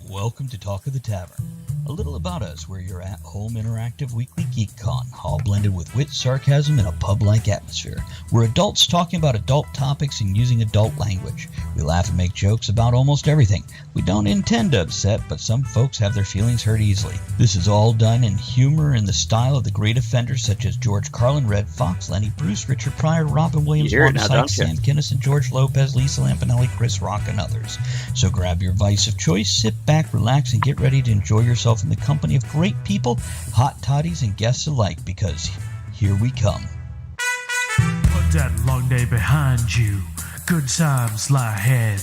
Welcome to Talk of the Tavern. A little about us, we're your at-home interactive weekly geek con, all blended with wit, sarcasm, and a pub-like atmosphere. We're adults talking about adult topics and using adult language. We laugh and make jokes about almost everything. We don't intend to upset, but some folks have their feelings hurt easily. This is all done in humor in the style of the great offenders such as George Carlin, Red Fox, Lenny Bruce, Richard Pryor, Robin Williams, Wanda Sykes, Sam Kinison, George Lopez, Lisa Lampanelli, Chris Rock, and others. So grab your vice of choice, sit back, relax, and get ready to enjoy yourself in the company of great people, hot toddies, and guests alike, because here we come. Put that long day behind you. Good times lie ahead.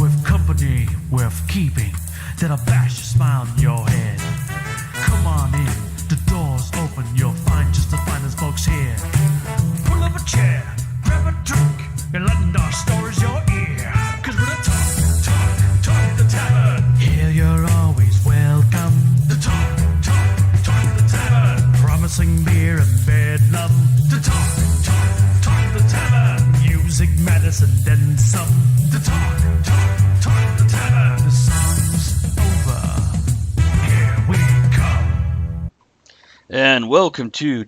With company worth keeping, that'll bash a smile on your head. Come on in, the door's open. You'll find just the finest folks here. Pull up a chair, grab a drink, and lend our stories your ear. Cause we're the talk the tavern. Here you're always welcome. The talk the tavern. Promising beer and bedlam. The talk the tavern. Music, medicine, then some. The talk the tavern. The song's over. Here we come. And welcome to,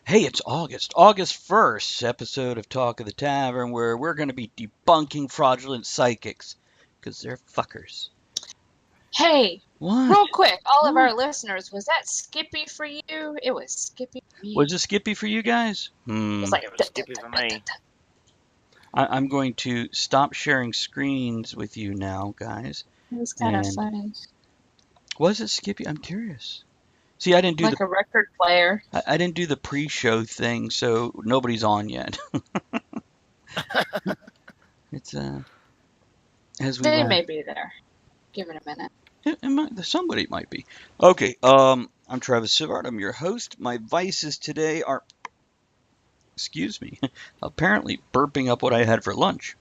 hey, it's August 1st episode of Talk of the Tavern, where we're going to be debunking fraudulent psychics, because they're fuckers. Hey, What? real quick, all of our listeners, was that Skippy for you? It was Skippy for me. Was it Skippy for you guys? It was like, Skippy for me. I'm going to stop sharing screens with you now, guys. It was kind of And- funny. Was it Skippy? I'm curious. See, I didn't do Like a record player. I didn't do the pre-show thing, so nobody's on yet. It's as we They laugh. may be there. Give it a minute. Somebody might be. Okay, I'm Travis Sivart. I'm your host. My vices today are, excuse me, apparently burping up what I had for lunch.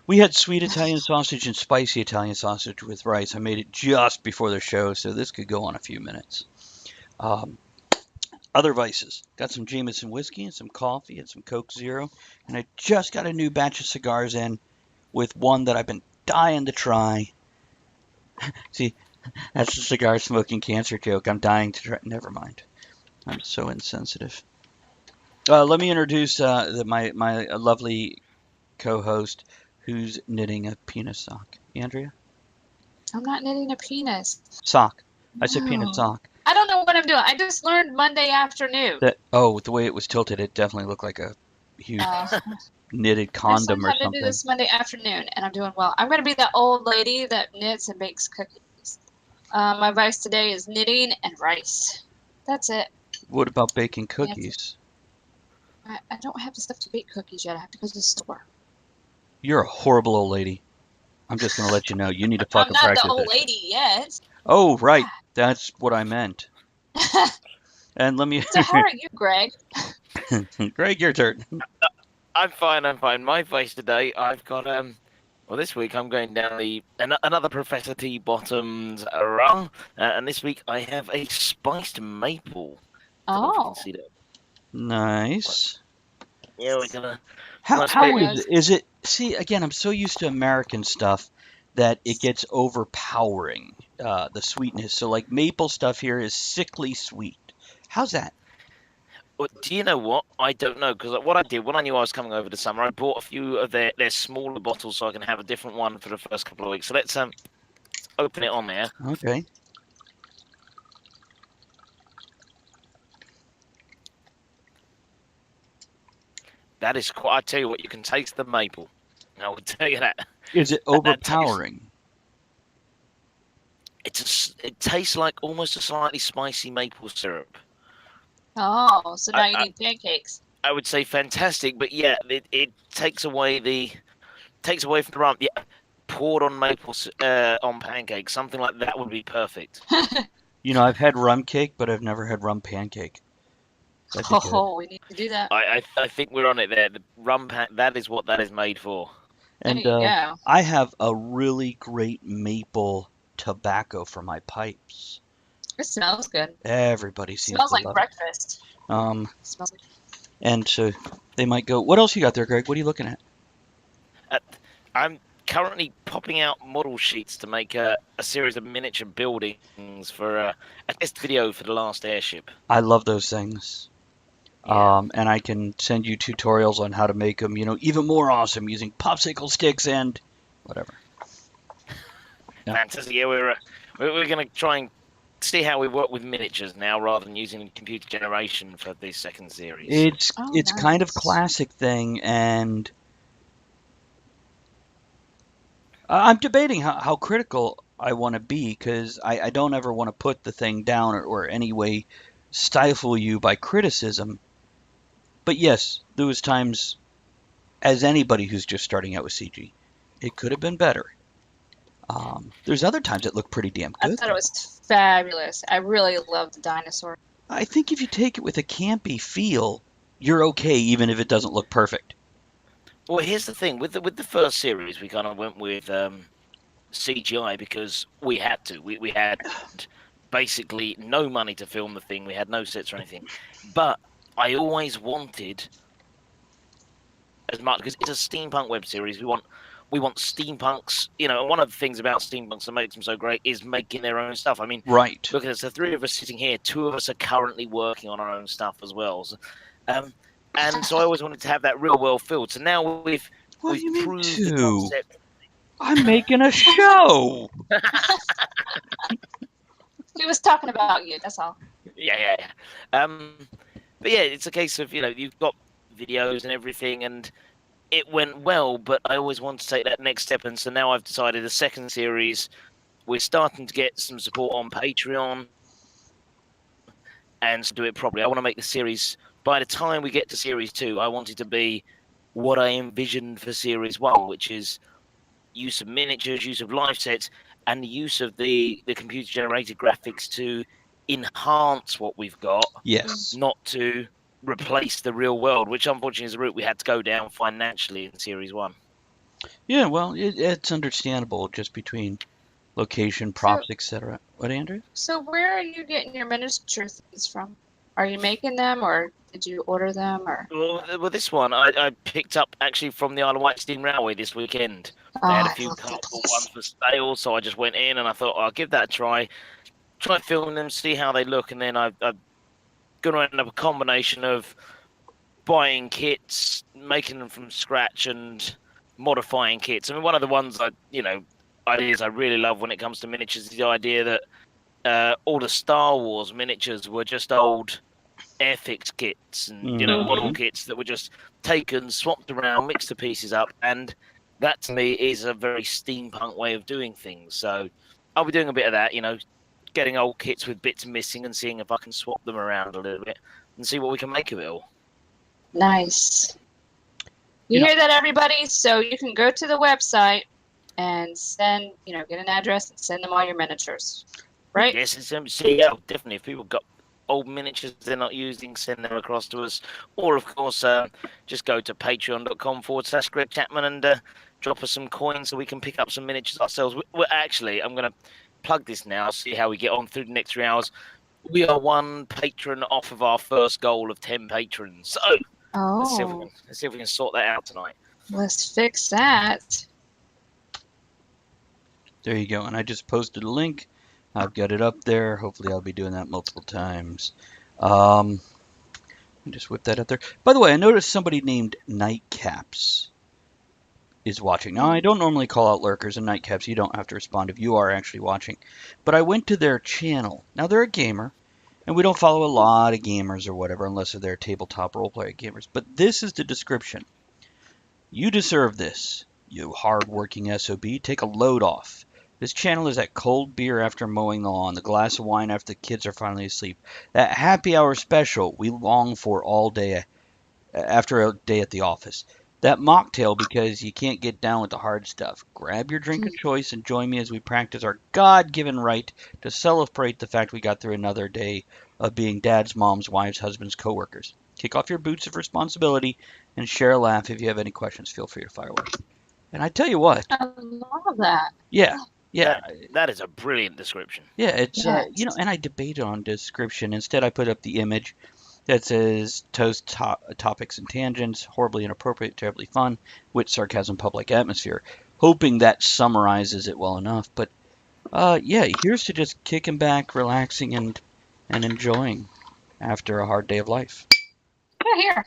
We had sweet Italian sausage and spicy Italian sausage with rice. I made it just before the show, so this could go on a few minutes. Other vices. Got some Jameson whiskey and some coffee and some Coke Zero. And I just got a new batch of cigars in with one that I've been dying to try. See, that's the cigar smoking cancer joke. I'm dying to try. Never mind. I'm so insensitive. Let me introduce my lovely co-host who's knitting a penis sock. Andrea? I'm not knitting a penis. Sock. I said No. penis sock. I don't know what I'm doing. I just learned Monday afternoon. With the way it was tilted, it definitely looked like a huge knitted I just condom learned or how to do something. this Monday afternoon, and I'm doing well. I'm going to be that old lady that knits and bakes cookies. My vice today is knitting and rice. That's it. What about baking cookies? I don't have the stuff to bake cookies yet. I have to go to the store. You're a horrible old lady. I'm just going to let you know. You need to I'm fucking not practice the old it. lady yet. Oh, right. That's what I meant. And let me... So how are you, Greg? Greg, your turn. I'm fine. My vice today, I've got well, this week I'm going down another Professor T Bottoms rung, and this week I have a spiced maple. I don't know if you Oh, can see that. Nice. Yeah, we're gonna. How Very is it? See, again, I'm so used to American stuff that it gets overpowering, the sweetness. So, like, maple stuff here is sickly sweet. How's that? Well, do you know what? I don't know, because what I did when I knew I was coming over the summer, I bought a few of their smaller bottles so I can have a different one for the first couple of weeks. So let's open it on there. Okay. That is quite. I tell you what, you can taste the maple. I will tell you that. Is it That tastes- overpowering? It tastes like almost a slightly spicy maple syrup. oh, so now you I- need pancakes. I would say fantastic, but yeah, it takes away from the rum. Yeah, poured on on pancakes, something like that would be perfect. You know, I've had rum cake, but I've never had rum pancake. That'd be good. Oh, we need to do that. I think we're on it there. The that is what that is made for. And there you go. I have a really great maple tobacco for my pipes. It smells good. Everybody It seems smells to like love breakfast. it. It smells like And so they might go, what else you got there, Greg? What are you looking at? I'm currently popping out model sheets to make a series of miniature buildings for a test video for the last airship. I love those things. Yeah. And I can send you tutorials on how to make them, even more awesome using popsicle sticks and whatever. Yeah. Fantastic. Yeah, we're going to try and see how we work with miniatures now rather than using computer generation for this second series. Oh, It's kind of nice. classic thing, and I'm debating how critical I want to be because I don't ever want to put the thing down or any way stifle you by criticism. But yes, there was times, as anybody who's just starting out with CG, it could have been better. There's other times it looked pretty damn I good, thought it though. was fabulous. I really loved the dinosaur. I think if you take it with a campy feel, you're okay even if it doesn't look perfect. Well, here's the thing with the first series, we kind of went with CGI because we had to. We had basically no money to film the thing. We had no sets or anything. But I always wanted as much because it's a steampunk web series. We want steampunks. And one of the things about steampunks that makes them so great is making their own stuff. I mean, Right. look at us. The three of us sitting here. Two of us are currently working on our own stuff as well. And so I always wanted to have that real world feel. So now we've What do you mean proved the two? concept. I'm making a show. He was talking about you. That's all. Yeah. But yeah, it's a case of you've got videos and everything, and it went well. But I always want to take that next step, and so now I've decided the second series. We're starting to get some support on Patreon, and to do it properly. I want to make the series. By the time we get to series 2, I want it to be what I envisioned for series 1, which is use of miniatures, use of live sets, and the use of the computer generated graphics to enhance what we've got, Yes. not to replace the real world, which unfortunately is a route we had to go down financially in series 1. Yeah, well, it's understandable just between location, props, etc. What, Andrew? So where are you getting your miniature things from? Are you making them, or did you order them, or? Well, this one I picked up actually from the Isle of Wight Steam Railway this weekend. Oh, They had a I few love that colourful place. ones for sale, so I just went in and I thought I'll give that a try filming them, see how they look, and then I'm going to end up a combination of buying kits, making them from scratch, and modifying kits. I mean, one of the ones ideas I really love when it comes to miniatures is the idea that all the Star Wars miniatures were just old Airfix kits and model kits that were just taken, swapped around, mixed the pieces up, and that to me is a very steampunk way of doing things. So I'll be doing a bit of that, getting old kits with bits missing and seeing if I can swap them around a little bit and see what we can make of it all. Nice. You hear that, everybody? So you can go to the website and send, get an address and send them all your miniatures, right? Yes, yeah, definitely. If people got old miniatures they're not using, send them across to us. Or, of course, just go to patreon.com/Greg Chapman and drop us some coins so we can pick up some miniatures ourselves. Actually, I'm going to plug this now, see how we get on through the next 3 hours. We are one patron off of our first goal of 10 patrons. So let's see if we can sort that out tonight. Let's fix that. There you go. And I just posted a link. I've got it up there. Hopefully I'll be doing that multiple times. Just whip that up there. By the way, I noticed somebody named Nightcaps is watching. Now, I don't normally call out lurkers and Nightcaps. You don't have to respond if you are actually watching. But I went to their channel. Now, they're a gamer, and we don't follow a lot of gamers or whatever unless they're tabletop role-play gamers. But this is the description. You deserve this, you hard-working SOB. Take a load off. This channel is that cold beer after mowing the lawn, the glass of wine after the kids are finally asleep, that happy hour special we long for all day after a day at the office, that mocktail because you can't get down with the hard stuff. Grab your drink of choice and join me as we practice our God-given right to celebrate the fact we got through another day of being dads, moms, wives, husbands, coworkers. Kick off your boots of responsibility and share a laugh. If you have any questions, feel free to fire away. And I tell you what. I love that. Yeah. That is a brilliant description. Yeah, it's and I debated on description. Instead, I put up the image that says toast topics and tangents, horribly inappropriate, terribly fun, wit, sarcasm, public atmosphere. hoping that summarizes it well enough. But yeah, here's to just kicking back, relaxing, and enjoying after a hard day of life. Here.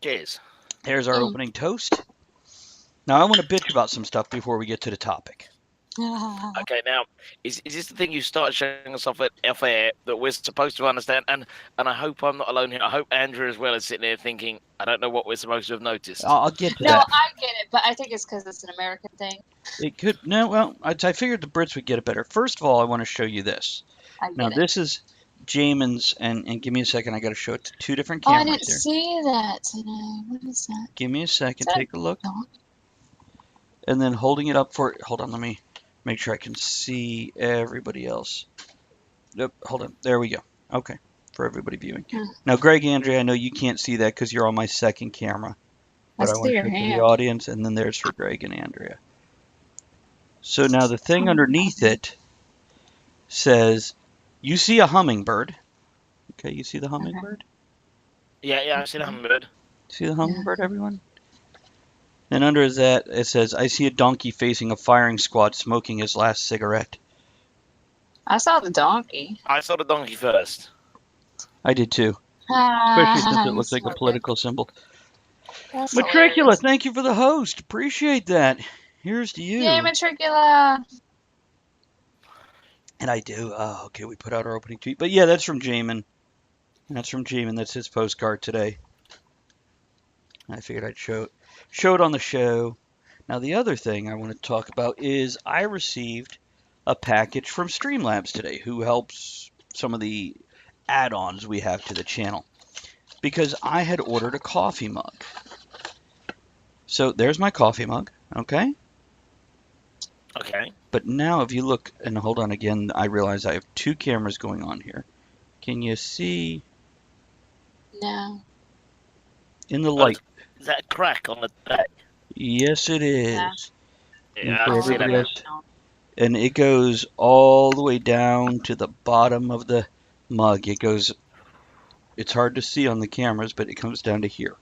Cheers. There's our opening toast. Now I want to bitch about some stuff before we get to the topic. Okay, now is this the thing you started showing us off air that we're supposed to understand? And I hope I'm not alone here. I hope Andrew as well is sitting there thinking, I don't know what we're supposed to have noticed. I'll get to No, that. I get it, but I think it's because it's an American thing. It could no. Well, I figured the Brits would get it better. First of all, I want to show you this. Now this is Jamin's, and give me a second. I got to show it to two different cameras I didn't here. see that today. What is that? Give me a second. Is that Take a look. dog? And then holding it up for. Hold on. Let me make sure I can see everybody else. Yep. Hold on. There we go. Okay. For everybody viewing. Now, Greg, Andrea, I know you can't see that because you're on my second camera. But I want to show it to the audience, and then there's for Greg and Andrea. So now the thing underneath it says, you see a hummingbird. Okay, you see the hummingbird? Yeah, I see the hummingbird. See the hummingbird, everyone? And under that, it says, I see a donkey facing a firing squad smoking his last cigarette. I saw the donkey. I saw the donkey first. I did too. Especially since it looks like a political symbol. Matricula, thank you for the host. Appreciate that. Here's to you. Yay, Matricula. And I do. Oh, okay, we put out our opening tweet. But yeah, that's from Jamin. That's from Jamin. That's his postcard today. I figured I'd show it on the show. Now, the other thing I want to talk about is I received a package from Streamlabs today, who helps some of the add-ons we have to the channel, because I had ordered a coffee mug. So there's my coffee mug, okay? Okay. But now if you look, and hold on again, I realize I have two cameras going on here. Can you see? No. In the light. Is that a crack on the back? Yes, it is. Yeah, I see that. And it goes all the way down to the bottom of the mug. It's hard to see on the cameras, but it comes down to here.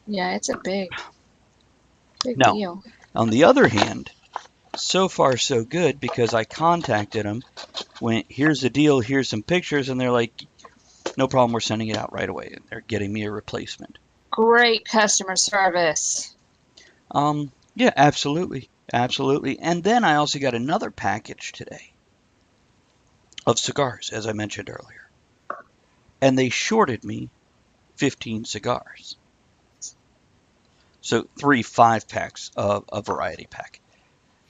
Yeah, it's a big now, deal. On the other hand, so far so good, because I contacted them, went, here's the deal, here's some pictures, and they're like, no problem, we're sending it out right away. And they're getting me a replacement. Great customer service. Yeah, absolutely. Absolutely. And then I also got another package today of cigars, as I mentioned earlier. And they shorted me 15 cigars. So 3 5-packs of a variety pack.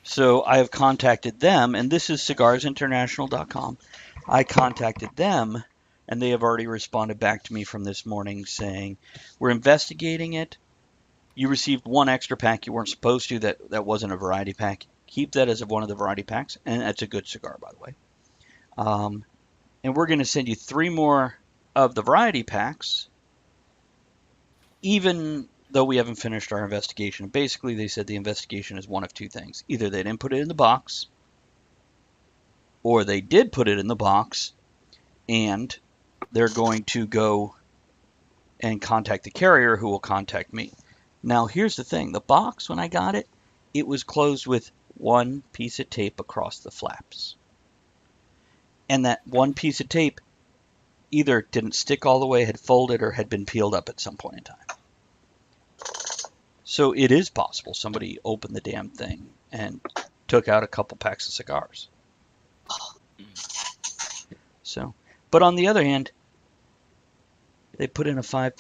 So I have contacted them, and this is cigarsinternational.com. I contacted them, and they have already responded back to me from this morning saying, we're investigating it. You received 1 extra pack you weren't supposed to. That wasn't a variety pack. Keep that as one of the variety packs, and that's a good cigar, by the way. And we're going to send you 3 more of the variety packs, even though we haven't finished our investigation. Basically, they said the investigation is one of 2 things. Either they didn't put it in the box, or they did put it in the box, and they're going to go and contact the carrier, who will contact me. Now, here's the thing. The box, when I got it, it was closed with 1 piece of tape across the flaps. And that 1 piece of tape either didn't stick all the way, had folded, or had been peeled up at some point in time. So it is possible somebody opened the damn thing and took out a couple packs of cigars. So, but on the other hand, they put in a 5...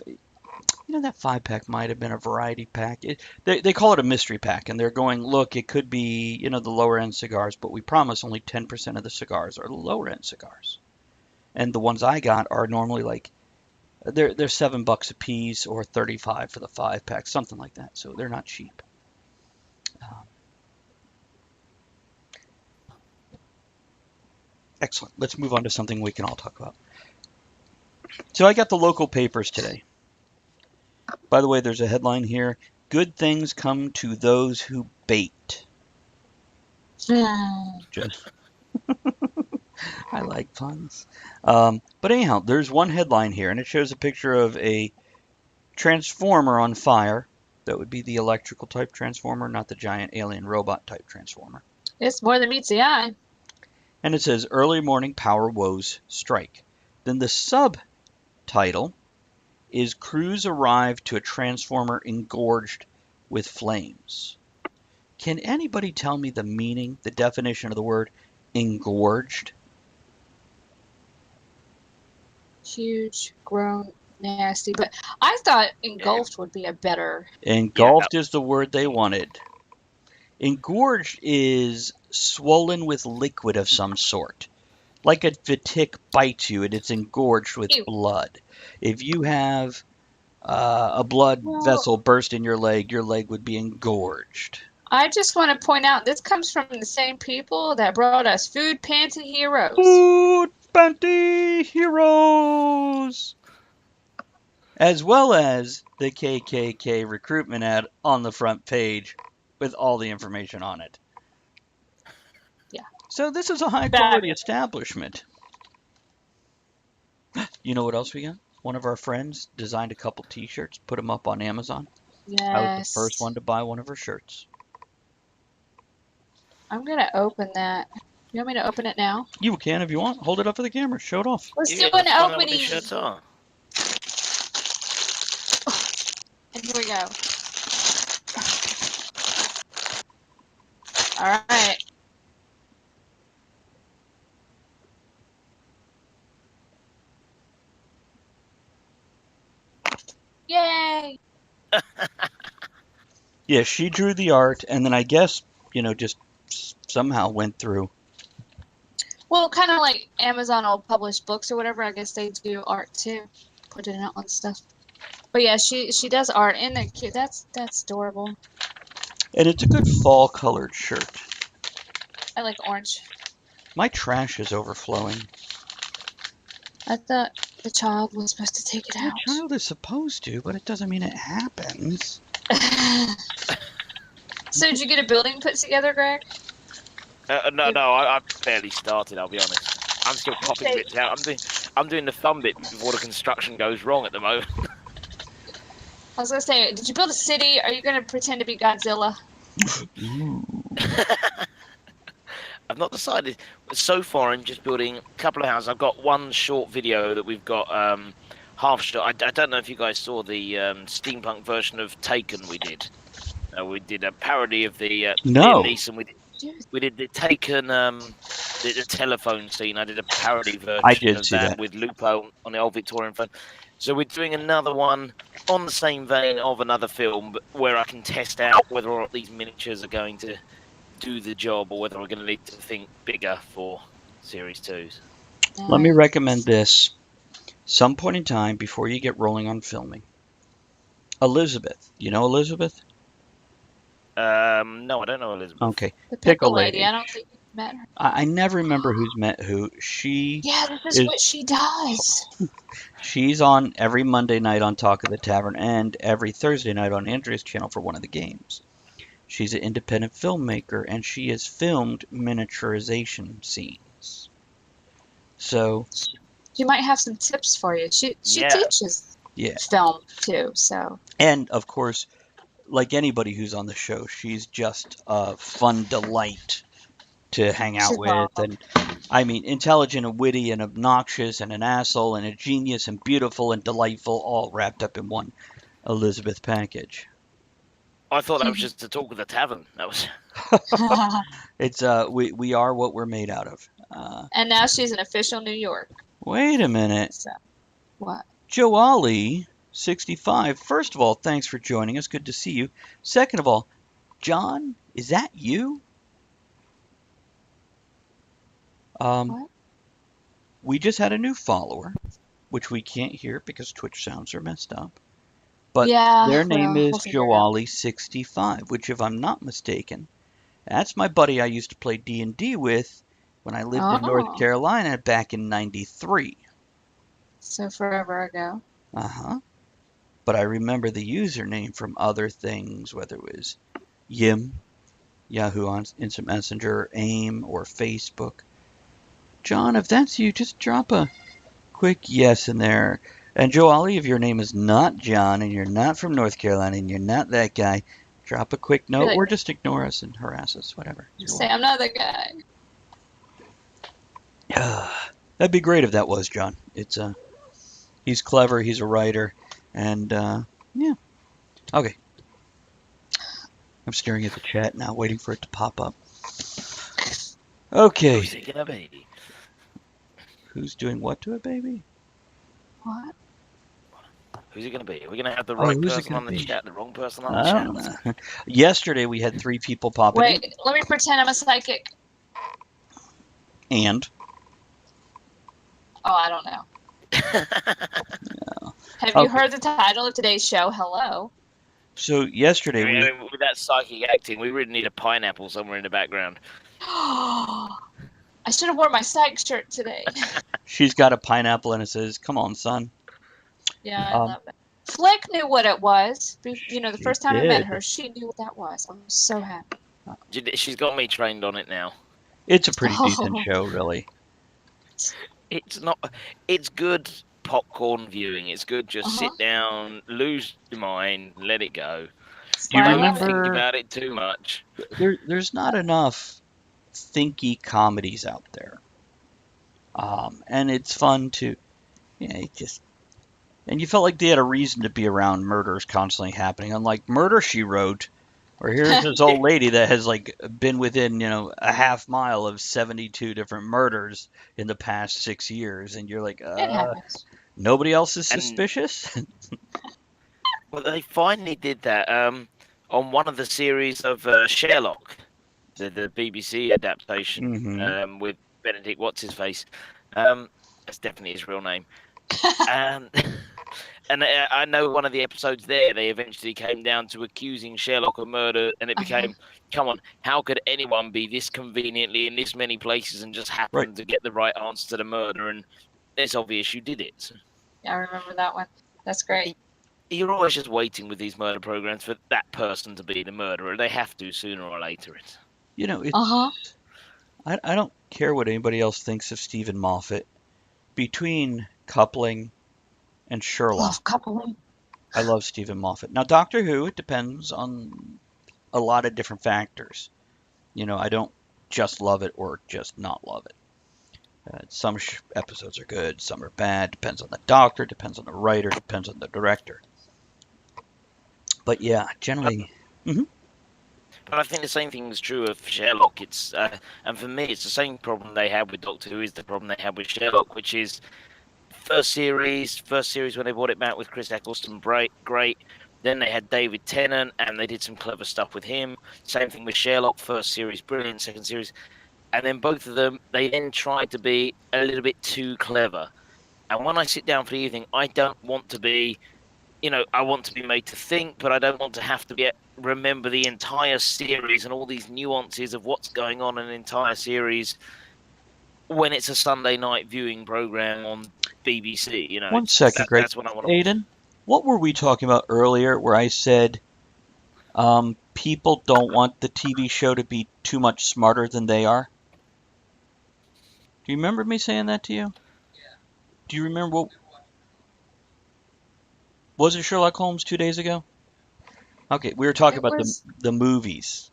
that 5-pack might have been a variety pack. They call it a mystery pack, and they're going, look, it could be, the lower-end cigars, but we promise only 10% of the cigars are the lower-end cigars. And the ones I got are normally like, they're $7 a piece or $35 for the 5-pack, something like that. So they're not cheap. Excellent. Let's move on to something we can all talk about. So I got the local papers today. By the way, there's a headline here. Good things come to those who bait. Just I like puns. But anyhow, there's one headline here, and it shows a picture of a transformer on fire That would be the electrical type transformer, not the giant alien robot type transformer. It's more than meets the eye. And it says early morning power woes strike. Then the subtitle is crews arrive to a transformer engorged with flames. Can anybody tell me the meaning, the definition of the word engorged? Huge, grown, nasty. But I thought engulfed would be a better. Engulfed is the word they wanted. Engorged is swollen with liquid of some sort. Like if a tick bites you and it's engorged with blood. If you have a blood vessel burst in your leg would be engorged. I just want to point out this comes from the same people that brought us Food Panty Heroes. Food Panty Heroes! As well as the KKK recruitment ad on the front page with all the information on it. Yeah. So this is a high-quality establishment. You know what else we got? One of our friends designed a couple T-shirts, put them up on Amazon. Yes. I was the first one to buy one of her shirts. I'm going to open that. You want me to open it now? You can if you want. Hold it up for the camera. Show it off. Let's do an opening. And here we go. All right. Yay! Yeah, she drew the art, and then I guess, just somehow went through. Well, kind of like Amazon will publish books or whatever. I guess they do art too, put it out on stuff. But yeah, she does art, and they're cute. That's adorable. And it's a good fall colored shirt. I like orange. My trash is overflowing. I thought the child was supposed to take it out. The child is supposed to, but it doesn't mean it happens. So did you get a building put together, Greg? No, I barely started. I'll be honest. I'm still popping bits out. I'm doing the thumb bit before the construction goes wrong at the moment. I was gonna say, did you build a city? Are you gonna pretend to be Godzilla? I've not decided. So far, I'm just building a couple of houses. I've got one short video that we've got half shot. I don't know if you guys saw the steampunk version of Taken we did. We did a parody of the No. Liam Neeson. We did the Taken the telephone scene. I did a parody version of that with Lupo on the old Victorian phone. So we're doing another one on the same vein of another film, but where I can test out whether or not these miniatures are going to do the job, or whether we're going to need to think bigger for Series 2s. Let me recommend this. Some point in time before you get rolling on filming. Elizabeth. You know Elizabeth? No, I don't know Elizabeth. Okay. The pickle lady. I don't think you've met her. I never remember who's met who. Yeah, this is what she does. She's on every Monday night on Talk of the Tavern and every Thursday night on Andrea's channel for one of the games. She's an independent filmmaker, and she has filmed miniaturization scenes. So she might have some tips for you. She teaches film too. So, and of course, like anybody who's on the show, she's just a fun delight to hang out with. And I mean, intelligent and witty and obnoxious and an asshole and a genius and beautiful and delightful, all wrapped up in one Elizabeth package. I thought that was just to talk of the tavern. That was. It's we are what we're made out of. And now she's an official New York. Wait a minute. So, what? Joali 65. First of all, thanks for joining us. Good to see you. Second of all, John, is that you? What? We just had a new follower, which we can't hear because Twitch sounds are messed up. But their name is Joali 65, which, if I'm not mistaken, that's my buddy I used to play D&D with when I lived in North Carolina back in '93. So forever ago. Uh-huh. But I remember the username from other things, whether it was Yim, Yahoo on Instant Messenger, AIM, or Facebook. John, if that's you, just drop a quick yes in there. And Joe Ali, if your name is not John and you're not from North Carolina and you're not that guy, drop a quick note Really? or just ignore us and harass us, whatever. Say I'm not that guy. That'd be great if that was John. He's clever, he's a writer, and yeah. Okay. I'm staring at the chat now, waiting for it to pop up. Okay. Who's it gonna be? Who's doing what to a baby? What? Who's it gonna be? Are we gonna have the Oh, right who's it person gonna on the be? chat, the wrong person on the I chat? don't know. Yesterday we had 3 people popping in. Wait, let me pretend I'm a psychic. And? Oh, I don't know. No. Have you heard the title of today's show? Hello. So yesterday I mean, with that psychic acting, we really need a pineapple somewhere in the background. I should have worn my psych shirt today. she's got a pineapple and it says, "Come on, son." Yeah, I love it. Flick knew what it was. You know, the She first time I met did. her, she knew what that was. I'm so happy. She's got me trained on it now. It's a pretty decent show, really. It's not. It's good popcorn viewing. It's good. Just sit down, lose your mind, let it go. Do you I Don't love remember? think about it too much. There's not enough thinky comedies out there, and it's fun to, and you felt like they had a reason to be around murders constantly happening. Unlike Murder, She Wrote, where here's this old lady that has like been within a half mile of 72 different murders in the past 6 years, and you're like, It happens. nobody else is And- suspicious. Well, they finally did that on one of the series of Sherlock, the BBC adaptation with Benedict What's His Face. That's definitely his real name. And I know one of the episodes there, they eventually came down to accusing Sherlock of murder, and it became, come on, how could anyone be this conveniently in this many places and just happen to get the right answer to the murder? And it's obvious you did it. Yeah, I remember that one. That's great. You're always just waiting with these murder programs for that person to be the murderer. They have to sooner or later. It's I don't care what anybody else thinks of Stephen Moffat. Between Coupling and Sherlock, Love Coupling. I love Stephen Moffat. Now, Doctor Who, it depends on a lot of different factors. I don't just love it or just not love it. Some episodes are good, some are bad. Depends on the doctor, depends on the writer, depends on the director. But yeah, generally. But I think the same thing is true of Sherlock. It's and for me, it's the same problem they had with Doctor Who is the problem they had with Sherlock, which is first series when they brought it back with Chris Eccleston, great. Then they had David Tennant, and they did some clever stuff with him. Same thing with Sherlock, first series brilliant, second series, and then both of them they then tried to be a little bit too clever. And when I sit down for the evening, I don't want to be. I want to be made to think, but I don't want to have to remember the entire series and all these nuances of what's going on in an entire series when it's a Sunday night viewing program on BBC. One second, Greg. That's what I want. Aiden, what were we talking about earlier where I said people don't want the TV show to be too much smarter than they are? Do you remember me saying that to you? Yeah. Do you remember what... Was it Sherlock Holmes 2 days ago? Okay, we were talking about the movies,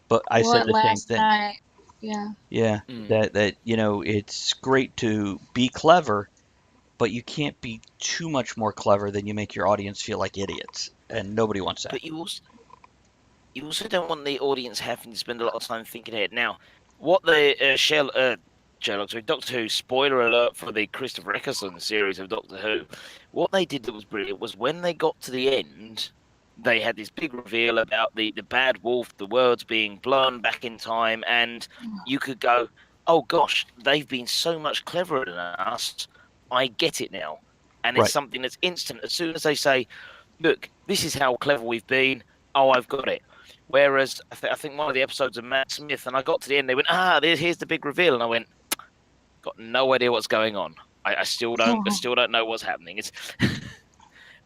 but I said the same thing. Night. Yeah. Yeah, that it's great to be clever, but you can't be too much more clever than you make your audience feel like idiots, and nobody wants that. But you also don't want the audience having to spend a lot of time thinking ahead. Now, what the Doctor Who, spoiler alert for the Christopher Eccleston series of Doctor Who, what they did that was brilliant was when they got to the end, they had this big reveal about the bad wolf, the words being blown back in time, and you could go, oh gosh, they've been so much cleverer than us, I get it now. And it's something that's instant. As soon as they say, look, this is how clever we've been, oh, I've got it. Whereas I think one of the episodes of Matt Smith, and I got to the end, they went, here's the big reveal, and I went, got no idea what's going on. I still don't know what's happening. It's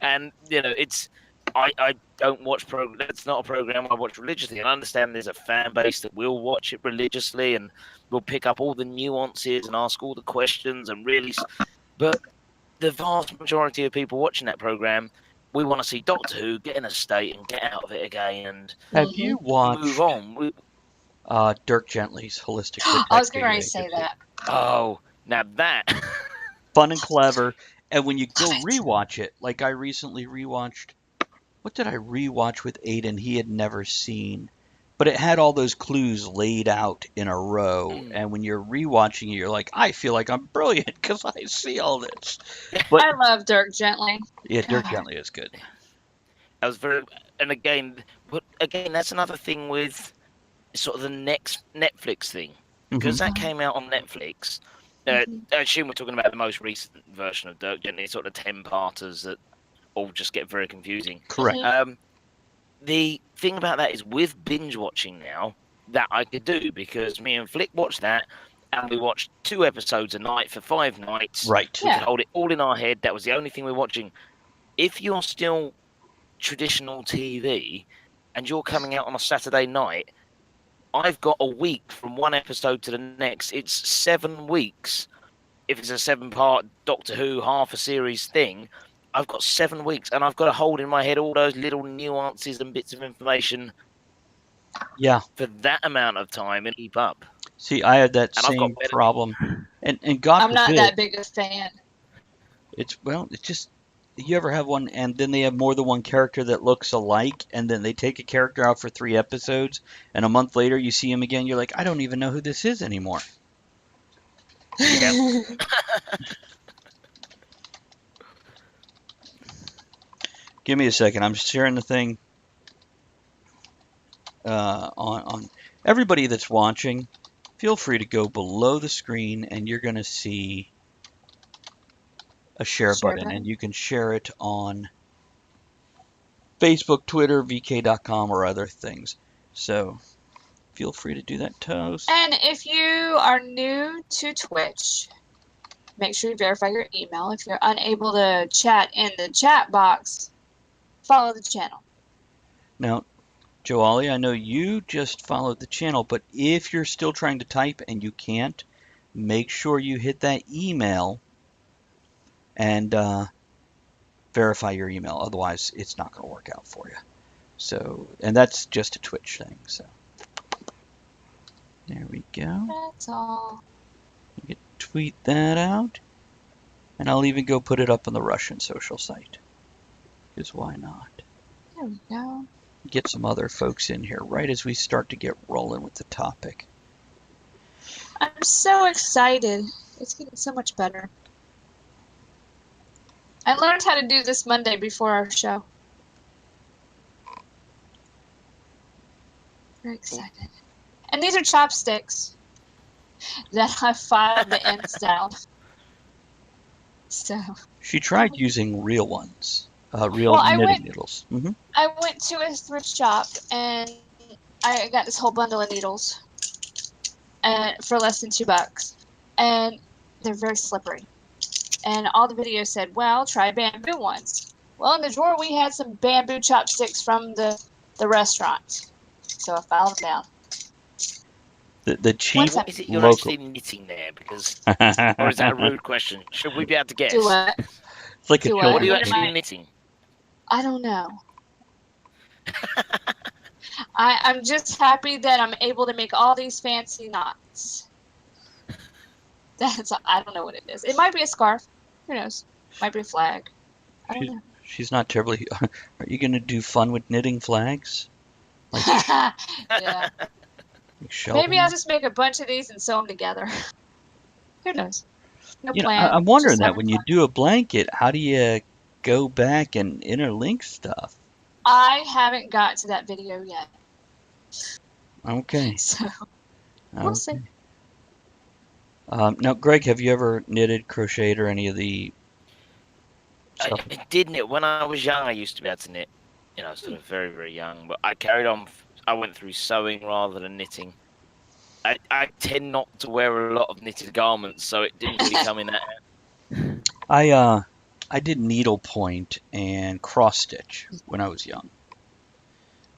and it's I don't watch It's not a program I watch religiously, and I understand there's a fan base that will watch it religiously and will pick up all the nuances and ask all the questions and really. But the vast majority of people watching that program, we want to see Doctor Who get in a state and get out of it again and Have you watched move on. Dirk Gently's Holistic I was Detective getting ready to say Agency? that. Oh, now that. Fun and clever. And when you go rewatch it, like I recently rewatched, what did I rewatch with Aiden he had never seen? But it had all those clues laid out in a row. And when you're rewatching it, you're like, I feel like I'm brilliant because I see all this. But I love Dirk Gently. yeah, Dirk God. Gently is good. I was very, and again, that's another thing with sort of the next Netflix thing, because that came out on Netflix. I assume we're talking about the most recent version of Dirk Gently, sort of 10-parters that all just get very confusing. Correct. The thing about that is with binge watching now, that I could do, because me and Flick watched that, and we watched 2 episodes a night for 5 nights. Right. We could hold it all in our head. That was the only thing we were watching. If you're still traditional TV and you're coming out on a Saturday night, I've got a week from one episode to the next. It's 7 weeks. If it's a 7-part Doctor Who half a series thing, I've got 7 weeks, and I've got to hold in my head all those little nuances and bits of information. Yeah. For that amount of time and keep up. See, I had that And I've got same problem, and God I'm not forbid, that big a fan. it's just, you ever have one, and then they have more than one character that looks alike, and then they take a character out for 3 episodes, and a month later you see him again, you're like, I don't even know who this is anymore. Yeah. Give me a second. I'm sharing the thing on everybody that's watching. Feel free to go below the screen, and you're going to see a share button, and you can share it on Facebook, Twitter, VK.com, or other things. So feel free to do that, Toast. And if you are new to Twitch, make sure you verify your email. If you're unable to chat in the chat box, follow the channel. Now, Joali, I know you just followed the channel, but if you're still trying to type and you can't, make sure you hit that email and verify your email. Otherwise, it's not going to work out for you. So, and that's just a Twitch thing. So, there we go. That's all. You can tweet that out, and I'll even go put it up on the Russian social site. Because why not? There we go. Get some other folks in here right as we start to get rolling with the topic. I'm so excited. It's getting so much better. I learned how to do this Monday before our show. Very excited. And these are chopsticks that I filed the ends down. So. She tried using real ones, real knitting needles. I went to a thrift shop and I got this whole bundle of needles, for less than $2, and they're very slippery. And all the videos said, "Well, try bamboo ones." Well, in the drawer we had some bamboo chopsticks from the restaurant, so I filed them down. The cheap What is it you're local. actually knitting there? Because, or is that a rude question? Should we be able to guess? Do what? It's like a what? What are you children's actually knitting? I don't know. I'm just happy that I'm able to make all these fancy knots. I don't know what it is. It might be a scarf. Who knows? Might be a flag. I don't know. She's not terribly. Are you going to do fun with knitting flags? Like, Yeah. like Maybe I'll just make a bunch of these and sew them together. Who knows? No plan. I'm wondering Just that having when you fun. do a blanket, how do you go back and interlink stuff? I haven't got to that video yet. Okay. So we'll see. Now, Greg, have you ever knitted, crocheted, or any of the stuff? I did knit when I was young. I used to be able to knit, sort of very, very young. But I carried on. I went through sewing rather than knitting. I tend not to wear a lot of knitted garments, so it didn't really come in that. I did needlepoint and cross stitch when I was young.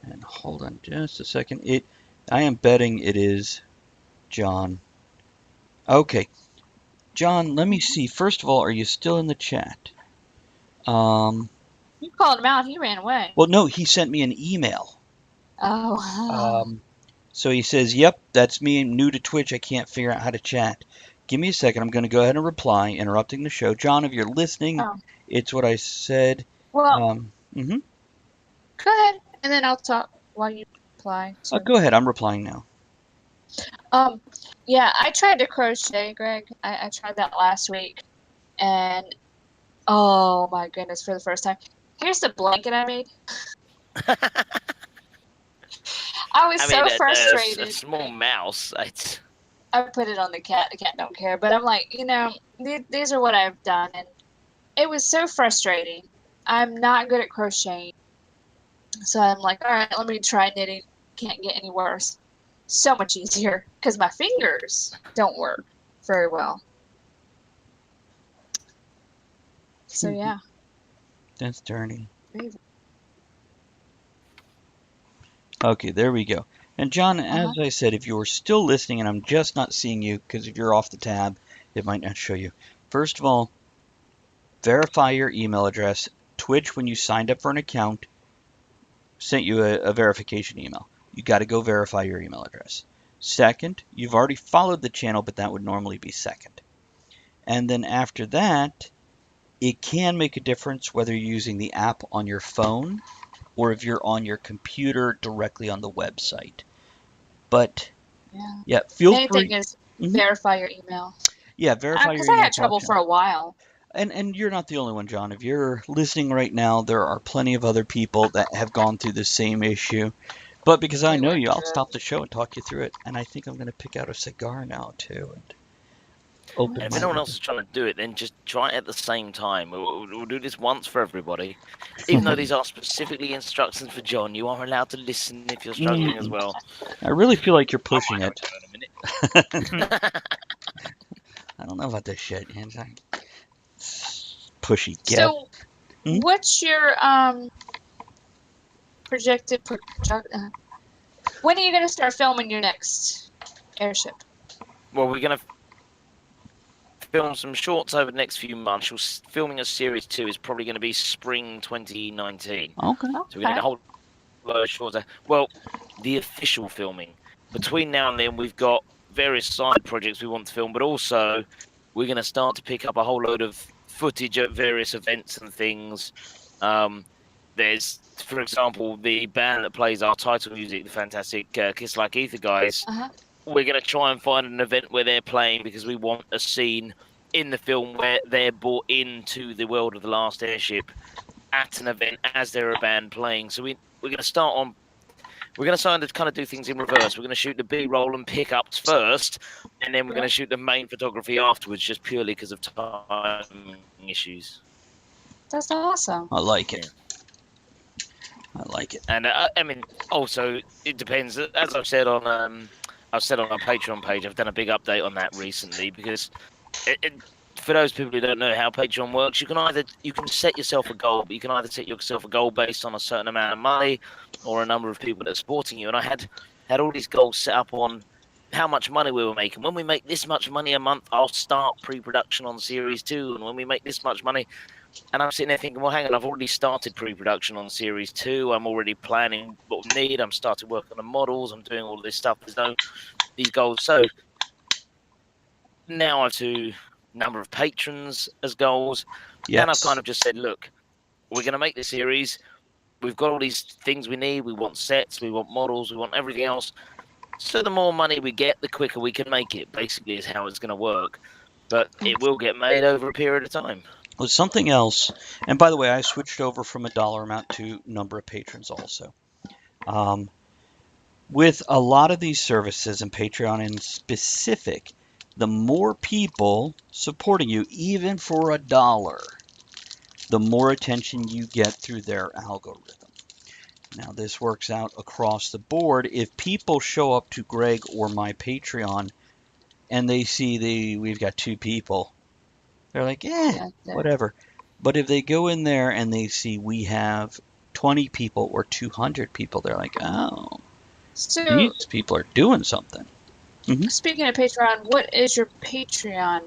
And hold on just a second. I am betting it is John. Okay. John, let me see. First of all, are you still in the chat? You called him out. He ran away. Well, no, he sent me an email. Oh. So he says, "Yep, that's me. I'm new to Twitch. I can't figure out how to chat. Give me a second. I'm going to go ahead and reply, interrupting the show. John, if you're listening, Oh. it's what I said. Well, Mhm. go ahead, and then I'll talk while you reply. Go ahead. I'm replying now. Yeah, I tried to crochet, Greg. I tried that last week, and oh my goodness, for the first time. Here's the blanket I made. I was so A frustrated. small mouse. It's... I put it on the cat. The cat don't care, but I'm like, these are what I've done, and it was so frustrating. I'm not good at crocheting, so I'm like, all right, let me try knitting. Can't get any worse. So much easier because my fingers don't work very well. So yeah. That's dirty. Okay, there we go. And John, as I said, if you're still listening and I'm just not seeing you, because if you're off the tab, it might not show you. First of all, verify your email address. Twitch, when you signed up for an account, sent you a verification email. You got to go verify your email address. Second, you've already followed the channel, but that would normally be second. And then after that, it can make a difference whether you're using the app on your phone or if you're on your computer directly on the website. But yeah, feel Main free. thing is verify your email. Yeah, verify your Because email. I had trouble for a while. And you're not the only one, John. If you're listening right now, there are plenty of other people that have gone through the same issue. But because I know you, I'll stop the show and talk you through it. And I think I'm going to pick out a cigar now, too. And open if my anyone else is trying to do it, then just try it at the same time. We'll do this once for everybody. Even though these are specifically instructions for John, you are allowed to listen if you're struggling as well. I really feel like you're pushing it. In a minute. I don't know about this shit. Pushy. So, what's your projected? When are you going to start filming your next airship? Well, we're going to film some shorts over the next few months. Filming a series 2 is probably going to be spring 2019. Okay. So we're going to hold load of shorts. Well, the official filming. Between now and then, we've got various side projects we want to film, but also we're going to start to pick up a whole load of footage at various events and things. There's, for example, the band that plays our title music, the fantastic Kiss Like Ether guys. We're going to try and find an event where they're playing because we want a scene in the film where they're brought into the world of The Last Airship at an event as they're a band playing. So we're going to start on. We're going to start to kind of do things in reverse. We're going to shoot the B-roll and pickups first, and then we're going to shoot the main photography afterwards, just purely because of timing issues. That's awesome. I like it. I like it. And I mean, also it depends. As I've said on our Patreon page, I've done a big update on that recently because for those people who don't know how Patreon works, you can set yourself a goal, but you can either set yourself a goal based on a certain amount of money or a number of people that are supporting you. And I had all these goals set up on how much money we were making. When we make this much money a month, I'll start pre-production on series 2. And when we make this much money, and I'm sitting there thinking, well, hang on, I've already started pre-production on series 2. I'm already planning what we need. I'm starting work on the models. I'm doing all this stuff. There's these goals. So now I have to number of patrons as goals. And I've kind of just said, look, we're going to make the series. We've got all these things we need. We want sets, we want models, we want everything else. So the more money we get, the quicker we can make it, basically is how it's going to work. But it will get made over a period of time. Well, something else, and by the way, I switched over from a dollar amount to number of patrons also. With a lot of these services, and Patreon in specific, the more people supporting you, even for $1, the more attention you get through their algorithm. Now, this works out across the board. If people show up to Greg or my Patreon and they see we've got 2 people, they're like, whatever. But if they go in there and they see we have 20 people or 200 people, they're like, oh, so these people are doing something. Speaking of Patreon, what is your Patreon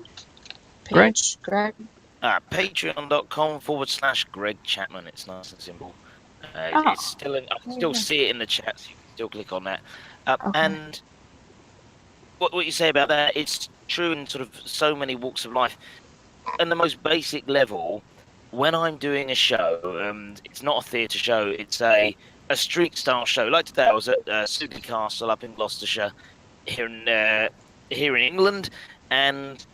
page, Greg? Patreon.com/Greg Chapman. It's nice and simple. Oh, It's still I can there you still go. see it in the chat, so you can still click on that. Okay. And what you say about that, it's true in sort of so many walks of life. On the most basic level, when I'm doing a show, and it's not a theatre show, it's a street style show. Like today, I was at Sugley Castle up in Gloucestershire, here in England, and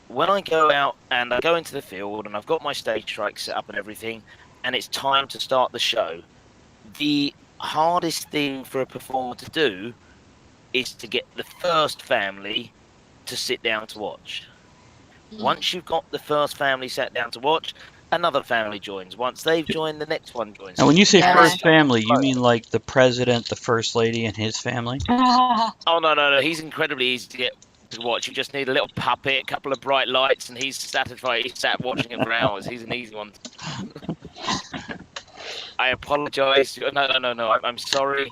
when I go out and I go into the field and I've got my stage strike set up and everything, and it's time to start the show, the hardest thing for a performer to do is to get the first family to sit down to watch. Once you've got the first family sat down to watch, another family joins. Once they've joined, the next one joins. Now, when you say Yeah. first family, you mean like the president, the first lady, and his family? Oh, no. He's incredibly easy to get to watch. You just need a little puppet, a couple of bright lights, and he's satisfied. He's sat watching it for hours. He's an easy one. I apologize. No. I'm sorry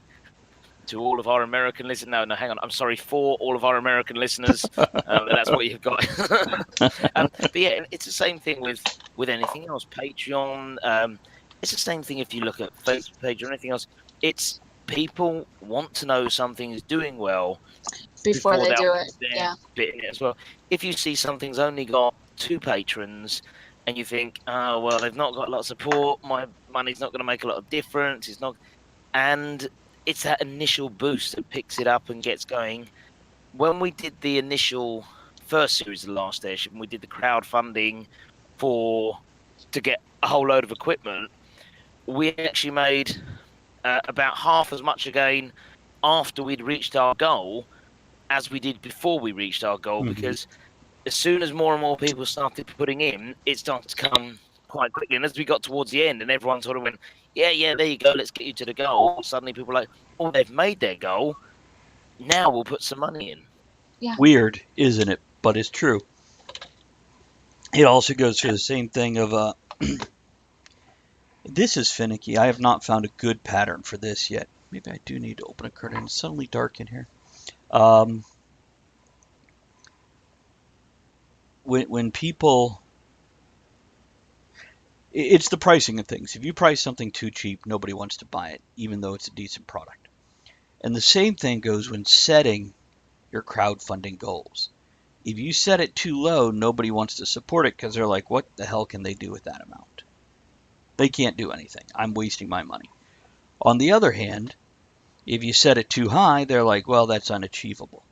to all of our American listeners. No, hang on. I'm sorry for all of our American listeners. That's what you've got. But yeah, it's the same thing with anything else. Patreon. It's the same thing if you look at Facebook page or anything else. It's people want to know something is doing well Before they they'll do it. put their Yeah. bit in it as well. If you see something's only got 2 patrons and you think, oh well, they've not got a lot of support, my money's not going to make a lot of difference, it's not, and it's that initial boost that picks it up and gets going. When we did the initial first series of the Last Airship, and we did the crowdfunding to get a whole load of equipment, we actually made about half as much again after we'd reached our goal as we did before we reached our goal, because as soon as more and more people started putting in, it started to come quite quickly. And as we got towards the end and everyone sort of went, yeah, there you go, let's get you to the goal, suddenly people were like, oh, they've made their goal, now we'll put some money in. Yeah. Weird, isn't it? But it's true. It also goes through the same thing of this is finicky. I have not found a good pattern for this yet. Maybe I do need to open a curtain. It's suddenly dark in here. When people, it's the pricing of things. If you price something too cheap, nobody wants to buy it, even though it's a decent product. And the same thing goes when setting your crowdfunding goals. If you set it too low, nobody wants to support it because they're like, what the hell can they do with that amount? They can't do anything. I'm wasting my money. On the other hand, if you set it too high, they're like, well, that's unachievable.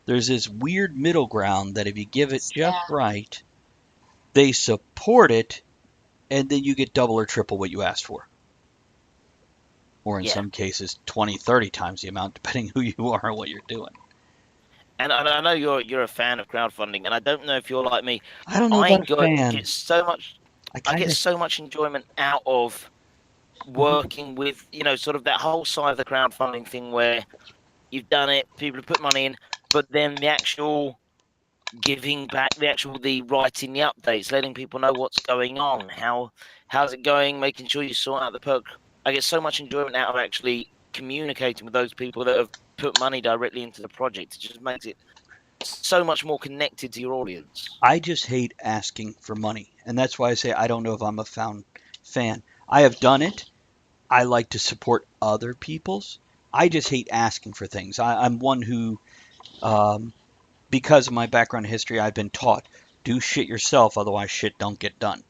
There's this weird middle ground that if you give it just right, they support it, and then you get double or triple what you asked for. Or in some cases, 20, 30 times the amount, depending who you are and what you're doing. And I know you're a fan of crowdfunding, and I don't know if you're like me. I don't know about a fan. Get so much. I get so much enjoyment out of working with, sort of that whole side of the crowdfunding thing where you've done it, people have put money in, but then the actual giving back, the writing the updates, letting people know what's going on, how's it going, making sure you sort out the perk. I get so much enjoyment out of actually communicating with those people that have put money directly into the project. It just makes it so much more connected to your audience. I just hate asking for money, and that's why I say I don't know if I'm a fan. I have done it. I like to support other people's. I just hate asking for things. I'm one who, because of my background history, I've been taught, do shit yourself, otherwise shit don't get done.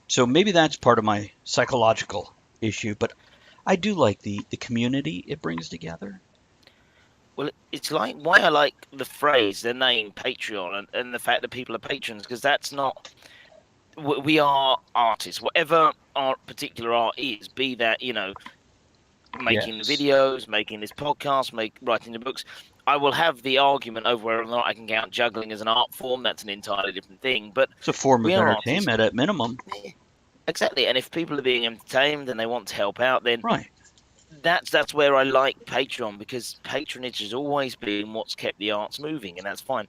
So maybe that's part of my psychological issue, but I do like the community it brings together. Well, it's like why I like the phrase, the name Patreon, and the fact that people are patrons, because that's not. We are artists, whatever our particular art is, be that, making the videos, making this podcast, writing the books. I will have the argument over whether or not I can count juggling as an art form. That's an entirely different thing. But it's a form of entertainment at minimum. Exactly. And if people are being entertained and they want to help out, then right. That's where I like Patreon, because patronage has always been what's kept the arts moving, and that's fine.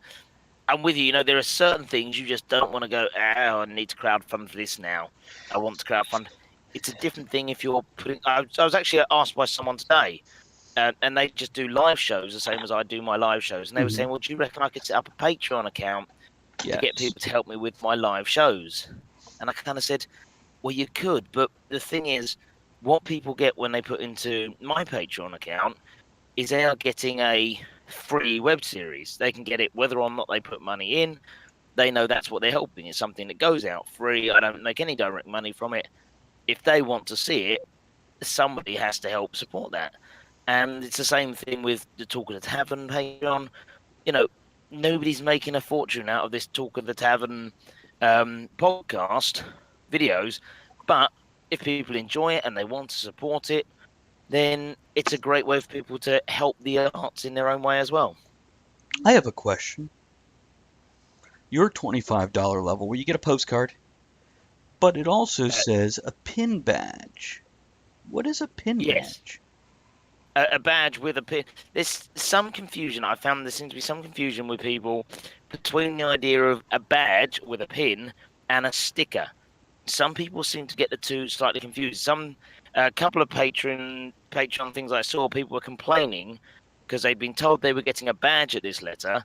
I'm with you. There are certain things you just don't want to go, I need to crowdfund for this now. I want to crowdfund. It's a different thing if you're putting. I was actually asked by someone today, and they just do live shows the same as I do my live shows, and they were saying, well, do you reckon I could set up a Patreon account to get people to help me with my live shows. And I kind of said, well, you could, but the thing is, what people get when they put into my Patreon account is they are getting a free web series. They can get it whether or not they put money in. They know that's what they're helping. It's something that goes out free. I don't make any direct money from it. If they want to see it, somebody has to help support that. And it's the same thing with the Talk of the Tavern Patreon. You know, nobody's making a fortune out of this Talk of the Tavern podcast videos, but if people enjoy it and they want to support it, then it's a great way for people to help the arts in their own way as well. I have a question. Your $25 level where you get a postcard, but it also says a pin badge. What is a pin badge? A badge with a pin. There's some confusion. I found there seems to be some confusion with people between the idea of a badge with a pin and a sticker. Some people seem to get the two slightly confused. A couple of Patreon things I saw, people were complaining because they'd been told they were getting a badge at this letter,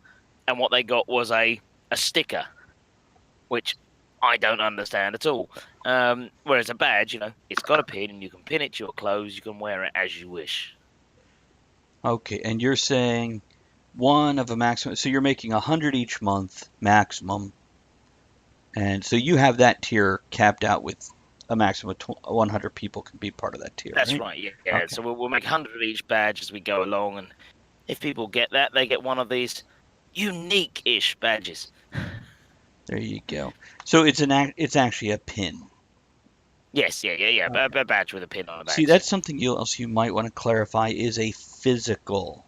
and what they got was a sticker, which I don't understand at all. Whereas a badge, you know, it's got a pin, and you can pin it to your clothes, you can wear it as you wish. Okay, and you're saying one of a maximum, so you're making 100 each month maximum, and so you have that tier capped out with a maximum of 100 people can be part of that tier. That's right, yeah. Okay. So we'll make 100 of each badge as we go along, and if people get that, they get one of these unique-ish badges. There you go. So it's actually a pin. Yes, yeah. Okay. A badge with a pin on the back. See, that's something else you might want to clarify is a physical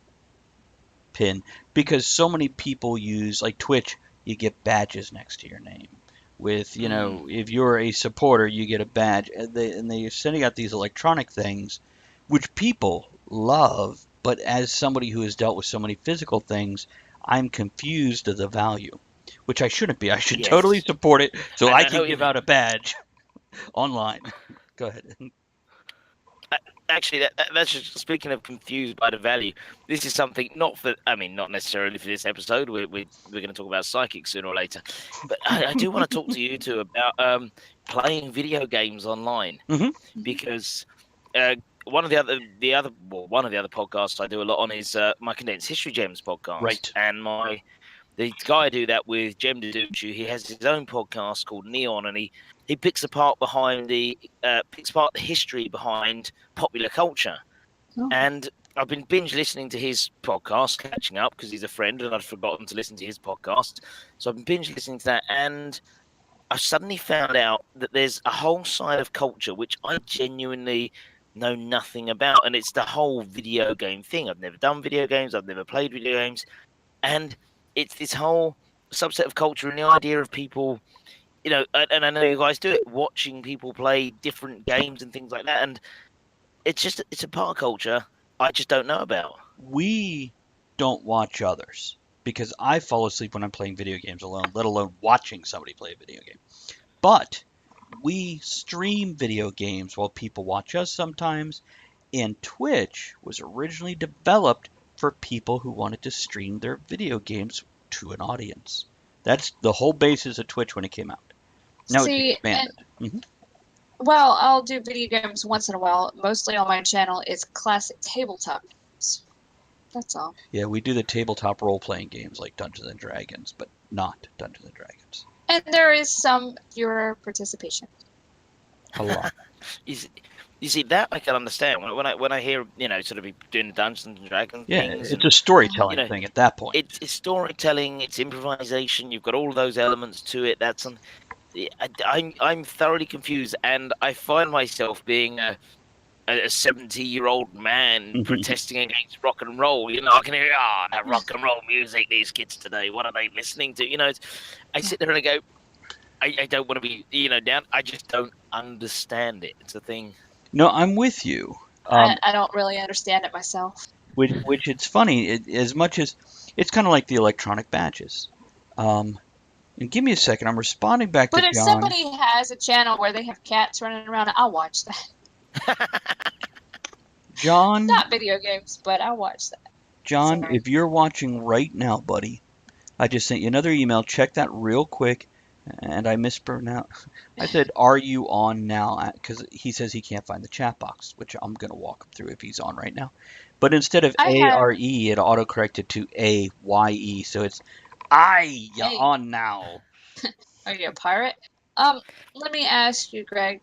pin, because so many people use, like Twitch, you get badges next to your name. With, you know, if you're a supporter, you get a badge, and they're sending out these electronic things, which people love, but as somebody who has dealt with so many physical things, I'm confused of the value, which I shouldn't be. I should totally support it so I can give out a badge online. Go ahead. Actually, that's just speaking of confused by the value. This is something not necessarily for this episode. We're going to talk about psychics sooner or later, but I do want to talk to you two about playing video games online, because one of the other podcasts I do a lot on is my Condensed History Gems podcast, right? And the guy I do that with, Jem Deducci, he has his own podcast called Neon, and he picks apart the history behind popular culture. Oh. And I've been binge listening to his podcast, catching up, because he's a friend and I'd forgotten to listen to his podcast. So I've been binge listening to that, and I've suddenly found out that there's a whole side of culture which I genuinely know nothing about, and it's the whole video game thing. I've never done video games, I've never played video games, and it's this whole subset of culture and the idea of people, you know, and I know you guys do it, watching people play different games and things like that, and it's a part of culture I just don't know about. We don't watch others, because I fall asleep when I'm playing video games alone, let alone watching somebody play a video game. But we stream video games while people watch us sometimes, and Twitch was originally developed for people who wanted to stream their video games to an audience. That's the whole basis of Twitch when it came out. Now it's expanded. Well, I'll do video games once in a while. Mostly on my channel is classic tabletop games. That's all. Yeah, we do the tabletop role-playing games like Dungeons and Dragons, but not Dungeons and Dragons. And there is some viewer participation. A lot. You see, that I can understand. When I hear, you know, sort of be doing the Dungeons and Dragons things. It's a storytelling thing at that point. It's storytelling, it's improvisation, you've got all those elements to it. I'm thoroughly confused, and I find myself being a 70-year-old man protesting against rock and roll. You know, I can hear, that rock and roll music, these kids today, what are they listening to? You know, I sit there and I go, I don't want to be, you know, down. I just don't understand it. It's a thing. No, I'm with you. I don't really understand it myself. Which it's funny, as much as it's kind of like the electronic badges. And give me a second, I'm responding back to John. But if somebody has a channel where they have cats running around, I'll watch that. John? Not video games, but I'll watch that. John, if you're watching right now, buddy, I just sent you another email. Check that real quick. And I mispronounced. I said, "Are you on now?" Because he says he can't find the chat box, which I'm going to walk him through if he's on right now. But instead of I have. ARE, it autocorrected to AYE. So it's, you Hey, on now. are you a pirate? Let me ask you, Greg.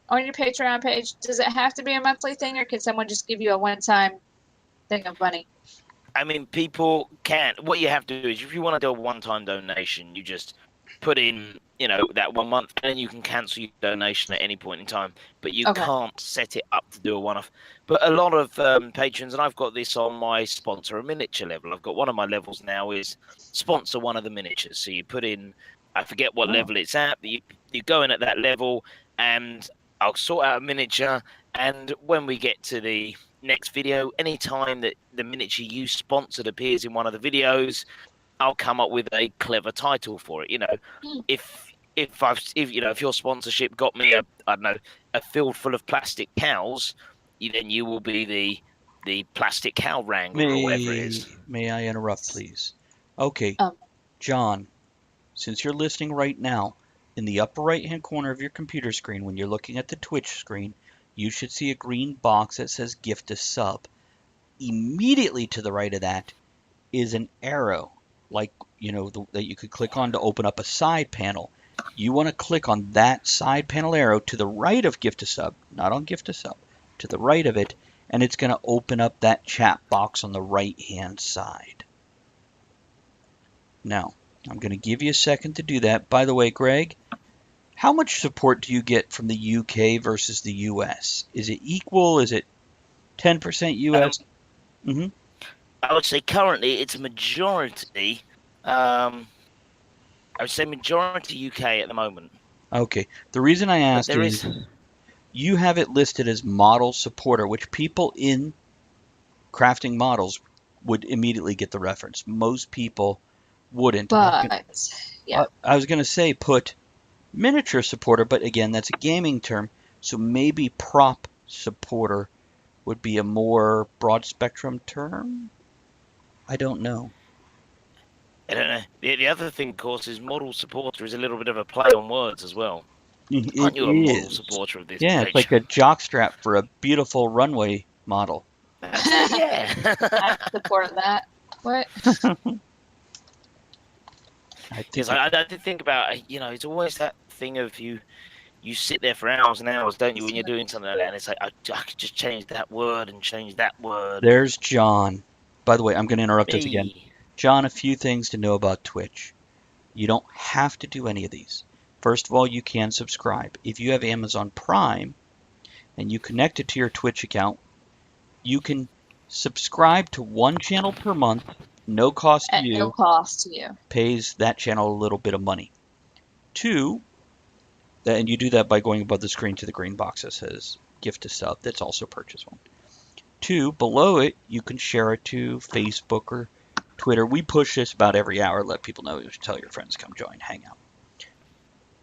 On your Patreon page, does it have to be a monthly thing, or can someone just give you a one-time thing of money? I mean, people can. What you have to do is, if you want to do a one-time donation, you just put in, that 1 month, and then you can cancel your donation at any point in time. But you Okay. can't set it up to do a one-off. But a lot of patrons, and I've got this on my sponsor a miniature level. I've got one of my levels now is sponsor one of the miniatures. So you put in, I forget what level it's at, but you go in at that level, and I'll sort out a miniature. And when we get to the next video, anytime that the miniature you sponsored appears in one of the videos, I'll come up with a clever title for it. If your sponsorship got me a field full of plastic cows, then you will be the plastic cow wrangler or whatever it is. May I interrupt, please? Okay, Um, John, since you're listening right now, in the upper right-hand corner of your computer screen, when you're looking at the Twitch screen, you should see a green box that says gift a sub. Immediately to the right of that is an arrow, like, that you could click on to open up a side panel. You want to click on that side panel arrow to the right of gift a sub, not on gift a sub, to the right of it, and it's going to open up that chat box on the right-hand side. Now, I'm going to give you a second to do that. By the way, Greg, how much support do you get from the UK versus the US? Is it equal? Is it 10% US? I would say currently it's a majority. I would say majority UK at the moment. Okay. The reason I asked is you have it listed as model supporter, which people in crafting models would immediately get the reference. Most people wouldn't. but yeah, I was going to say put miniature supporter, but again, that's a gaming term. So maybe prop supporter would be a more broad spectrum term. I don't know. I don't know. The other thing, of course, is model supporter is a little bit of a play on words as well. Aren't you a model supporter of this page? Yeah, it's like a jockstrap for a beautiful runway model. That's it, yeah. I support that. What? Because I did think about, it's always that thing of you sit there for hours and hours, don't you, when you're doing something like that, and it's like, I could just change that word and change that word. There's John. By the way, I'm going to interrupt us again. John, a few things to know about Twitch. You don't have to do any of these. First of all, you can subscribe. If you have Amazon Prime and you connect it to your Twitch account, you can subscribe to one channel per month, no cost to you. No cost to you. Pays that channel a little bit of money. 2, and you do that by going above the screen to the green box that says gift a sub. That's also purchase one. 2, below it, you can share it to Facebook or Twitter. We push this about every hour. Let people know. Tell your friends, come join, hang out.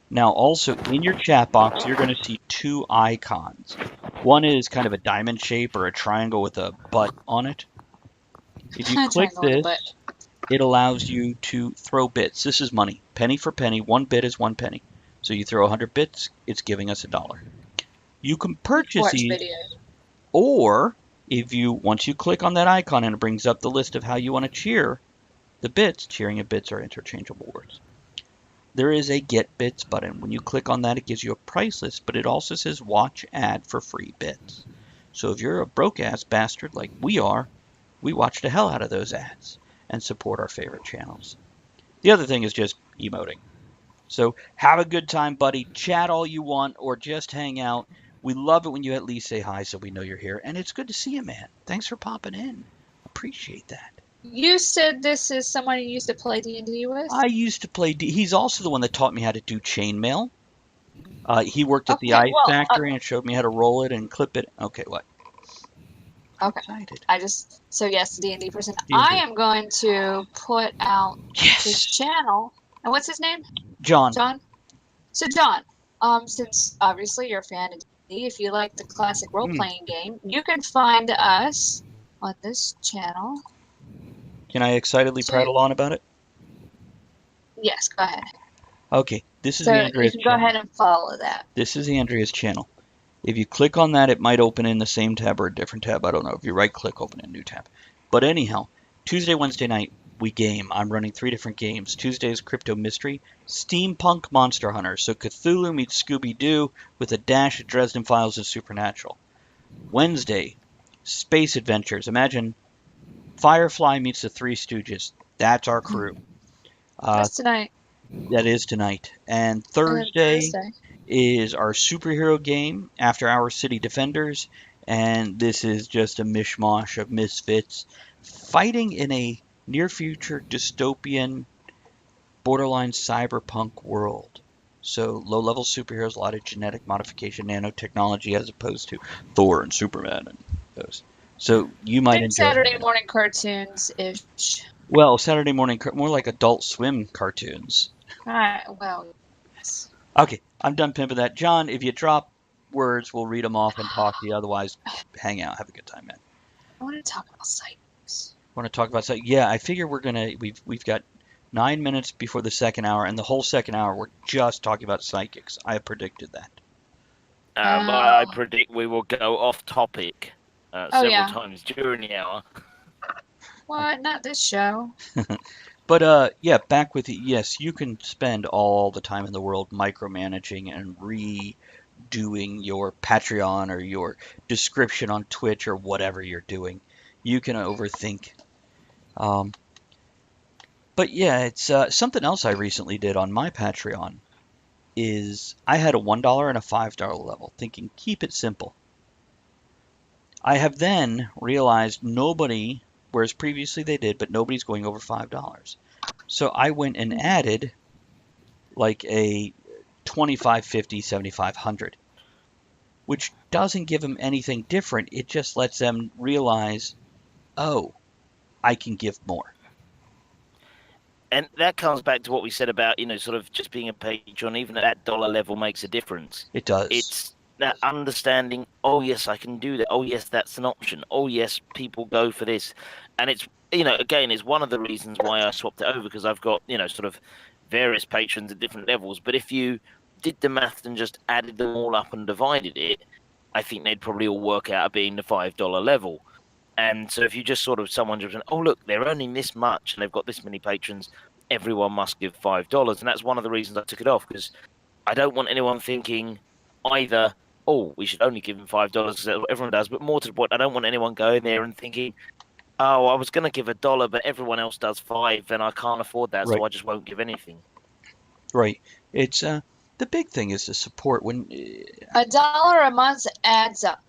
Now, also in your chat box, you're going to see 2 icons. One is kind of a diamond shape or a triangle with a butt on it. If you click this, it allows you to throw bits. This is money. Penny for penny. 1 bit is 1 penny. So you throw 100 bits, it's giving us $1. You can purchase these, or once you click on that icon and it brings up the list of how you want to cheer the bits, cheering and bits are interchangeable words. There is a Get Bits button. When you click on that, it gives you a price list, but it also says watch ad for free bits. So if you're a broke-ass bastard like we are, we watch the hell out of those ads and support our favorite channels. The other thing is just emoting. So have a good time, buddy. Chat all you want or just hang out. We love it when you at least say hi so we know you're here. And it's good to see you, man. Thanks for popping in. Appreciate that. You said this is someone you used to play D&D with? I used to play he's also the one that taught me how to do chainmail. He worked at the ice factory and showed me how to roll it and clip it. Okay, what? Okay. Excited. So yes, D&D person. I am going to put out his channel. And what's his name? John. So John, since obviously you're a fan of D&D, if you like the classic role-playing game, you can find us on this channel. Can I excitedly prattle on about it? Yes, go ahead. Okay, this is So you Andrea's can go channel. ahead and follow that. This is Andrea's channel. If you click on that, it might open in the same tab or a different tab. I don't know. If you right click, open a new tab. But anyhow, Tuesday, Wednesday night, we game. I'm running 3 different games. Tuesday is Crypto Mystery, Steampunk Monster Hunter. So Cthulhu meets Scooby-Doo with a dash of Dresden Files and Supernatural. Wednesday, Space Adventures. Imagine Firefly meets the Three Stooges. That's our crew. That's tonight. That is tonight. And And then Thursday Thursday. is our superhero game, After Our City Defenders, and this is just a mishmash of misfits fighting in a near future dystopian, borderline cyberpunk world. So low level superheroes, a lot of genetic modification, nanotechnology, as opposed to Thor and Superman and those. So you might Think enjoy Saturday it. morning cartoons ish. Well, Saturday morning, more like Adult Swim cartoons. Alright, well, yes. Okay, I'm done pimping that. John, if you drop words, we'll read them off and talk to you. Otherwise, hang out, have a good time, man. I want to talk about psychics. Want to talk about something? Yeah, I figure we've got 9 minutes before the second hour, and the whole second hour we're just talking about psychics. I predicted that. I Oh. predict we will go off topic several yeah. times during the hour. What? Not this show. But yeah, back with you. Yes, you can spend all the time in the world micromanaging and redoing your Patreon or your description on Twitch or whatever you're doing. You can overthink. Um, but yeah, it's something else I recently did on my Patreon is I had a $1 and a $5 level, thinking keep it simple. I have then realized nobody, whereas previously they did, but nobody's going over $5. So I went and added like a 25, 50, 75, 100, which doesn't give them anything different. It just lets them realize, oh, I can give more. And that comes back to what we said about, sort of just being a patron, even at that dollar level makes a difference. It does. It's that understanding, oh, yes, I can do that. Oh, yes, that's an option. Oh, yes, people go for this. And it's, again, it's one of the reasons why I swapped it over, because I've got, sort of various patrons at different levels. But if you did the math and just added them all up and divided it, I think they'd probably all work out at being the $5 level. And so if you just sort of someone just, oh, look, they're earning this much and they've got this many patrons, everyone must give $5. And that's one of the reasons I took it off, because I don't want anyone thinking either, oh, we should only give them $5 because that's what everyone does. But more to the point, I don't want anyone going there and thinking, oh, I was going to give $1, but everyone else does $5 and I can't afford that. Right. So I just won't give anything. Right. It's the big thing is the support. When $1 a month adds up.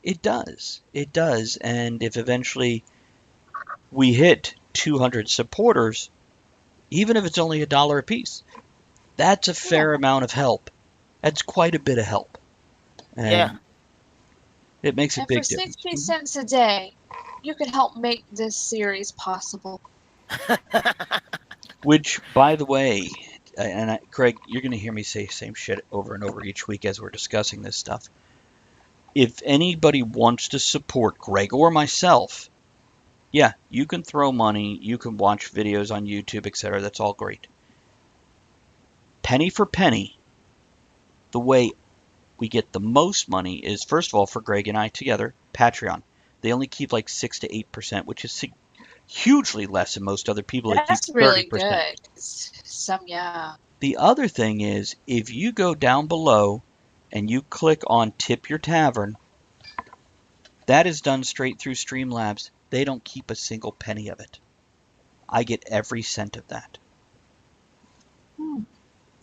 it does. It does. And if eventually we hit 200 supporters, even if it's only $1 a piece, that's a fair amount of help. That's quite a bit of help. And Yeah. it makes a And big for difference. 60 cents a day, you can help make this series possible. Which, by the way, and Craig, you're going to hear me say the same shit over and over each week as we're discussing this stuff. If anybody wants to support Greg or myself, yeah, you can throw money, you can watch videos on YouTube, etc. That's all great. Penny for penny, the way we get the most money is, first of all, for Greg and I together, Patreon. They only keep like 6 to 8%, which is hugely less than most other people. That's keep really 30%. good. Yeah. The other thing is, if you go down below and you click on Tip Your Tavern, that is done straight through Streamlabs. They don't keep a single penny of it. I get every cent of that.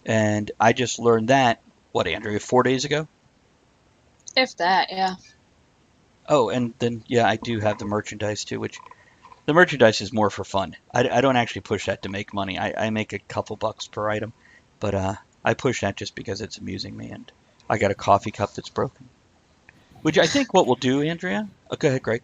And I just learned that, what, Andrea, 4 days ago? If that, yeah. Oh, and then, yeah, I do have the merchandise too, which the merchandise is more for fun. I don't actually push that to make money. I make a couple bucks per item, but I push that just because it's amusing me, and I got a coffee cup that's broken. Which I think what we'll do, Andrea... Oh, go ahead, Greg.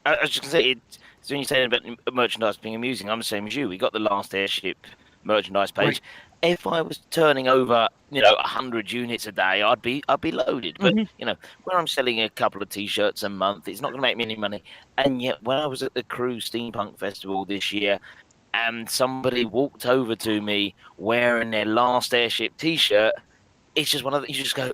I was just going to say, so when you say about merchandise being amusing, I'm the same as you. We got the Last Airship merchandise page. Right. If I was turning over, 100 units a day, I'd be loaded. But when I'm selling a couple of T-shirts a month, it's not going to make me any money. And yet, when I was at the Crew Steampunk Festival this year, and somebody walked over to me wearing their Last Airship T-shirt, it's just one of the, you just go,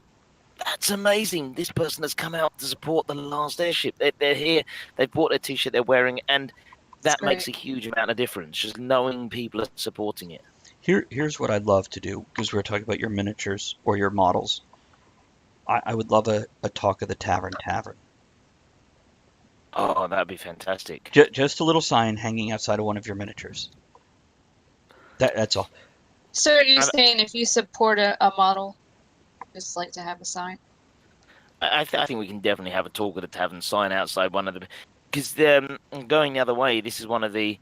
that's amazing. This person has come out to support the Last Airship. They're here. They've bought their T-shirt they're wearing, and It's that makes a great. huge amount of difference. Just knowing people are supporting it. Here's what I'd love to do, because we were talking about your miniatures or your models. I would love a talk of the tavern. Oh, that'd be fantastic. Just a little sign hanging outside of one of your miniatures. That's all. So are you I, saying if you support a model, just like to have a sign? I think we can definitely have a talk at the tavern sign outside one of the, because going the other way, this is one of the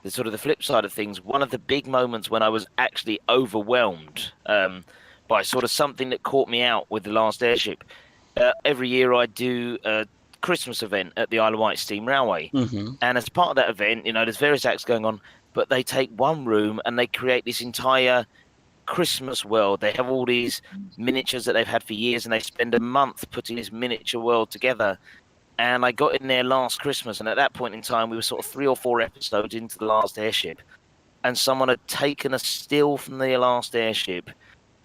sort of the flip side of things. One of the big moments when I was actually overwhelmed by sort of something that caught me out with the Last Airship. Every year I do a Christmas event at the Isle of Wight Steam Railway, Mm-hmm. and as part of that event, there's various acts going on, but they take one room and they create this entire Christmas world. They have all these miniatures that they've had for years, and they spend a month putting this miniature world together. And I got in there last Christmas, and at that point in time, we were sort of 3 or 4 episodes into the Last Airship, and someone had taken a still from the Last Airship,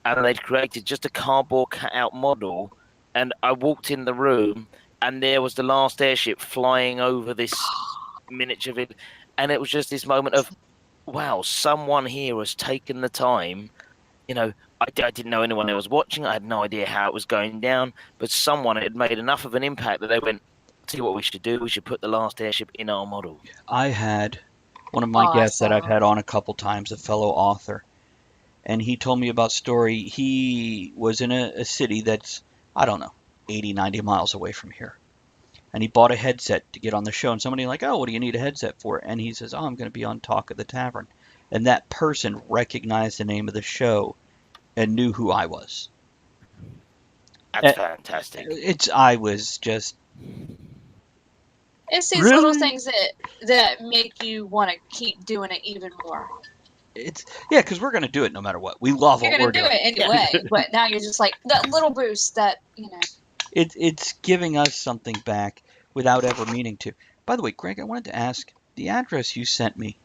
and they'd created just a cardboard cutout model. And I walked in the room, and there was the Last Airship flying over this miniature vid, and it was just this moment of, wow, someone here has taken the time. I didn't know anyone that was watching. I had no idea how it was going down, but someone had made enough of an impact that they went, see what we should do. We should put the Last Airship in our model. I had one of my guests that I've had on a couple times, a fellow author, and he told me about a story. He was in a city that's, I don't know, 80, 90 miles away from here. And he bought a headset to get on the show. And somebody like, oh, what do you need a headset for? And he says, oh, I'm going to be on Talk of the Tavern. And that person recognized the name of the show and knew who I was. That's fantastic. I was just... It's these Really? little things that make you want to keep doing it even more. Yeah, because we're going to do it no matter what. We love You're what we're going to do doing. it anyway, but now you're just like, that little boost that. It's giving us something back without ever meaning to. By the way, Greg, I wanted to ask, the address you sent me,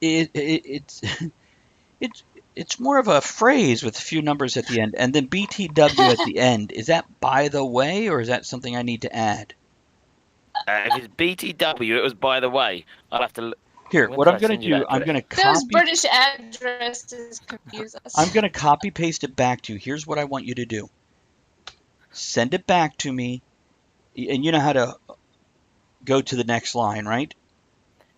it's it's more of a phrase with a few numbers at the end, and then BTW at the end. Is that by the way, or is that something I need to add? If it's BTW, it was by the way. I'll have to. Here, what I'm going to do, I'm going to Those copy. British addresses confuse us. I'm going to copy paste it back to you. Here's what I want you to do. Send it back to me, and you know how to go to the next line, right?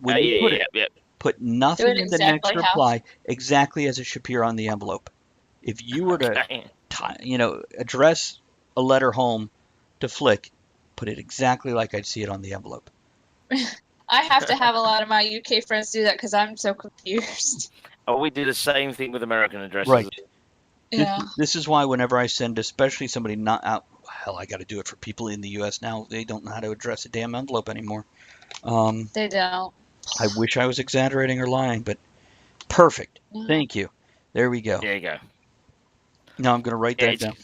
When you put it, put nothing in the next exactly reply, exactly as it should appear on the envelope. If you were to, address a letter home to Flick, put it exactly like I'd see it on the envelope. I have to have a lot of my UK friends do that because I'm so confused. Oh, we do the same thing with American addresses. Right. Yeah. This is why whenever I send, especially somebody not out, hell, I got to do it for people in the U.S. now. They don't know how to address a damn envelope anymore. They don't. I wish I was exaggerating or lying, but perfect. Yeah. Thank you. There we go. There you go. Now I'm going to write that down.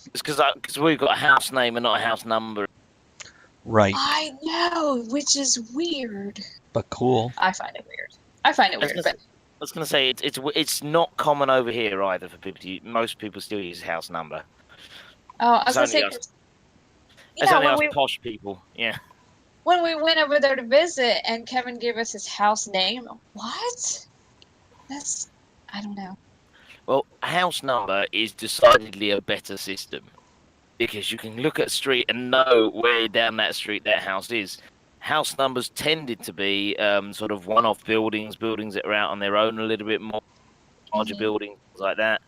It's because we've got a house name and not a house number. Right. I know, which is weird. But cool. I find it weird. But I was going to say it's not common over here either for people to use. Most people still use house number. oh, I was gonna It's say, only It's only us when posh people. Yeah. we went over there to visit and Kevin gave us his house name, what? I don't know. Well, house number is decidedly a better system because you can look at a street and know where down that street that house is. House numbers tended to be sort of one-off buildings that are out on their own a little bit more, larger buildings like that.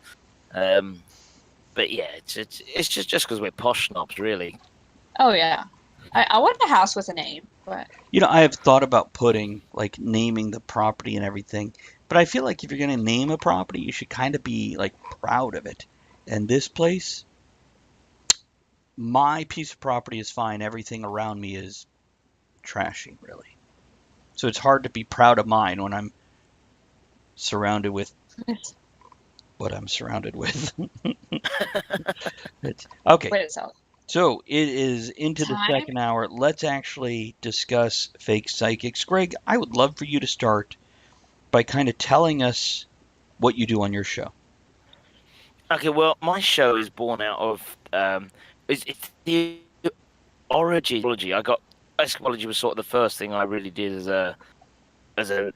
But yeah, it's just because we're posh snobs, really. Oh yeah, I want a house with a name, but I have thought about putting, like, naming the property and everything, but I feel like if you're going to name a property, you should kind of be, like, proud of it. And this place, my piece of property is fine. Everything around me is trashy, really. So it's hard to be proud of mine when I'm surrounded with what I'm surrounded with. Okay. wait a second. So it is into the Time. second hour. Let's actually discuss fake psychics. Greg, I would love for you to start by kind of telling us what you do on your show. Okay, well, my show is born out of it's the origin. I got escapology was sort of the first thing I really did as a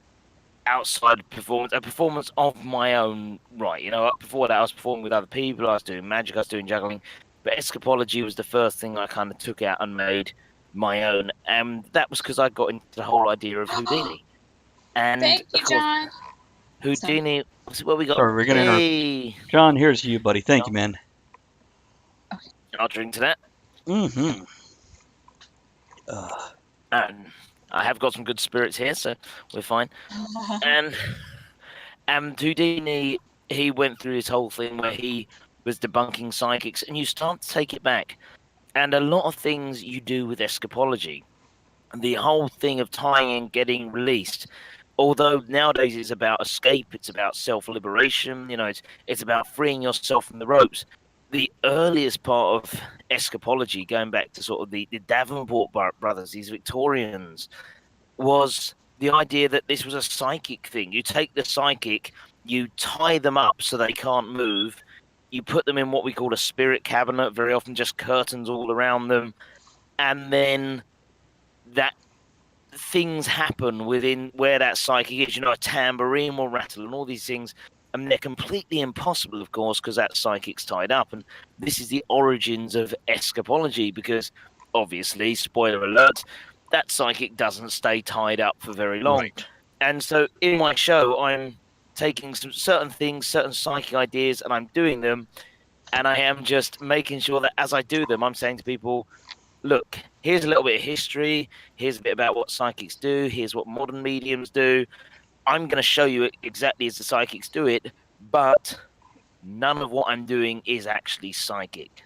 outside performance, a performance of my own right. Before that, I was performing with other people. I was doing magic. I was doing juggling, but escapology was the first thing I kind of took out and made my own, and that was because I got into the whole idea of Houdini, and Thank of you, course John. Houdini. What we got? Sorry, we're going to interrupt. Hey, John, here's you, buddy. Thank you, man. I'll drink to that. Mm-hmm. Uh, And I have got some good spirits here, so we're fine. And Houdini, he went through this whole thing where he was debunking psychics, and you start to take it back. And a lot of things you do with escapology, the whole thing of tying and getting released. Although nowadays it's about escape, it's about self-liberation. It's about freeing yourself from the ropes. The earliest part of escapology, going back to sort of the Davenport brothers, these Victorians, was the idea that this was a psychic thing. You take the psychic, you tie them up so they can't move, you put them in what we call a spirit cabinet, very often just curtains all around them, and then that things happen within where that psychic is. A tambourine will rattle and all these things, and they're completely impossible, of course, because that psychic's tied up. And this is the origins of escapology, because obviously, spoiler alert, that psychic doesn't stay tied up for very long. right. And so in my show, I'm taking some certain things, certain psychic ideas, and I'm doing them. And I am just making sure that as I do them, I'm saying to people, look, here's a little bit of history. Here's a bit about what psychics do. Here's what modern mediums do. I'm going to show you it exactly as the psychics do it, but none of what I'm doing is actually psychic.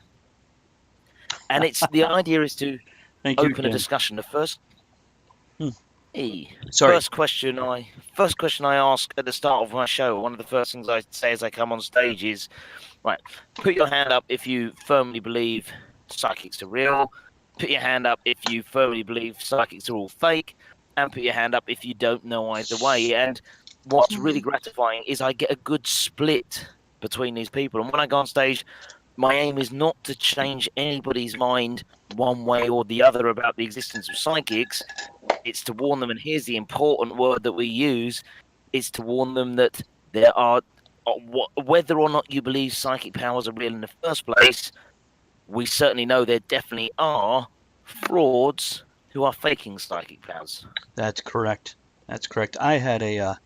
And the idea is to Thank you, open a Ken. discussion. The first, Hmm. Hey, Sorry. first question I ask at the start of my show. One of the first things I say as I come on stage is, right, put your hand up if you firmly believe psychics are real. Put your hand up if you firmly believe psychics are all fake, and put your hand up if you don't know either way. And what's really gratifying is I get a good split between these people. And when I go on stage, my aim is not to change anybody's mind one way or the other about the existence of psychics. It's to warn them, and here's the important word that we use, is to warn them that there are, whether or not you believe psychic powers are real in the first place, we certainly know there definitely are frauds who are faking psychic powers. That's correct. That's correct. I had a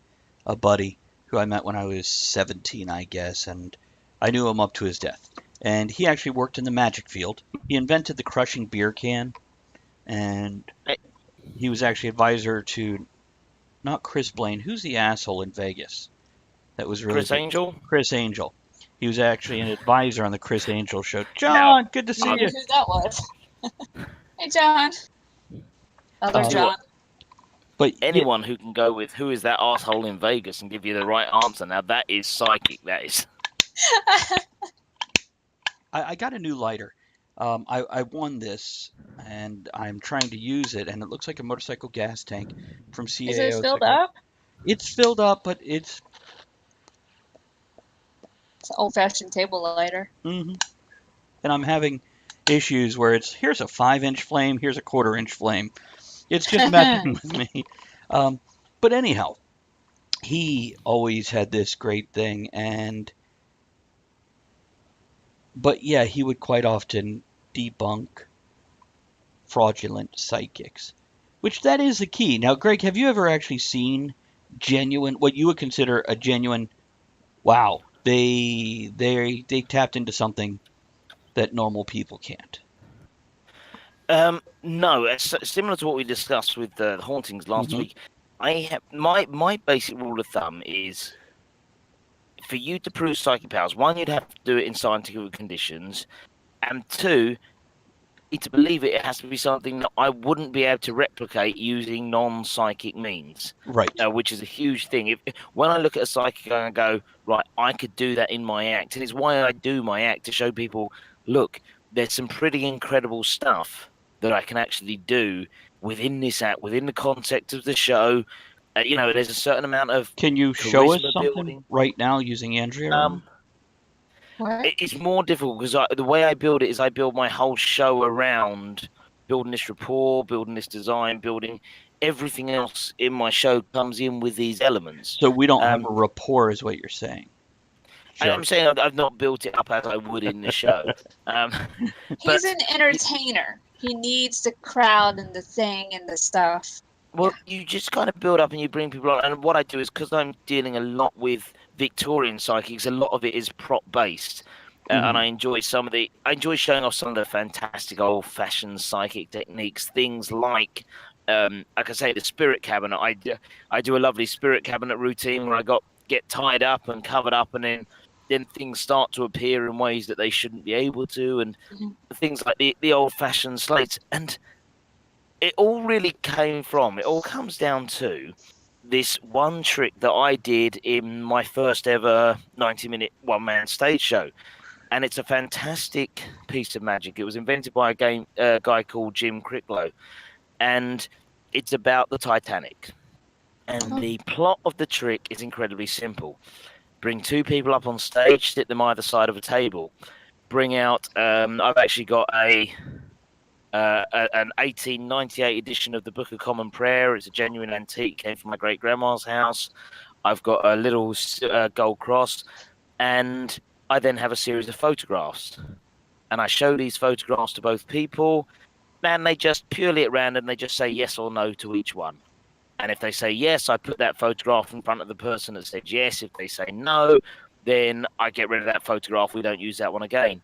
buddy who I met when I was 17, I guess, and I knew him up to his death. And he actually worked in the magic field. He invented the crushing beer can, and he was actually advisor to not Chris Blaine. Who's the asshole in Vegas? That was really Chris big? Angel? Chris Angel. He was actually an advisor on the Chris Angel show. John, good to I see wonder you. who that was. Hey, John. Other Uh, John. But Anyone who can go with who is that asshole in Vegas and give you the right answer, now that is psychic. That is. I got a new lighter. I won this, and I'm trying to use it, and it looks like a motorcycle gas tank from CAO. Is it filled up? It's filled up, but it's. It's an old-fashioned table lighter. And I'm having issues where here's a 5-inch flame, here's a 1/4-inch flame. It's just messing with me. But anyhow, he always had this great thing, but yeah, he would quite often debunk fraudulent psychics, which that is the key. Now, Greg, have you ever actually seen what you would consider a genuine, wow, they tapped into something that normal people can't? No, it's similar to what we discussed with the hauntings last week. I have my basic rule of thumb is, for you to prove psychic powers, one, you'd have to do it in scientific conditions, and two, to believe it, it has to be something that I wouldn't be able to replicate using non-psychic means. Right. Which is a huge thing. When I look at a psychic, I go, right, I could do that in my act, and it's why I do my act, to show people, look, there's some pretty incredible stuff that I can actually do within this app, within the context of the show. There's a certain amount of Can you show us charisma something building. right now using Andrea? What? It's more difficult because the way I build it is I build my whole show around building this rapport, building this design, building everything else in my show comes in with these elements. So we don't have Um, a rapport, is what you're saying. I'm saying I've not built it up as I would in the show. Um, He's but an entertainer. He needs the crowd and the thing and the stuff. Well, you just kind of build up and you bring people on. And what I do is because I'm dealing a lot with Victorian psychics, a lot of it is prop based. And I enjoy I enjoy showing off some of the fantastic old fashioned psychic techniques, things like I can say the spirit cabinet. I do a lovely spirit cabinet routine where get tied up and covered up, and then things start to appear in ways that they shouldn't be able to, and things like the old fashioned slates. And it all comes down to this one trick that I did in my first ever 90-minute one-man stage show. And it's a fantastic piece of magic. It was invented by a guy called Jim Cricklow. And it's about the Titanic. And the plot of the trick is incredibly simple. Bring two people up on stage, sit them either side of a table. Bring out, I've actually got an 1898 edition of the Book of Common Prayer. It's a genuine antique, came from my great grandma's house. I've got a little gold cross, and I then have a series of photographs. And I show these photographs to both people, and they just purely at random, they just say yes or no to each one. And if they say yes, I put that photograph in front of the person that said yes. If they say no, then I get rid of that photograph. We don't use that one again.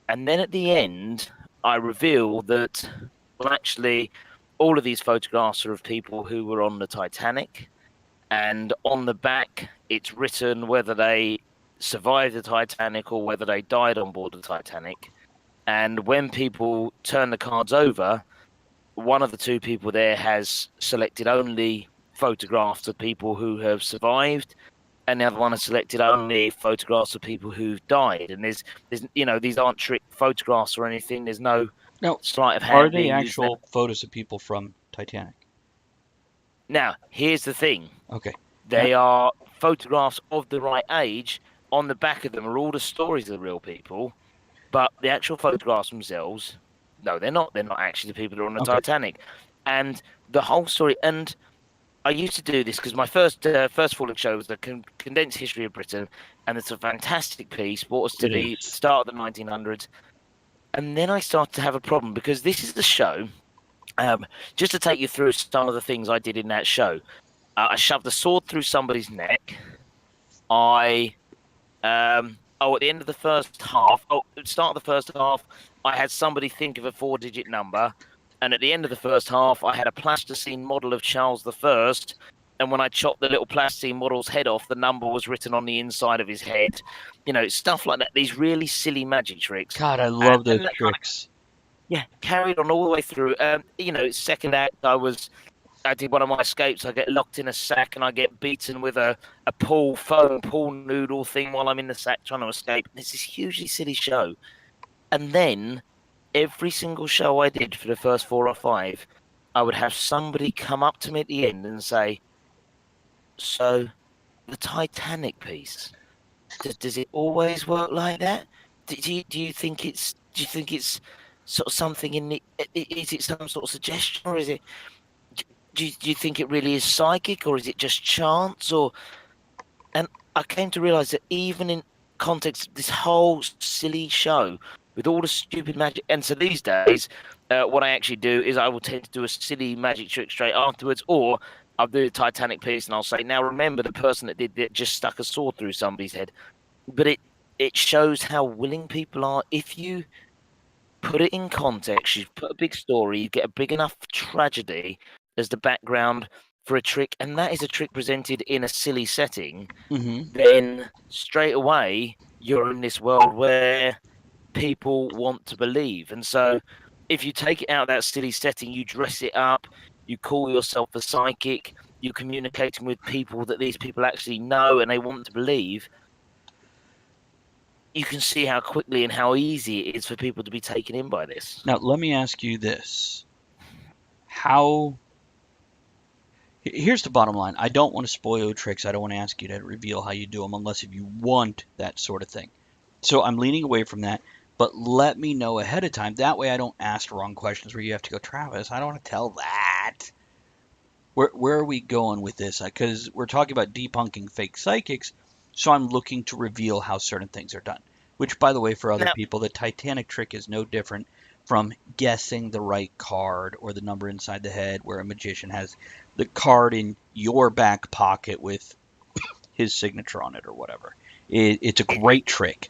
And then at the end, I reveal that, well, actually, all of these photographs are of people who were on the Titanic. And on the back, it's written whether they survived the Titanic or whether they died on board the Titanic. And when people turn the cards over, one of the two people there has selected only photographs of people who have survived, and the other one has selected only photographs of people who've died. And there's these aren't trick photographs or anything. There's no sleight of hand. Are they actual photos of people from Titanic? Now, here's the thing. Okay. They are photographs of the right age. On the back of them are all the stories of the real people, but the actual photographs themselves, no, they're not. They're not actually the people who are on the Titanic. And the whole story, and I used to do this because my first Falling show was the condensed history of Britain, and it's a fantastic piece, brought us to the start of the 1900s. And then I started to have a problem because this is the show. Just to take you through some of the things I did in that show, I shoved a sword through somebody's neck. At the end of the first half, start of the first half, I had somebody think of a 4-digit number. And at the end of the first half, I had a plasticine model of Charles I. And when I chopped the little plasticine model's head off, the number was written on the inside of his head. Stuff like that. These really silly magic tricks. God, I love those tricks. Carried on all the way through. Second act, I did one of my escapes. I get locked in a sack and I get beaten with a foam pool noodle thing while I'm in the sack trying to escape. It's this hugely silly show. And then every single show I did for the first 4 or 5, I would have somebody come up to me at the end and say, "So, the Titanic piece, does it always work like that? Do you think it's sort of something in the? Is it some sort of suggestion, or is it? Do you think it really is psychic, or is it just chance? And I came to realize that even in context of this whole silly show with all the stupid magic, and so these days, what I actually do is I will tend to do a silly magic trick straight afterwards, or I'll do the Titanic piece and I'll say, now remember the person that did that just stuck a sword through somebody's head. But it shows how willing people are. If you put it in context, you put a big story, you get a big enough tragedy as the background for a trick, and that is a trick presented in a silly setting, then straight away you're in this world where people want to believe. And so if you take it out of that silly setting, you dress it up, you call yourself a psychic, you're communicating with people that these people actually know and they want to believe, you can see how quickly and how easy it is for people to be taken in by this. Now, let me ask you this. How Here's the bottom line. I don't want to spoil your tricks. I don't want to ask you to reveal how you do them unless if you want that sort of thing. So I'm leaning away from that, but let me know ahead of time. That way I don't ask the wrong questions where you have to go, Travis, I don't want to tell that. Where are we going with this? Because we're talking about debunking fake psychics, so I'm looking to reveal how certain things are done. Which, by the way, for other Now, people, the Titanic trick is no different from guessing the right card or the number inside the head, where a magician has the card in your back pocket with his signature on it or whatever. It's a great trick.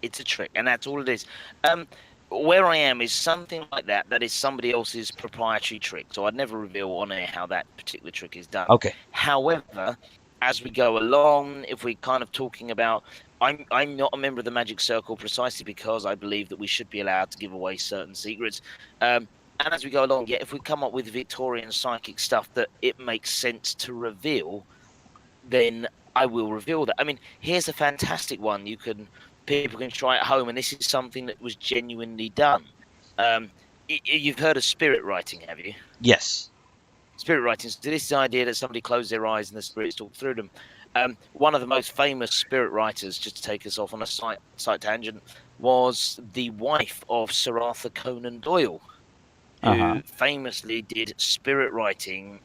it's a trick, and that's all it is. Where I am is something like that. That is somebody else's proprietary trick, so I'd never reveal on air how that particular trick is done. Okay. However, as we go along, if we're kind of talking about, I'm not a member of the Magic Circle precisely because I believe that we should be allowed to give away certain secrets. And as we go along, if we come up with Victorian psychic stuff that it makes sense to reveal, then I will reveal that. I mean, here's a fantastic one. People can try at home, and this is something that was genuinely done. You've heard of spirit writing, have you? Yes. Spirit writing. So this is the idea that somebody closes their eyes and the spirits talk through them. One of the most famous spirit writers, just to take us off on a slight tangent, was the wife of Sir Arthur Conan Doyle, who famously did spirit writing.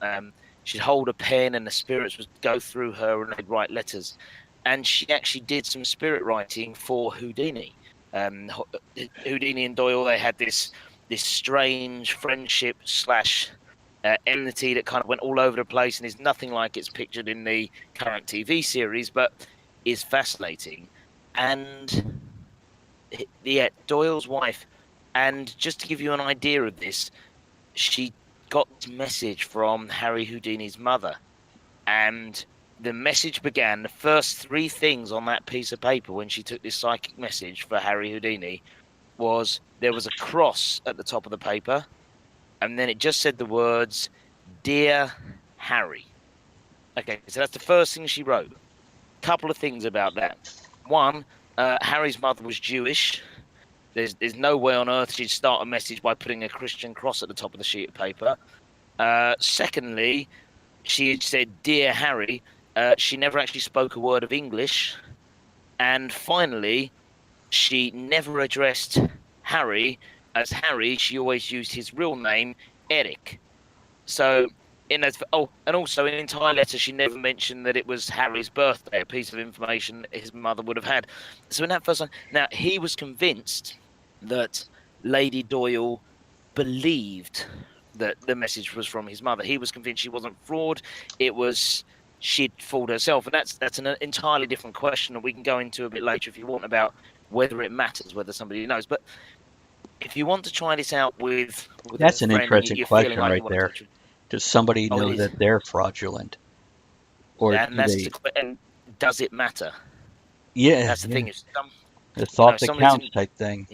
She'd hold a pen and the spirits would go through her and they'd write letters. And she actually did some spirit writing for Houdini. Houdini and Doyle, they had this strange friendship / enmity that kind of went all over the place and is nothing like it's pictured in the current TV series, but is fascinating. And Doyle's wife, and just to give you an idea of this, she got this message from Harry Houdini's mother, and the message began, the first 3 things on that piece of paper when she took this psychic message for Harry Houdini was there was a cross at the top of the paper, and then it just said the words, "Dear Harry." Okay, so that's the first thing she wrote. Couple of things about that. One, Harry's mother was Jewish. There's no way on earth she'd start a message by putting a Christian cross at the top of the sheet of paper. Secondly, she had said, "Dear Harry." She never actually spoke a word of English. And finally, she never addressed Harry as Harry. She always used his real name, Eric. So, and also in an entire letter, she never mentioned that it was Harry's birthday, a piece of information that his mother would have had. So in that first one, now he was convinced that Lady Doyle believed that the message was from his mother. He was convinced she wasn't fraud. It was she'd fooled herself, and that's an entirely different question that we can go into a bit later if you want, about whether it matters whether somebody knows. But if you want to try this out with That's a an friend interesting you're question feeling like right you want there. to Does somebody Oh, it know is. that they're fraudulent? Or and do that's they? and does it matter? Yeah, That's the yeah. thing. If The thought that somebody's counts type thing.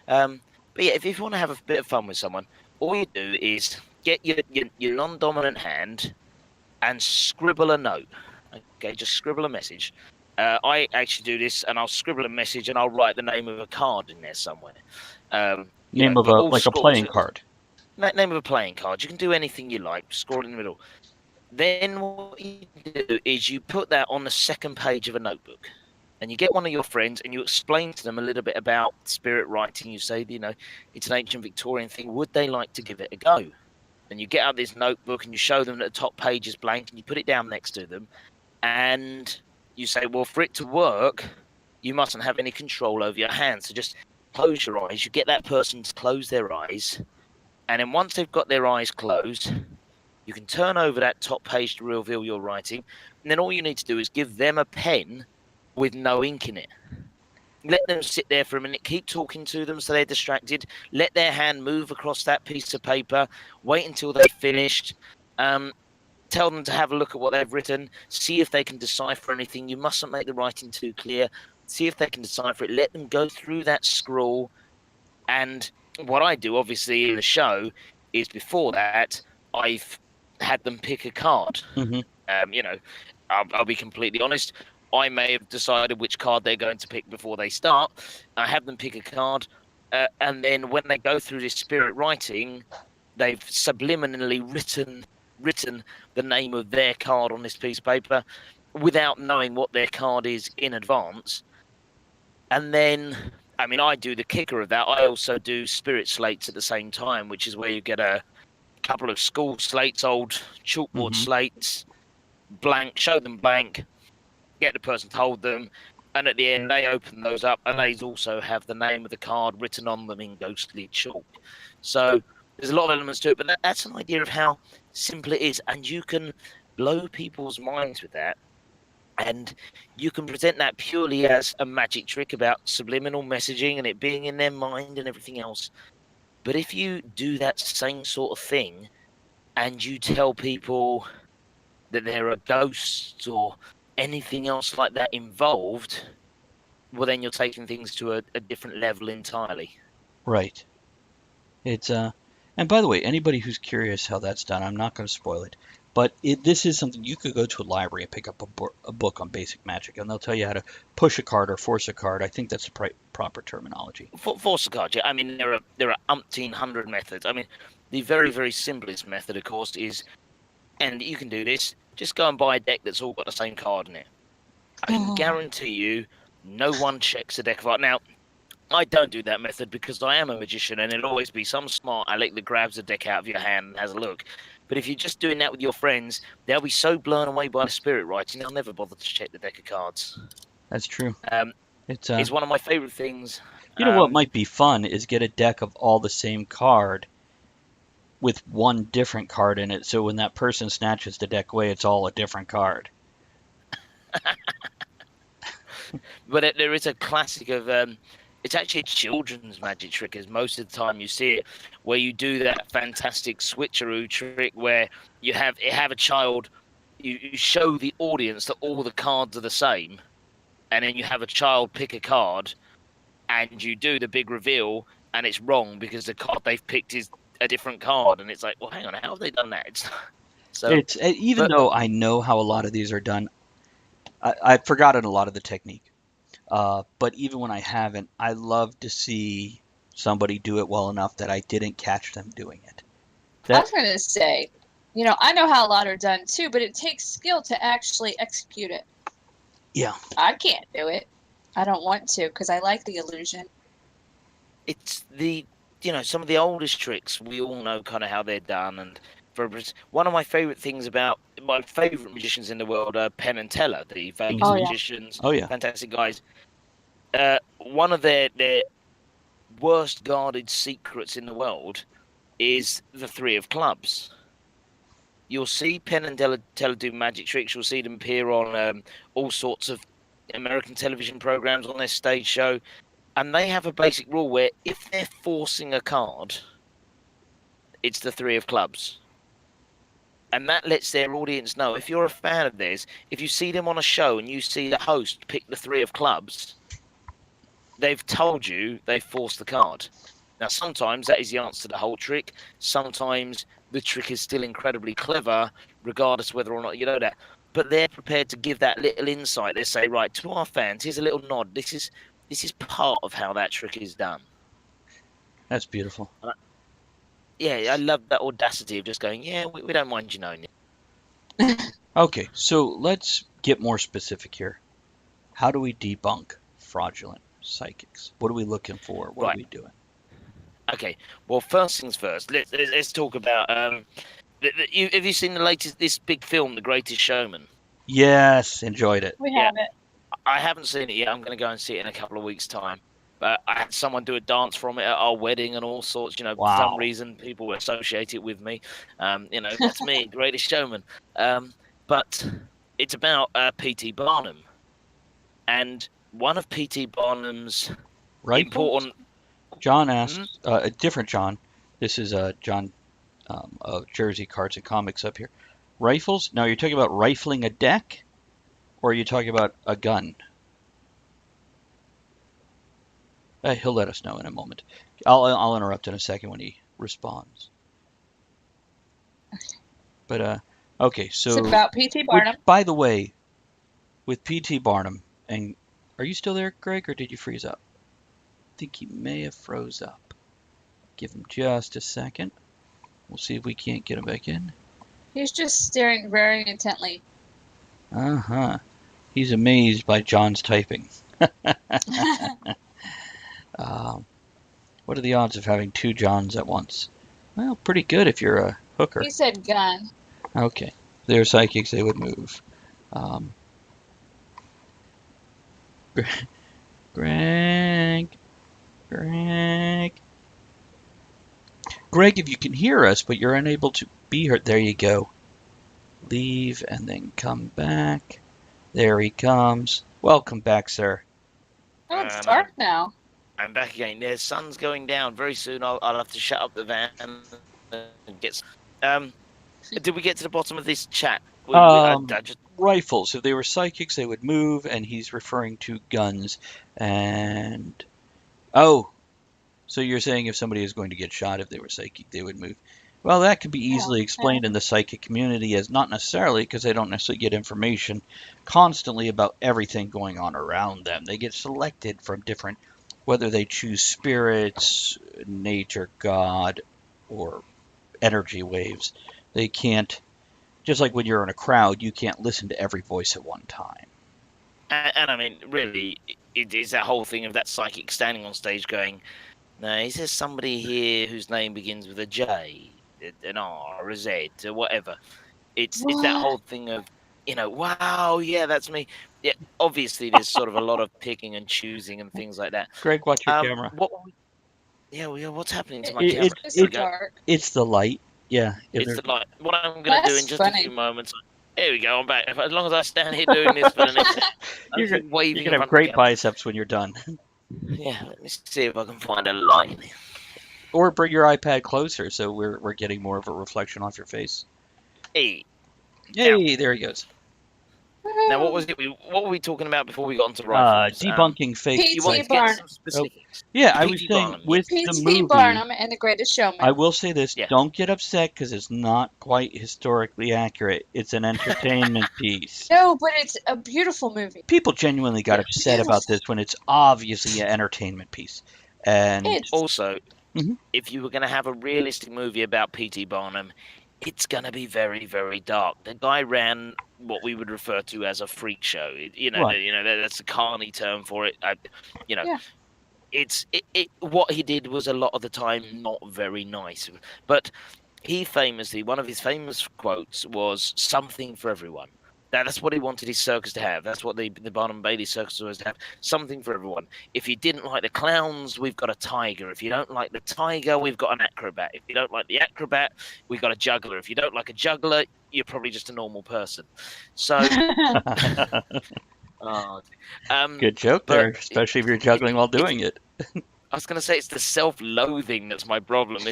but if you want to have a bit of fun with someone, all you do is get your non-dominant hand and scribble a note. Okay, just scribble a message. I actually do this, and I'll scribble a message, and I'll write the name of a card in there somewhere. Name of but all a playing scrawls. card. Name of a playing card. You can do anything you like. Scroll in the middle. Then what you do is you put that on the second page of a notebook, and you get one of your friends and you explain to them a little bit about spirit writing. You say, it's an ancient Victorian thing. Would they like to give it a go? And you get out this notebook and you show them that the top page is blank, and you put it down next to them, and you say, well, for it to work, you mustn't have any control over your hands. So just close your eyes. You get that person to close their eyes, and then once they've got their eyes closed, you can turn over that top page to reveal your writing, and then all you need to do is give them a pen with no ink in it. Let them sit there for a minute, keep talking to them so they're distracted, let their hand move across that piece of paper, wait until they've finished, tell them to have a look at what they've written, see if they can decipher anything. You mustn't make the writing too clear. See if they can decipher it. Let them go through that scrawl. And what I do, obviously, in the show is before that, I've had them pick a card. Mm-hmm. I'll be completely honest. I may have decided which card they're going to pick before they start. I have them pick a card, and then when they go through this spirit writing, they've subliminally written the name of their card on this piece of paper without knowing what their card is in advance. And then, I mean, I do the kicker of that. I also do spirit slates at the same time, which is where you get a couple of school slates, old chalkboard slates, blank, show them blank, get the person to hold them, and at the end they open those up, and they also have the name of the card written on them in ghostly chalk. So there's a lot of elements to it, but that's an idea of how simple it is, and you can blow people's minds with that. And you can present that purely as a magic trick about subliminal messaging and it being in their mind and everything else. But if you do that same sort of thing and you tell people that there are ghosts or anything else like that involved, well, then you're taking things to a different level entirely. Right. It's and by the way, anybody who's curious how that's done, I'm not going to spoil it, but this is something you could go to a library and pick up a book on basic magic, and they'll tell you how to push a card or force a card. I think that's the proper terminology. Force a card, yeah. I mean, there are umpteen hundred methods. I mean, the very, very simplest method, of course, is, and you can do this, just go and buy a deck that's all got the same card in it. I can guarantee you no one checks a deck of art. Now, I don't do that method because I am a magician and there'll always be some smart aleck that grabs a deck out of your hand and has a look. But if you're just doing that with your friends, they'll be so blown away by the spirit writing, they'll never bother to check the deck of cards. That's true. It's one of my favourite things. You know what might be fun is get a deck of all the same card with one different card in it, so when that person snatches the deck away, it's all a different card. But there is a classic of it's actually a children's magic trick, as most of the time you see it, where you do that fantastic switcheroo trick where you have a child, you show the audience that all the cards are the same, and then you have a child pick a card, and you do the big reveal, and it's wrong because the card they've picked is a different card, and it's like, well, hang on, how have they done that? It's though I know how a lot of these are done, I've forgotten a lot of the technique. But even when I haven't, I love to see somebody do it well enough that I didn't catch them doing it. I was going to say, I know how a lot are done too, but it takes skill to actually execute it. Yeah. I can't do it. I don't want to because I like the illusion. It's some of the oldest tricks, we all know kind of how they're done. And one of my favourite things about my favourite magicians in the world are Penn and Teller, the Vegas magicians. Oh, yeah. Fantastic guys. One of their worst guarded secrets in the world is the Three of Clubs. You'll see Penn and Teller do magic tricks. You'll see them appear on all sorts of American television programs on their stage show. And they have a basic rule where if they're forcing a card, it's the Three of Clubs. And that lets their audience know, if you're a fan of theirs, if you see them on a show and you see the host pick the Three of Clubs, they've told you they've forced the card. Now, sometimes that is the answer to the whole trick. Sometimes the trick is still incredibly clever, regardless whether or not you know that. But they're prepared to give that little insight. They say, right, to our fans, here's a little nod. This is part of how that trick is done. That's beautiful. Yeah, I love that audacity of just going, yeah, we don't mind you knowing it. Okay, so let's get more specific here. How do we debunk fraudulent psychics? What are we looking for? What are we doing? Okay, well, first things first. Let's talk about. Have you seen this big film, The Greatest Showman? Yes, enjoyed it. We have it. I haven't seen it yet. I'm going to go and see it in a couple of weeks' time. But I had someone do a dance from it at our wedding and all sorts. For some reason, people associate it with me. That's me, Greatest Showman. But it's about P.T. Barnum. And one of P.T. Barnum's important... John asked, a different John. This is John of Jersey Cards and Comics up here. Rifles? Now, you're talking about rifling a deck? Or are you talking about a gun? He'll let us know in a moment. I'll interrupt in a second when he responds. But, okay, so... It's about P.T. Barnum. By the way, with P.T. Barnum. And are you still there, Greg, or did you freeze up? I think he may have froze up. Give him just a second. We'll see if we can't get him back in. He's just staring very intently. Uh-huh. He's amazed by John's typing. What are the odds of having two Johns at once? Well, pretty good if you're a hooker. He said gun. Okay. They're psychics, they would move. Greg. Greg, if you can hear us, but you're unable to be heard, there you go. Leave and then come back. There he comes. Welcome back, sir. Oh, it's dark now. I'm back again. The sun's going down very soon. I'll have to shut up the van and get. Did we get to the bottom of this chat? Rifles. If they were psychics, they would move, and he's referring to guns. And so you're saying if somebody is going to get shot, if they were psychic, they would move. Well, that could be easily explained in the psychic community as not necessarily because they don't necessarily get information constantly about everything going on around them. They get selected from different, whether they choose spirits, nature, God, or energy waves. They can't, just like when you're in a crowd, you can't listen to every voice at one time. And I mean, really, it is that whole thing of that psychic standing on stage going, no, is there somebody here whose name begins with a J, an R, a Z, or whatever? It's that whole thing of, wow, yeah, that's me. Yeah, obviously there's sort of a lot of picking and choosing and things like that. Greg, watch your camera. What's happening to my camera? It's the light. Yeah. It's the light. What I'm going to do in just a few moments. Here we go. I'm back. As long as I stand here doing this for the next, you're going to have great biceps when you're done. Yeah, let me see if I can find a light. Or bring your iPad closer so we're getting more of a reflection off your face. Hey, there he goes. Now, what were we talking about before we got into rifles? Debunking fake. P.T. Barnum. Yeah, I was saying with the movie. P.T. Barnum and The Greatest Showman. I will say this: don't get upset because it's not quite historically accurate. It's an entertainment piece. No, but it's a beautiful movie. People genuinely got upset about this when it's obviously an entertainment piece. And also, if you were going to have a realistic movie about P.T. Barnum, it's going to be very, very dark. The guy ran what we would refer to as a freak show. That's the carny term for it. What he did was a lot of the time not very nice. But he famously, one of his famous quotes was "something for everyone." That's what he wanted his circus to have. That's what the Barnum Bailey circus was to have. Something for everyone. If you didn't like the clowns, we've got a tiger. If you don't like the tiger, we've got an acrobat. If you don't like the acrobat, we've got a juggler. If you don't like a juggler, you're probably just a normal person. So, good joke there, especially if you're juggling while doing it. I was going to say it's the self-loathing that's my problem.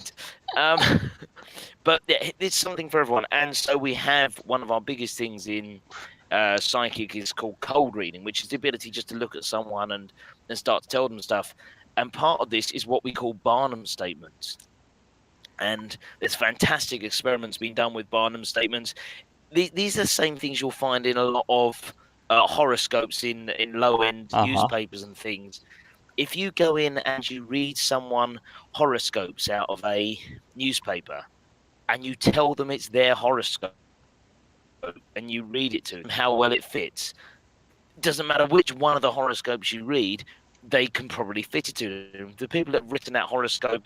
But it's something for everyone. And so we have one of our biggest things in psychic is called cold reading, which is the ability just to look at someone and start to tell them stuff. And part of this is what we call Barnum statements. And there's fantastic experiments being done with Barnum statements. These are the same things you'll find in a lot of horoscopes in low-end newspapers and things. If you go in and you read someone horoscopes out of a newspaper and you tell them it's their horoscope and you read it to them, how well it fits, doesn't matter which one of the horoscopes you read, they can probably fit it to them. The people that have written that horoscope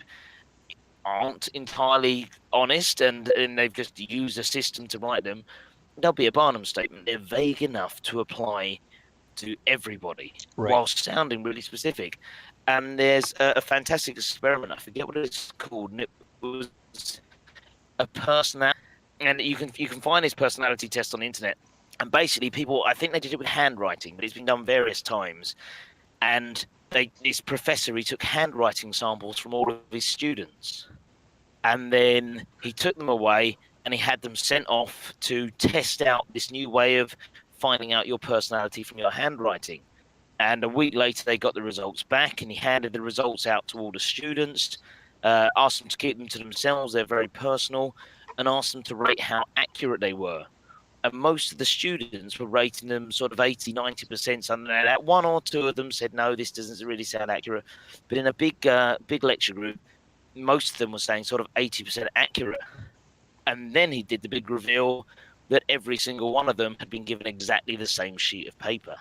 aren't entirely honest and they've just used a system to write them. There'll be a Barnum statement. They're vague enough to apply to everybody while sounding really specific. And there's a fantastic experiment, I forget what it's called, and it was a personality, and you can find this personality test on the internet, and basically people, I think they did it with handwriting, but it's been done various times, and this professor, he took handwriting samples from all of his students, and then he took them away and he had them sent off to test out this new way of finding out your personality from your handwriting. And a week later, they got the results back, and he handed the results out to all the students, asked them to keep them to themselves, they're very personal, and asked them to rate how accurate they were. and most of the students were rating them sort of 80-90% something like that. One or two of them said, no, this doesn't really sound accurate. But in a big lecture group, most of them were saying sort of 80% accurate. And then he did the big reveal that every single one of them had been given exactly the same sheet of paper.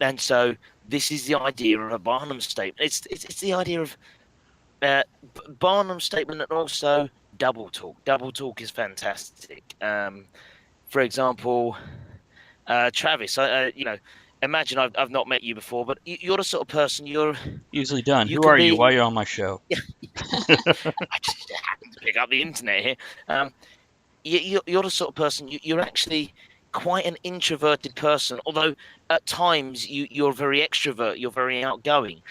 And so this is the idea of a Barnum statement. It's the idea of Barnum statement and also double talk. Double talk is fantastic. For example, Travis, imagine I've not met you before, but you're the sort of person Easily done. you Who can are you? be. Why are you on my show? I just happened to pick up the internet here. You're the sort of person you're actually quite an introverted person, although at times you're very extrovert, you're very outgoing,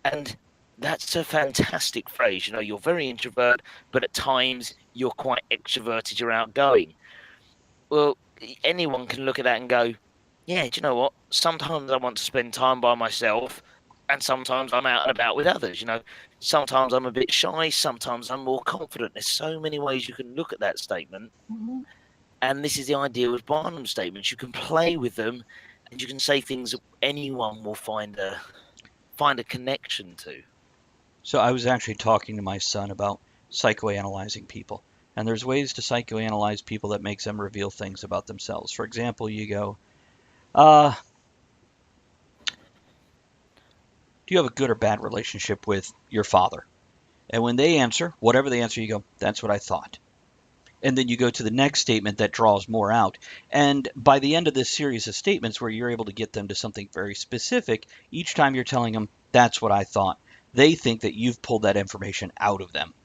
and that's a fantastic phrase. You're very introvert, but at times you're quite extroverted, you're outgoing. Well, anyone can look at that and go, yeah, do you know what? Sometimes I want to spend time by myself, and sometimes I'm out and about with others. Sometimes I'm a bit shy, sometimes I'm more confident. There's so many ways you can look at that statement. Mm-hmm. And this is the idea with Barnum statements. You can play with them, and you can say things that anyone will find a connection to. So I was actually talking to my son about psychoanalyzing people. And there's ways to psychoanalyze people that makes them reveal things about themselves. For example, you go, do you have a good or bad relationship with your father? And when they answer, whatever they answer, you go, that's what I thought. And then you go to the next statement that draws more out. And by the end of this series of statements where you're able to get them to something very specific, each time you're telling them, that's what I thought, they think that you've pulled that information out of them.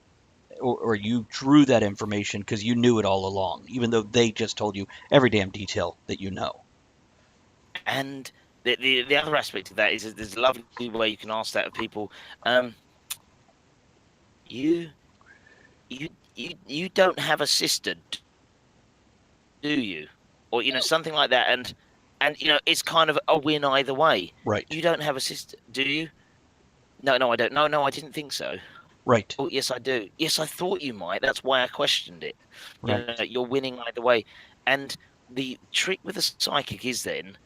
Or you drew that information because you knew it all along, even though they just told you every damn detail that you know. And the other aspect of that is there's a lovely way you can ask that of people. You don't have a sister, do you? Or something like that, and it's kind of a win either way. Right. You don't have a sister, do you? No, I don't. No, I didn't think so. Right. Oh, yes, I do. Yes, I thought you might. That's why I questioned it. Right. You're winning either way. And the trick with a psychic is then,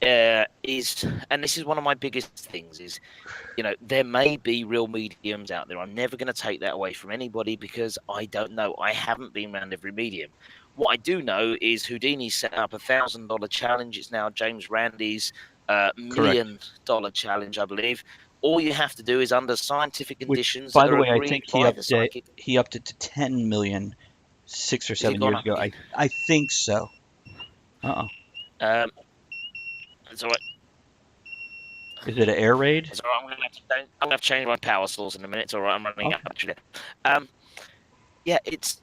and this is one of my biggest things, is there may be real mediums out there. I'm never going to take that away from anybody because I don't know. I haven't been around every medium. What I do know is Houdini set up $1,000 challenge. It's now James Randi's $1 million challenge, I believe. All you have to do is under scientific conditions. Which, by that the are way, I agreed think by the psychic. he upped it to 10 million 6 or 7 years ago. I think so. It's all right. Is it an air raid? It's all right. I'm gonna have to change my power source in a minute. It's all right. I'm running out actually. Yeah, it's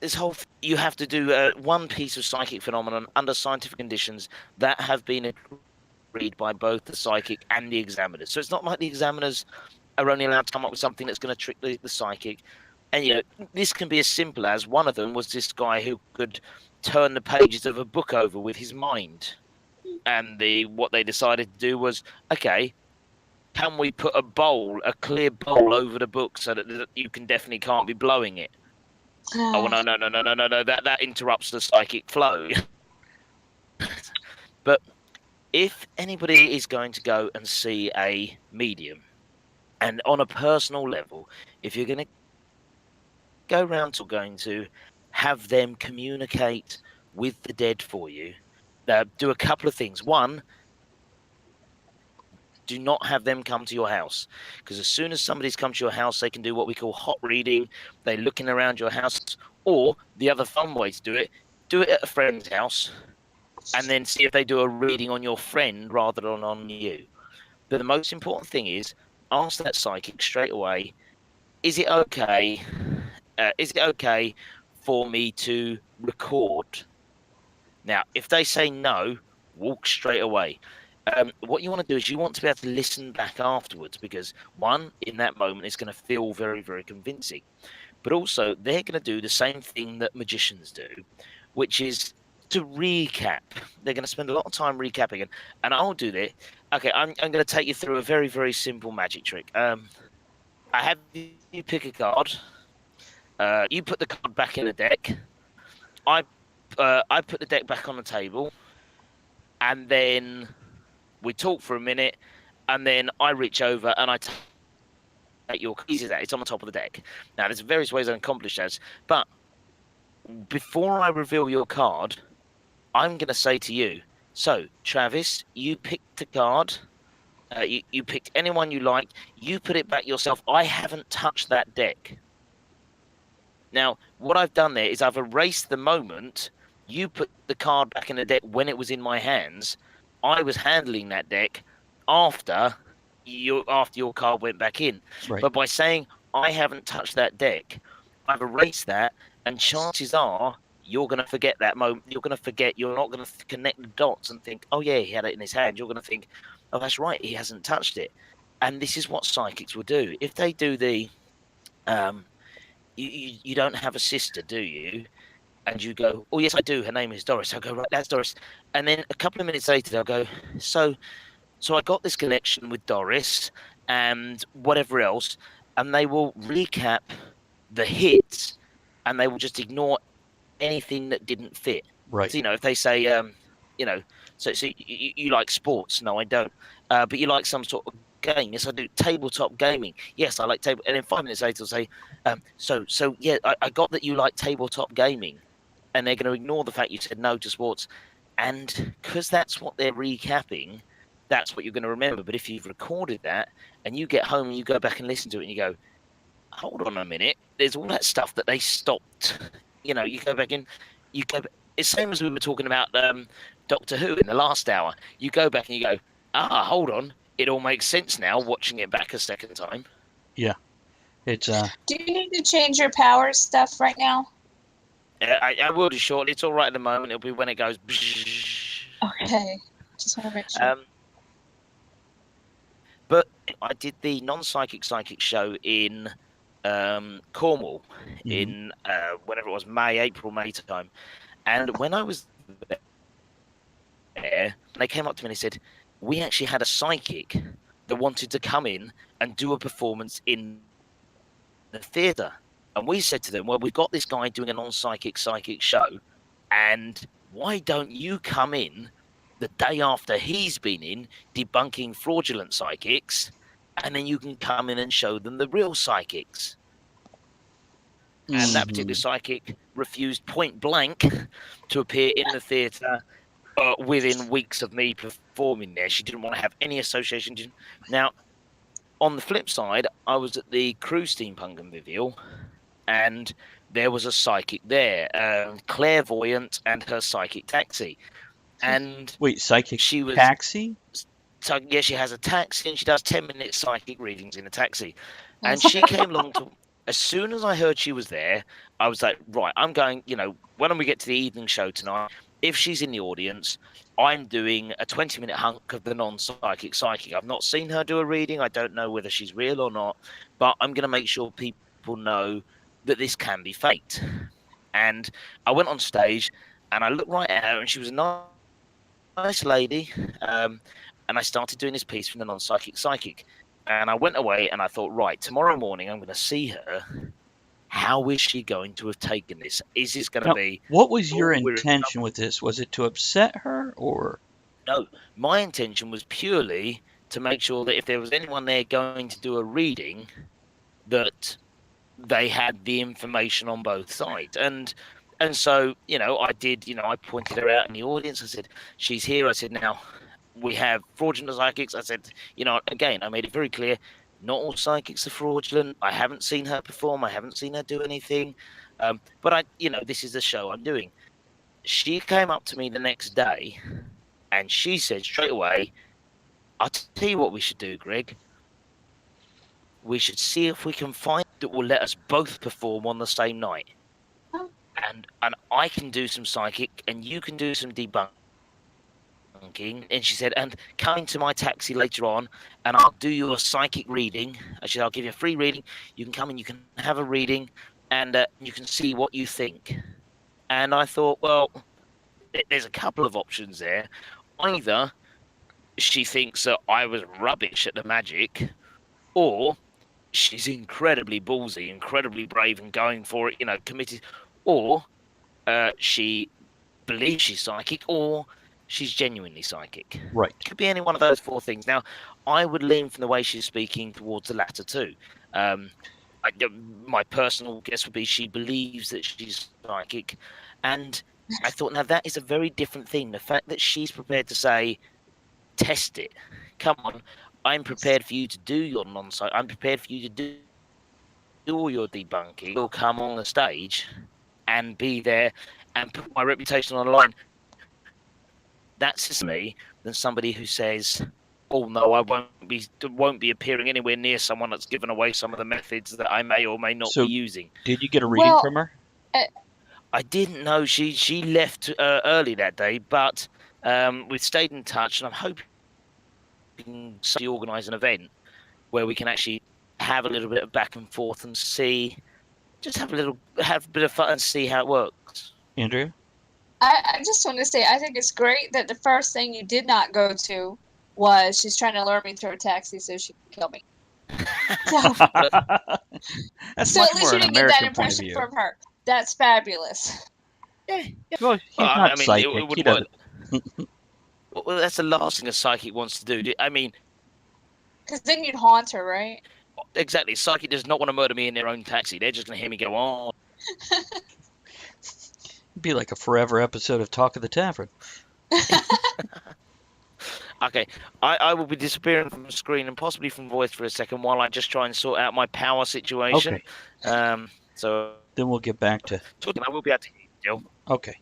this whole. You have to do one piece of psychic phenomenon under scientific conditions that have been agreed by both the psychic and the examiners. So it's not like the examiners are only allowed to come up with something that's going to trick the psychic. And this can be as simple as one of them was this guy who could turn the pages of a book over with his mind. And what they decided to do was, okay, can we put a clear bowl over the book so that you definitely can't be blowing it? Oh no! That interrupts the psychic flow. But if anybody is going to go and see a medium, and on a personal level, if you're going to go around to going to have them communicate with the dead for you, do a couple of things. One, do not have them come to your house, because as soon as somebody's come to your house, they can do what we call hot reading. They're looking around your house, or the other fun way to do it at a friend's house, and then see if they do a reading on your friend rather than on you. But the most important thing is ask that psychic straight away, is it okay for me to record? Now, if they say no, walk straight away. What you want to do is you want to be able to listen back afterwards, because one, in that moment, it's going to feel very, very convincing. But also, they're going to do the same thing that magicians do, which is to recap. They're going to spend a lot of time recapping, and I'll do that. Okay, I'm going to take you through a very, very simple magic trick. I have you pick a card. You put the card back in the deck. I put the deck back on the table, and then we talk for a minute, and then I reach over and I take your keys. It's on the top of the deck. Now, there's various ways I can accomplish this, but before I reveal your card, I'm going to say to you, so, Travis, you picked a card. You picked anyone you like. You put it back yourself. I haven't touched that deck. Now, what I've done there is I've erased the moment you put the card back in the deck when it was in my hands. I was handling that deck after your card went back in. Right. But by saying I haven't touched that deck, I've erased that, and chances are you're going to forget that moment. You're going to forget. You're not going to connect the dots and think, oh yeah, he had it in his hand. You're going to think, oh, that's right, he hasn't touched it. And this is what psychics will do. If they do the you don't have a sister, do you? And you go, oh yes, I do. Her name is Doris. I go, right, that's Doris. And then a couple of minutes later, they'll go, so I got this connection with Doris and whatever else, and they will recap the hits, and they will just ignore anything that didn't fit. Right. So if they say, so you like sports? No, I don't. But you like some sort of game? Yes, I do. Tabletop gaming? Yes, I like table. And then 5 minutes later, they'll say, so yeah, I got that you like tabletop gaming, and they're going to ignore the fact you said no to sports, and because that's what they're recapping, that's what you're going to remember. But if you've recorded that and you get home and you go back and listen to it and you go, hold on a minute, there's all that stuff that they stopped. You go back in, it's the same as we were talking about Doctor Who in the last hour. You go back and you go, hold on, it all makes sense now watching it back a second time. Yeah. It's Do you need to change your power stuff right now? I will do shortly. It's all right at the moment. It'll be when it goes. Okay. Just want to make sure. But I did the non-psychic psychic show in Cornwall in whenever it was April, May time. And when I was there, they came up to me and they said, we actually had a psychic that wanted to come in and do a performance in the theatre. And we said to them, well, we've got this guy doing a non-psychic psychic show, and why don't you come in the day after he's been in debunking fraudulent psychics, and then you can come in and show them the real psychics. And that particular psychic refused point blank to appear in the theatre within weeks of me performing there. She didn't want to have any association. Now, on the flip side, I was at the Cruise Steampunk and Vivial, and there was a psychic there, clairvoyant and her psychic taxi. And wait, psychic she taxi? So yeah, she has a taxi and she does 10-minute psychic readings in a taxi. And she came along to. As soon as I heard she was there, I was like, right, I'm going. When we get to the evening show tonight, if she's in the audience, I'm doing a 20-minute hunk of the non-psychic psychic. I've not seen her do a reading. I don't know whether she's real or not, but I'm going to make sure people know that this can be faked. And I went on stage and I looked right at her, and she was a nice lady. And I started doing this piece from the non-psychic psychic. And I went away and I thought, right, tomorrow morning I'm going to see her. How is she going to have taken this? Is this going to be... What was your intention with this? Was it to upset her, or...? No, my intention was purely to make sure that if there was anyone there going to do a reading, that they had the information on both sides. And so, I did, I pointed her out in the audience. I said, she's here. I said, now, we have fraudulent psychics. I said, again, I made it very clear, not all psychics are fraudulent. I haven't seen her perform. I haven't seen her do anything. But this is the show I'm doing. She came up to me the next day and she said straight away, I'll tell you what we should do, Greg. We should see if we can find that will let us both perform on the same night. And I can do some psychic and you can do some debunking. And she said, and come into my taxi later on and I'll do you a psychic reading. I said, I'll give you a free reading. You can come and you can have a reading and you can see what you think. And I thought, well, there's a couple of options there. Either she thinks that I was rubbish at the magic, or she's incredibly ballsy, incredibly brave and going for it, committed, or she believes she's psychic, or she's genuinely psychic. Right. Could be any one of those four things. Now, I would lean from the way she's speaking towards the latter two. My personal guess would be she believes that she's psychic, and I thought, now that is a very different thing. The fact that she's prepared to say, test it. Come on, I'm prepared for you to do your non-psychic. I'm prepared for you to do all your debunking. You'll come on the stage and be there and put my reputation on the line. That's me than somebody who says, "Oh no, I won't be appearing anywhere near someone that's given away some of the methods that I may or may not So, be using." did you get a reading from her? I didn't know she left early that day, but we've stayed in touch, and I'm hoping to organise an event where we can actually have a little bit of back and forth and see, just have a bit of fun and see how it works. Andrew? I just want to say, I think it's great that the first thing you did not go to was she's trying to lure me through a taxi so she can kill me. So, That's so much at least more you an didn't get that American point of impression view. from her. That's fabulous. Yeah. Well, he's Well, not I mean, psychic. it would He work. doesn't. Well, that's the last thing a psychic wants to do. I mean, Because then you'd haunt her, right? exactly. Psychic does not want to murder me in their own taxi. They're just going to hear me go on. It'd be like a forever episode of Talk of the Tavern. Okay, I will be disappearing from the screen and possibly from voice for a second while I just try and sort out my power situation. Okay. So Then we'll get back to. I will be able to hear you still. Okay.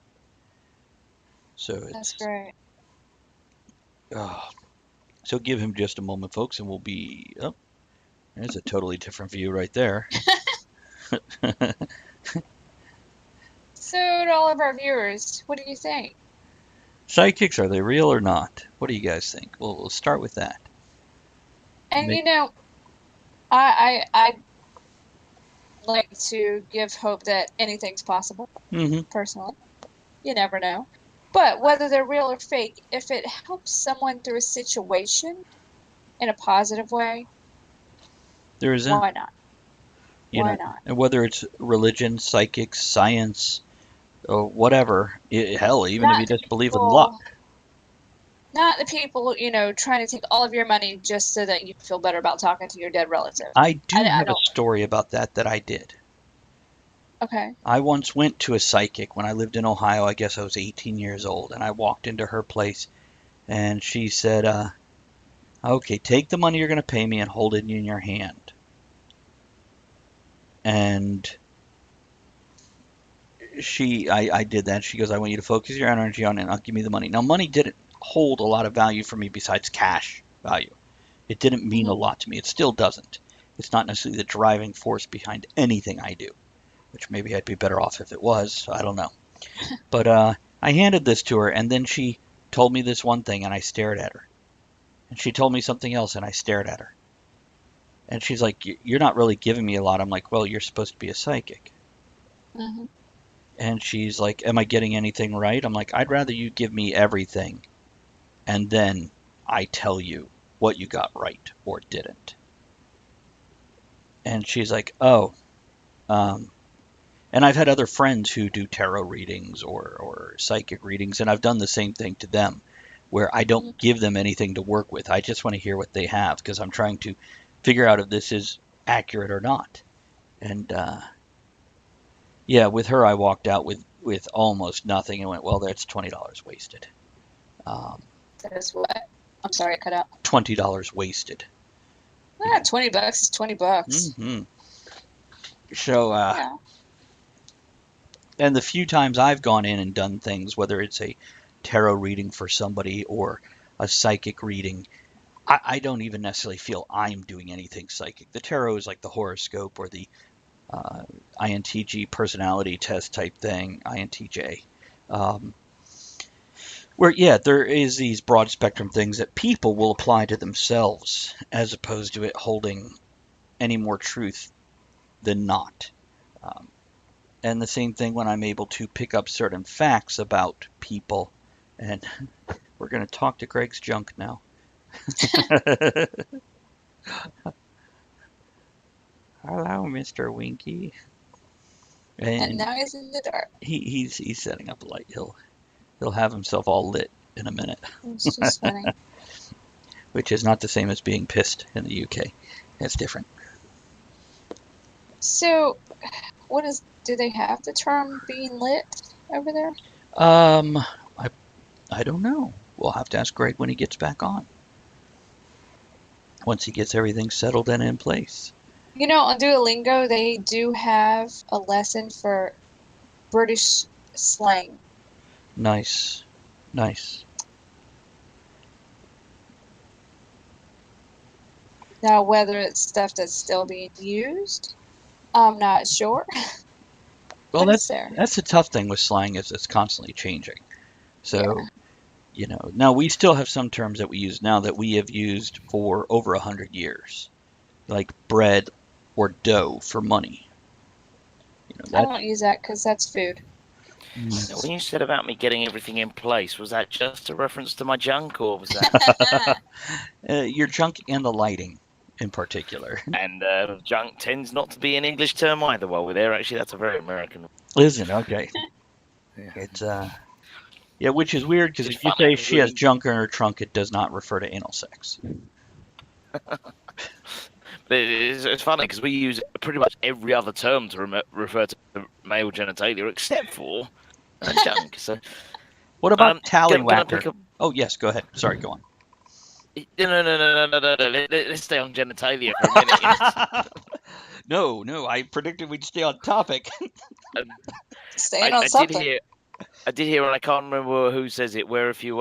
So That's it's. great. So give him just a moment, folks, and we'll be. Oh, there's a totally different view right there. So, to all of our viewers, what do you think? Psychics, are they real or not? What do you guys think? We'll start with that. And Make- you know, I like to give hope that anything's possible. Mm-hmm. Personally, you never know. But whether they're real or fake, if it helps someone through a situation in a positive way, There is that. why not? You Why know, not? and whether it's religion, psychics, science, or whatever, hell, even if Not you the just believe in people- luck. Not the people, trying to take all of your money just so that you feel better about talking to your dead relative. I do I have a don't- story about that I did. Okay. I once went to a psychic when I lived in Ohio. I guess I was 18 years old, and I walked into her place, and she said, "Okay, take the money you're going to pay me and hold it in your hand." And I did that. She goes, "I want you to focus your energy on it, and I'll give me the money." Now, money didn't hold a lot of value for me besides cash value. It didn't mean a lot to me. It still doesn't. It's not necessarily the driving force behind anything I do, which maybe I'd be better off if it was. I don't know. But I handed this to her, and then she told me this one thing, and I stared at her. And she told me something else, and I stared at her. And she's like, "You're not really giving me a lot." I'm like, "Well, you're supposed to be a psychic." Mm-hmm. And she's like, "Am I getting anything right?" I'm like, "I'd rather you give me everything, and then I tell you what you got right or didn't." And she's like, "Oh." And I've had other friends who do tarot readings or psychic readings, and I've done the same thing to them, where I don't give them anything to work with. I just want to hear what they have, because I'm trying to figure out if this is accurate or not. And yeah, with her, I walked out with almost nothing and went, "Well, that's $20 wasted." That is what? I'm sorry, I cut out. $20 wasted. $20 is $20. Hmm. So, Yeah. and the few times I've gone in and done things, whether it's a tarot reading for somebody or a psychic reading, I don't even necessarily feel I'm doing anything psychic. The tarot is like the horoscope or the INTG personality test type thing, INTJ. Where, yeah, there is these broad spectrum things that people will apply to themselves as opposed to it holding any more truth than not. And the same thing when I'm able to pick up certain facts about people. And we're going to talk to Greg's junk now. Hello, Mr. Winky. And And now he's in the dark. he's setting up a light. He'll have himself all lit in a minute, It's just funny. which is not the same as being pissed in the UK. It's different. So, do they have the term being lit over there? Um, I don't know. We'll have to ask Greg when he gets back on. Once he gets everything settled and in place. You know, on Duolingo, they do have a lesson for British slang. Nice. Nice. Now, whether it's stuff that's still being used, I'm not sure. Well, But it's there. that's the tough thing with slang is it's constantly changing. So, Yeah. now we still have some terms that we use now that we have used for over 100 years, like bread or dough for money. I don't use that because that's food. Now, when you said about me getting everything in place, was that just a reference to my junk, or was that? Your junk and the lighting, in particular. And junk tends not to be an English term either. While we're there, actually, that's a very American. Isn't it? Okay. Yeah. It's yeah, which is weird because It's if you funny, say she has junk in her trunk, it does not refer to anal sex. But it's funny because we use pretty much every other term to refer to male genitalia except for junk. So What about gonna tallywhacker? pick up. Oh yes, go ahead. Sorry, go on. No. Let's stay on genitalia for a minute. No, I predicted we'd stay on topic. Staying on something. I did hear, and I can't remember who says it. Where if you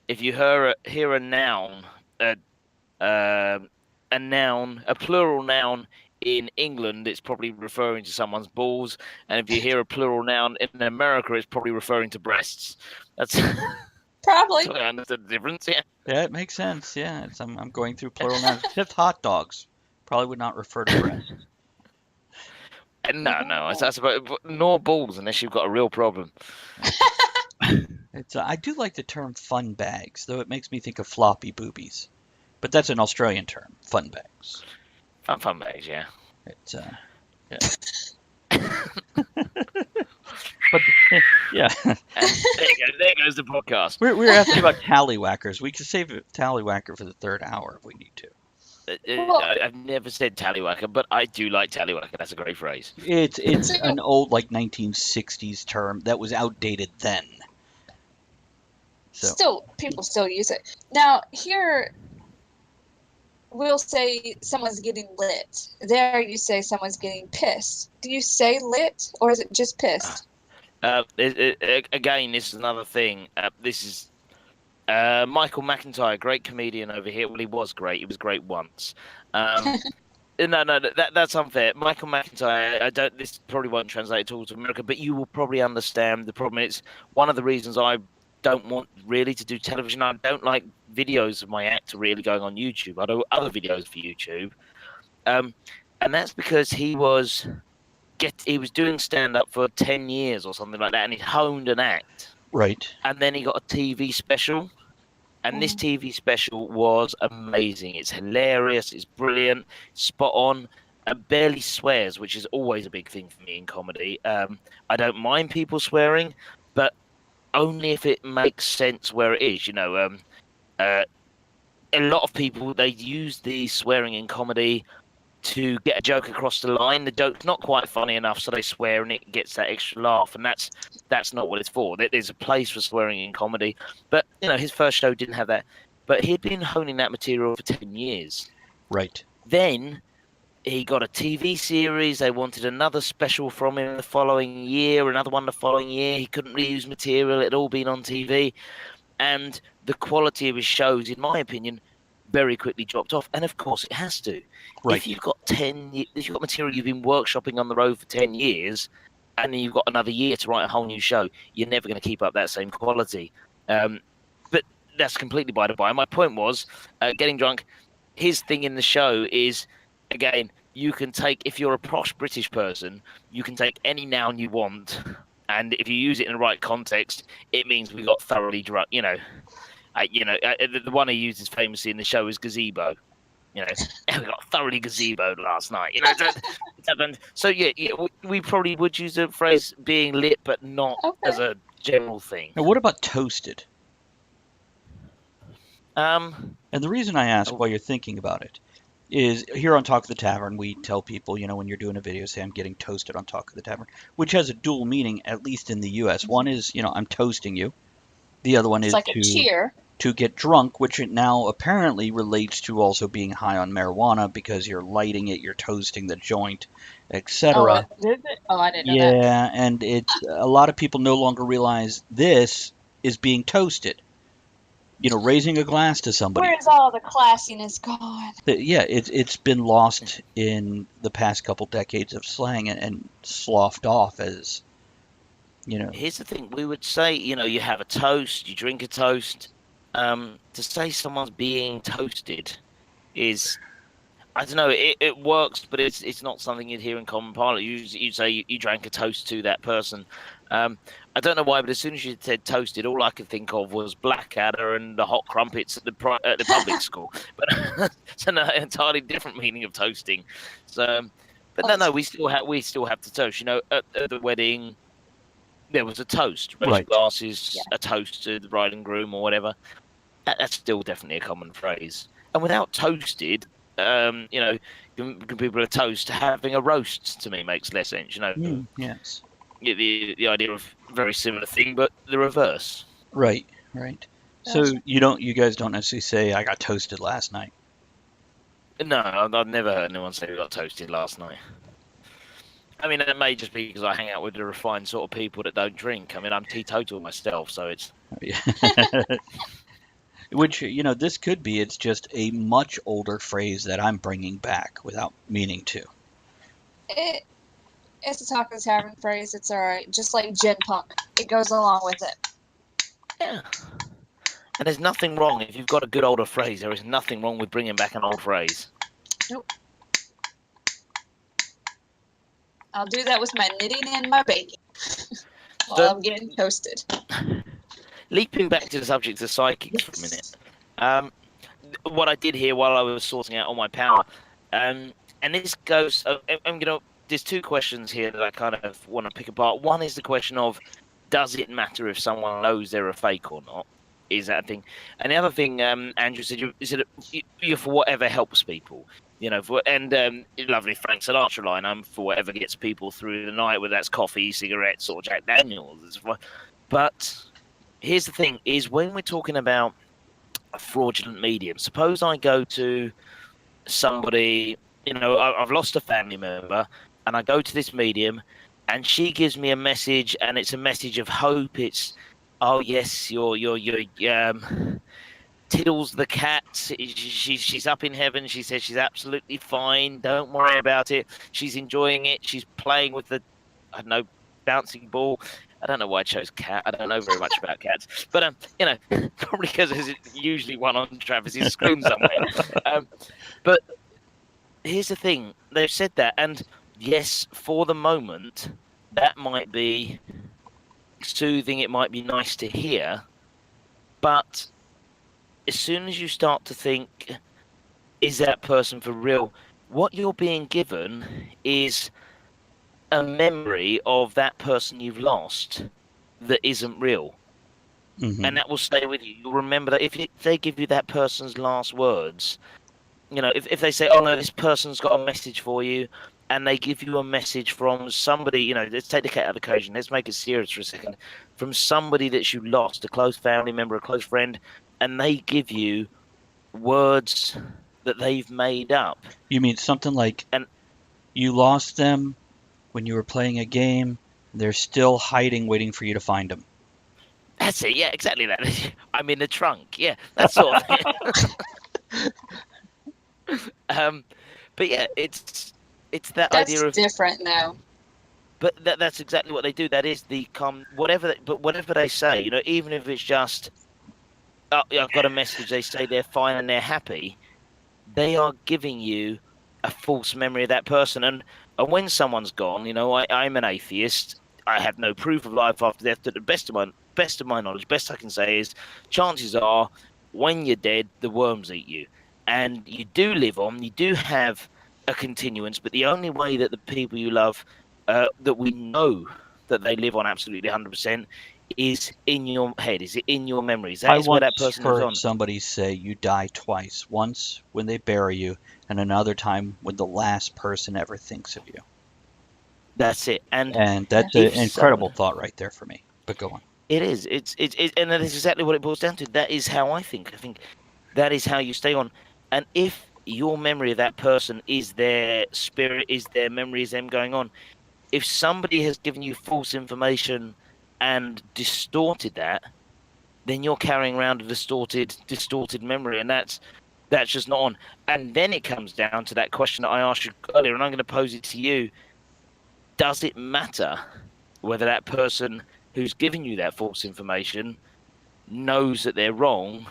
hear a noun, a plural noun in England, it's probably referring to someone's balls, and if you hear a plural noun in America, it's probably referring to breasts. That's Probably. I understood the difference. Yeah. Yeah, it makes sense. Yeah, I'm going through plural nouns. Except hot dogs probably would not refer to breasts. No, that's about nor balls unless you've got a real problem. It's I do like the term fun bags, though it makes me think of floppy boobies. But that's an Australian term, fun bags. Fun bags, yeah. It's yeah. But yeah, There goes the podcast. we're asking about tallywhackers. We could save tallywhacker for the third hour if we need to. I've never said tallywhacker, but I do like tallywhacker. That's a great phrase. It's an old 1960s term that was outdated then. So People still use it. Now, here, we'll say someone's getting lit. There, you say someone's getting pissed. Do you say lit, or is it just pissed? Again, this is another thing. This is Michael McIntyre, great comedian over here. Well, he was great. He was great once. No, that's unfair. Michael McIntyre, this probably won't translate at all to America, but you will probably understand the problem. It's one of the reasons I don't want really to do television. I don't like videos of my actor really going on YouTube. I do other videos for YouTube. And that's because he was doing stand-up for 10 years or something like that, and he honed an act. right. And then he got a TV special. And this TV special was amazing. It's hilarious. It's brilliant. Spot on. And barely swears, which is always a big thing for me in comedy. I don't mind people swearing, but only if it makes sense where it is. A lot of people, they use the swearing in comedy to get a joke across the line. The joke's not quite funny enough, so they swear and it gets that extra laugh. And that's not what it's for. There's a place for swearing in comedy. But, his first show didn't have that. But he'd been honing that material for 10 years. Right. Then he got a TV series. They wanted another special from him the following year, another one the following year. He couldn't reuse material. It had all been on TV. And the quality of his shows, in my opinion, very quickly dropped off. And of course it has to. Right. If you've got material you've been workshopping on the road for 10 years, and then you've got another year to write a whole new show, you're never going to keep up that same quality. But that's completely by the by. My point was, getting drunk, his thing in the show is, again, you can take, if you're a posh British person, you can take any noun you want, and if you use it in the right context, it means we got thoroughly drunk. The one he uses famously in the show is gazebo. You know, we got thoroughly gazeboed last night. You know, it happened. So yeah, we probably would use the phrase being lit, but not Okay. as a general thing. Now, what about toasted? Um, And the reason I ask oh, while you're thinking about it is here on Talk of the Tavern, we tell people, when you're doing a video, say I'm getting toasted on Talk of the Tavern, which has a dual meaning, at least in the US. One is, I'm toasting you. The other one It's is like a cheer. to get drunk, which it now apparently relates to also being high on marijuana because you're lighting it, you're toasting the joint, etc. Is it? Oh, I didn't know that. Yeah, and it's a lot of people no longer realize this is being toasted. Raising a glass to somebody. Where's all the classiness gone? Yeah, it's been lost in the past couple decades of slang and sloughed off as, here's the thing: we would say, you have a toast, you drink a toast. To say someone's being toasted is, I don't know, it works, but it's not something you'd hear in common parlance. You'd say you drank a toast to that person. I don't know why, but as soon as you said toasted, all I could think of was Blackadder and the hot crumpets at the public school. But it's an entirely different meaning of toasting. So, but no, we still have to toast. At the wedding, there was a toast, raised Right. glasses, Yeah. a toast to the bride and groom or whatever. That's still definitely a common phrase. And without toasted, giving people a toast, having a roast to me makes less sense. Yes. The idea of very similar thing, but the reverse. Right. So Gotcha. you guys don't necessarily say I got toasted last night. No, I've never heard anyone say we got toasted last night. I mean, it may just be because I hang out with the refined sort of people that don't drink. I mean, I'm teetotal myself, so it's... Which, this could be, it's just a much older phrase that I'm bringing back without meaning to. It's a Talk of the Tavern phrase. It's alright. Just like Gen Punk. It goes along with it. Yeah. And there's nothing wrong. If you've got a good older phrase, there is nothing wrong with bringing back an old phrase. Nope. I'll do that with my knitting and my baking while I'm getting toasted. Leaping back to the subject of psychics for a minute. What I did here while I was sorting out all my power, and this goes... There's two questions here that I kind of want to pick apart. One is the question of, does it matter if someone knows they're a fake or not? Is that a thing? And the other thing, Andrew said, you're for whatever helps people. Lovely Frank Sinatra line, I'm for whatever gets people through the night, whether that's coffee, cigarettes, or Jack Daniels. But here's the thing, is when we're talking about a fraudulent medium, suppose I go to somebody, I've lost a family member, and I go to this medium, and she gives me a message, and it's a message of hope. It's, oh yes, your Tiddles the cat. She's up in heaven. She says she's absolutely fine. Don't worry about it. She's enjoying it. She's playing with the, I don't know, bouncing ball. I don't know why I chose cat. I don't know very much about cats, but probably because there's usually one on Travis's screen somewhere. But here's the thing: they've said that, and yes, for the moment, that might be soothing. It might be nice to hear, but as soon as you start to think, is that person for real? What you're being given is a memory of that person you've lost that isn't real. Mm-hmm. And that will stay with you. You'll remember that if they give you that person's last words, if they say, oh no, this person's got a message for you, and they give you a message from somebody, let's take the cat out of the equation, let's make it serious for a second, from somebody that you lost, a close family member, a close friend, and they give you words that they've made up. You mean something like, and you lost them when you were playing a game, they're still hiding, waiting for you to find them. That's it, yeah, exactly that. I'm in the trunk, yeah, that sort of thing. But yeah, it's that idea of... That's different, though. But that's exactly what they do. That is the whatever they say, even if it's just, oh, I've got a message, they say they're fine and they're happy, they are giving you a false memory of that person. And when someone's gone, I'm an atheist, I have no proof of life after death. To the best of my knowledge, best I can say is, chances are, when you're dead, the worms eat you. and you do live on, you do have a continuance, but the only way that the people you love, that we know that they live on absolutely 100%, is in your head, is it in your memories? That I is where that once person lives heard on. somebody say you die twice. Once when they bury you, and another time when the last person ever thinks of you. That's it. And And that's an if incredible someone, thought right there for me. But go on. it is, and that is exactly what it boils down to. That is how I think. I think that is how you stay on. And if your memory of that person is their spirit, is their memory, is them going on, if somebody has given you false information and distorted that, then you're carrying around a distorted memory, and that's just not on. And then it comes down to that question that I asked you earlier, and I'm going to pose it to you. Does it matter whether that person who's giving you that false information knows that they're wrong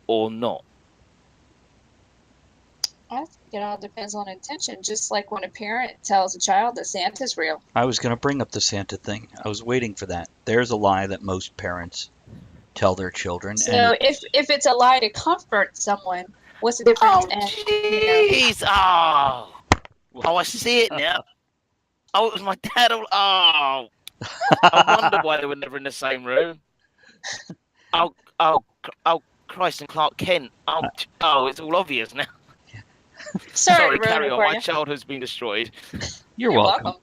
or not? I think it all depends on intention, just like when a parent tells a child that Santa's real. I was going to bring up the Santa thing. I was waiting for that. There's a lie that most parents tell their children, and So if it's a lie to comfort someone, what's the difference? Oh, And jeez! Oh, I see it now. Oh, it was my dad. Oh, I wonder why they were never in the same room. Oh, oh, oh, Christ and Clark Kent. Oh, it's all obvious now. sorry, to ruin Carry it on. for My you. childhood's been destroyed. you're welcome.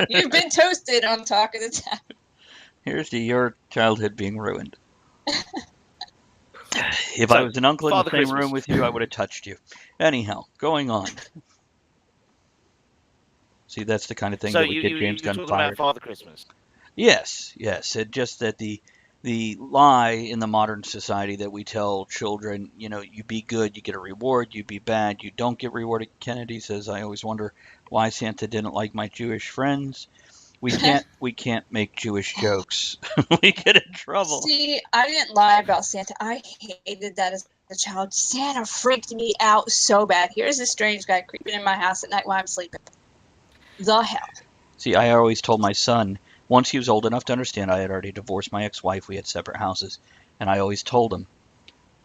You've been toasted on Talk of the Town. Here's to your childhood being ruined. If I So, was an uncle in the Father same Christmas. room with you, I would have touched you. Anyhow, going on. See, that's the kind of thing So that would get James you're Gunn talking about fired. Father Christmas. Yes, yes. It just that the lie in the modern society that we tell children, you be good, you get a reward, you be bad, you don't get rewarded. Kennedy says, I always wonder why Santa didn't like my Jewish friends. We can't make Jewish jokes. We get in trouble. See, I didn't lie about Santa. I hated that as a child. Santa freaked me out so bad. Here's this strange guy creeping in my house at night while I'm sleeping. The hell. See, I always told my son, once he was old enough to understand, I had already divorced my ex-wife, we had separate houses, and I always told him,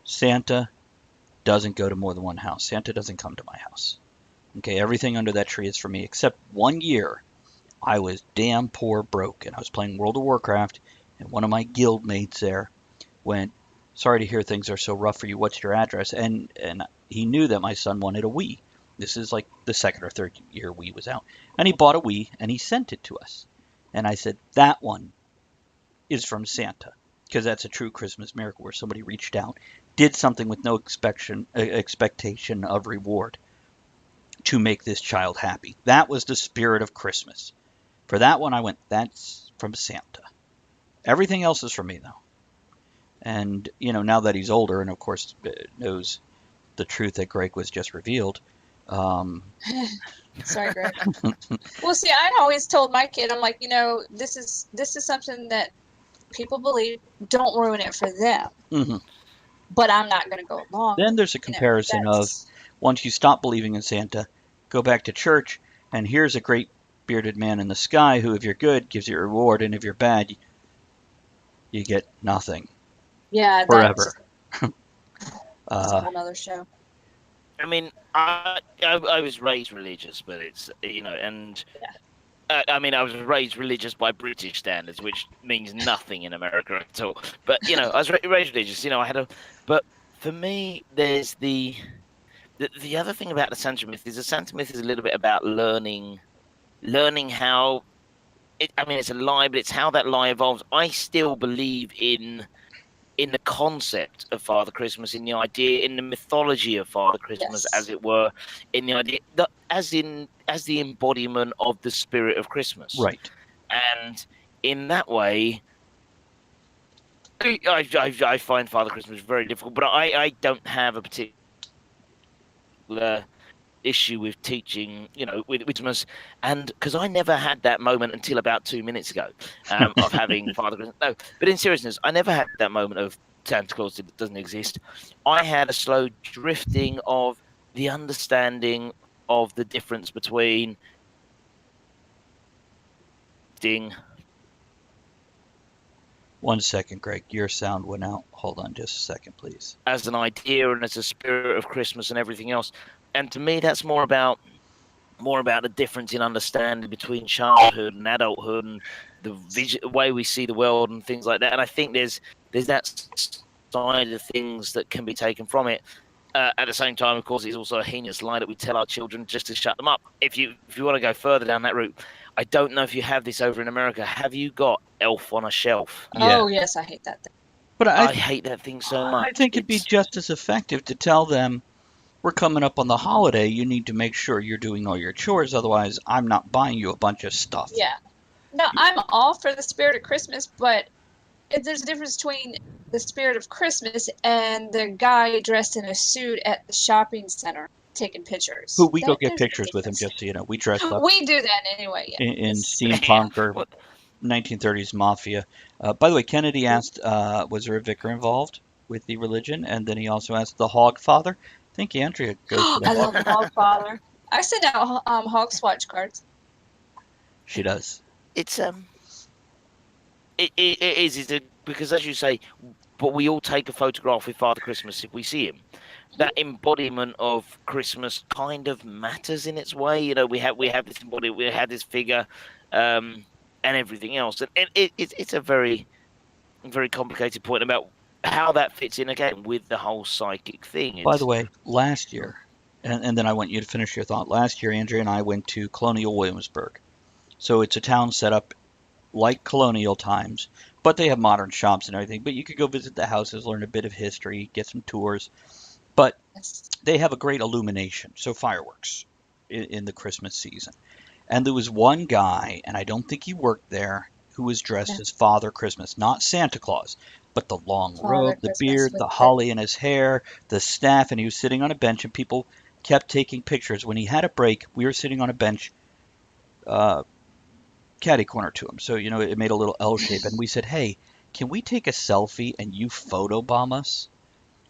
Santa doesn't go to more than one house. Santa doesn't come to my house. Okay, everything under that tree is for me, except one year I was damn poor broke, and I was playing World of Warcraft, and one of my guild mates there went, sorry to hear things are so rough for you, what's your address? And he knew that my son wanted a Wii. This is like the second or third year Wii was out. And he bought a Wii, and he sent it to us. And I said, that one is from Santa, because that's a true Christmas miracle where somebody reached out, did something with no expectation of reward to make this child happy. That was the spirit of Christmas. For that one, I went, that's from Santa. Everything else is from me, though. And, now that he's older and, of course, knows the truth that Greg was just revealed. Sorry, Greg. Well, see, I always told my kid, I'm like, this is something that people believe. Don't ruin it for them. Mm-hmm. But I'm not going to go along. Then there's a comparison of once you stop believing in Santa, go back to church, and here's a great bearded man in the sky who, if you're good, gives you a reward, and if you're bad, you get nothing. Yeah, forever. That's a whole other show. I mean, I was raised religious, but it's and I mean, I was raised religious by British standards, which means nothing in America at all. But I was raised religious. I had but for me, there's the other thing about the Santa myth is a little bit about learning how. I mean, it's a lie, but it's how that lie evolves. I still believe in the concept of Father Christmas, in the idea, in the mythology of Father Christmas, Yes. as it were, in the idea that as the embodiment of the spirit of Christmas. Right. And in that way, I find Father Christmas very difficult, but I don't have a particular issue with teaching, with Christmas, and because I never had that moment until about 2 minutes ago of having Father Christmas. No, but in seriousness, I never had that moment of Santa Claus doesn't exist. I had a slow drifting of the understanding of the difference between 1 second, Greg. Your sound went out. Hold on just a second, please. As an idea and as a spirit of Christmas and everything else. And to me, that's more about the difference in understanding between childhood and adulthood and the way we see the world and things like that. And I think there's that side of things that can be taken from it. At the same time, of course, it's also a heinous lie that we tell our children just to shut them up. If you want to go further down that route, I don't know if you have this over in America. Have you got Elf on a Shelf? Yeah. Oh yes, I hate that thing. But I hate that thing so much. I think it'd be just as effective to tell them, we're coming up on the holiday. You need to make sure you're doing all your chores. Otherwise, I'm not buying you a bunch of stuff. Yeah. No, I'm all for the spirit of Christmas, but there's a difference between the spirit of Christmas and the guy dressed in a suit at the shopping center taking pictures. Who we go get There's a pictures with him, difference. just so you know. We dress up We do that anyway. Yeah. in It's- steampunk or What? 1930s mafia. By the way, Kennedy asked, was there a vicar involved with the religion? And then he also asked the Hog Father. I think Andrea goes for the I Hog. love Hog Father. I send out Hog Swatch cards. She does. It's it is because, as you say, but we all take a photograph with Father Christmas if we see him. That embodiment of Christmas kind of matters in its way. You know, we have this embodiment, we have this figure, and everything else, and it's a very complicated point about how that fits in again with the whole psychic thing. By the way, last year, and then I want you to finish your thought. Last year, Andrea and I went to Colonial Williamsburg. So it's a town set up like colonial times, but they have modern shops and everything. But you could go visit the houses, learn a bit of history, get some tours. But they have a great illumination, so fireworks in the Christmas season. And there was one guy, and I don't think he worked there, who was dressed as Father Christmas, not Santa Claus, but the long Father robe, the Christmas beard, with the the- holly in his hair, the staff, and he was sitting on a bench, and people kept taking pictures. When he had a break, we were sitting on a bench, catty corner to him, so you know it made a little L shape, and we said, "Hey, can we take a selfie and you photobomb us?"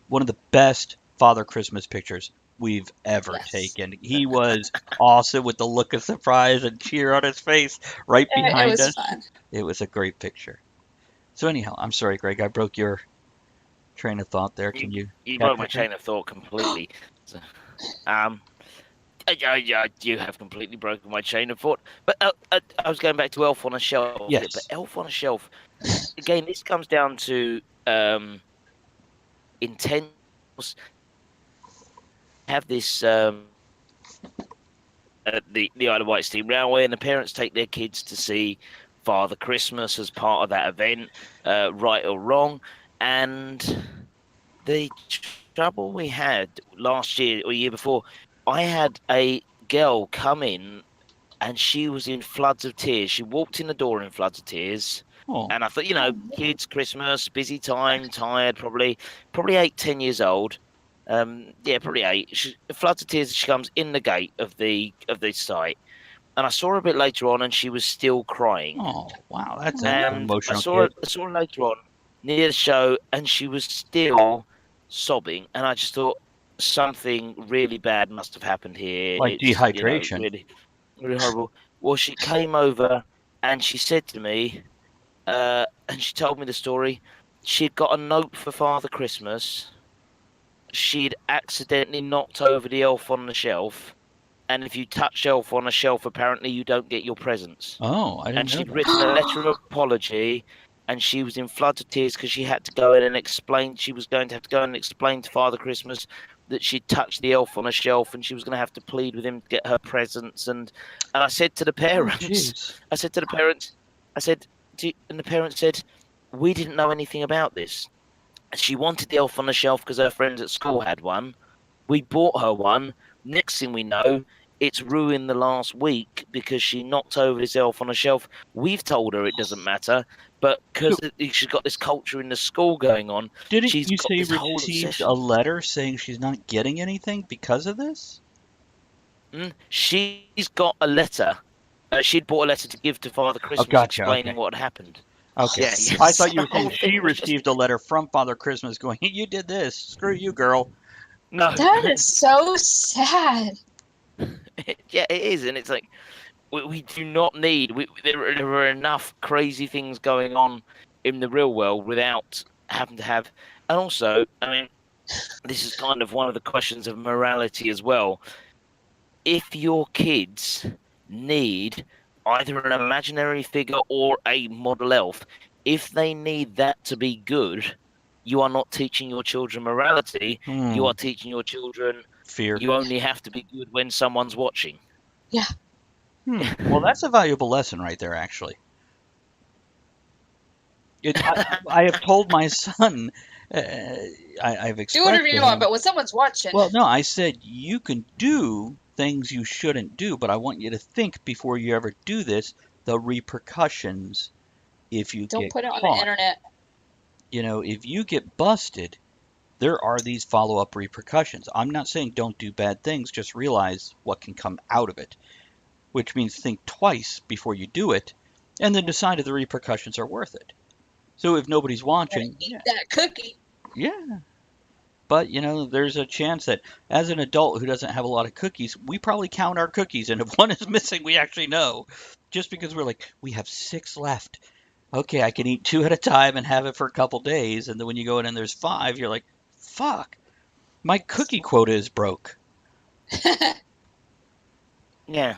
One of the best Father Christmas pictures we've ever Yes. taken. He was awesome with the look of surprise and cheer on his face right It behind was us. fun. It was a great picture. So anyhow, I'm sorry, Greg, I broke your train of thought there. Can you? You catch broke my up? chain of thought completely. So, you have completely broken my chain of thought. But I was going back to Elf on a Shelf. Yes. Yeah, but Elf on a Shelf, again, this comes down to intent. Have this the Isle of Wight Steam Railway, and the parents take their kids to see Father Christmas as part of that event, right or wrong. And the trouble we had last year or year before, I had a girl come in and she was in floods of tears. She walked in the door in floods of tears. Oh, And I thought, you know, kids, Christmas, busy time, tired, probably 8, 10 years old. Yeah, probably 8. She floods of tears. She comes in the gate of the site, and I saw her a bit later on, and she was still crying. oh, wow, that's an And I emotional saw kid. her later on near the show, and she was still sobbing. And I just thought something really bad must have happened here. Like It's, dehydration. really, really horrible. Well, she came over and she said to me, and she told me the story. She'd got a note for Father Christmas. She'd accidentally knocked over the elf on the shelf, and if you touch elf on a shelf, apparently you don't get your presents. Oh, I didn't And know she'd that. written a letter of apology, and she was in floods of tears because she had to go in and explain. She was going to have to go in and explain to Father Christmas that she'd touched the elf on a shelf, and she was going to have to plead with him to get her presents. And I said to the Oh, parents, jeez. I said to the parents, and the parents said, we didn't know anything about this. She wanted the elf on the shelf because her friends at school had one. We bought her one. Next thing we know, it's ruined the last week because she knocked over this elf on a shelf. We've told her it doesn't matter, but because she's got this culture in the school going on, Didn't she's you got say you this whole received obsession. a letter saying she's not getting anything because of this? She's got a letter. She'd bought a letter to give to Father Christmas gotcha, explaining okay. what had happened. Okay. Yeah, yeah. I thought you were saying So she it was just- received a letter from Father Christmas going, you did this. Screw you, girl. No. That is so sad. Yeah, it is, and it's like, We do not need. There are enough crazy things going on in the real world without having to have. And also, I mean, this is kind of one of the questions of morality as well. If your kids need either an imaginary figure or a model elf, if they need that to be good, you are not teaching your children morality. You are teaching your children Fear. you only have to be good when someone's watching. Yeah. Well, that's a valuable lesson right there, actually. I have told my son, I've Do expressed whatever to you want, him, but when someone's watching, well, no, I said, you can do things you shouldn't do, but I want you to think before you ever do this, the repercussions if you don't get put it on the caught. internet. You know, if you get busted, there are these follow-up repercussions. I'm not saying don't do bad things, just realize what can come out of it, which means think twice before you do it, and then decide if the repercussions are worth it. So if nobody's Gotta watching, eat that cookie. yeah. But, you know, there's a chance that as an adult who doesn't have a lot of cookies, we probably count our cookies, and if one is missing, we actually know. Just because we're like, we have 6 left. Okay, I can eat 2 at a time and have it for a couple days, and then when you go in and there's 5, you're like, fuck, my cookie quota is broke. Yeah.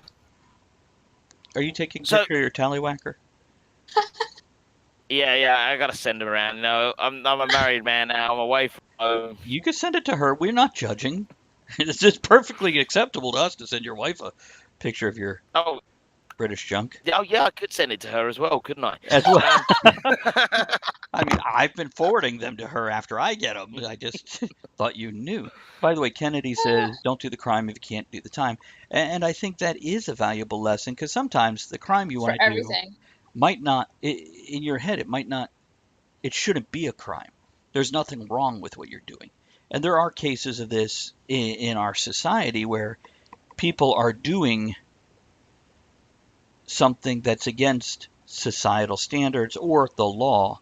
Are you taking a So picture of your tallywhacker? yeah, I gotta send him around. No, I'm a married man now. I'm away from home. You can send it to her. We're not judging. It's just perfectly acceptable to us to send your wife a picture of your Oh, British junk yeah, I could send it to her as well, couldn't I? as well. Um, I mean, I've been forwarding them to her after I get them. I just thought you knew. By the way, Kennedy says, don't do the crime if you can't do the time. And I think that is a valuable lesson because sometimes the crime you For want to do everything. might not, in your head, it might not, it shouldn't be a crime. There's nothing wrong with what you're doing. And there are cases of this in our society where people are doing something that's against societal standards or the law,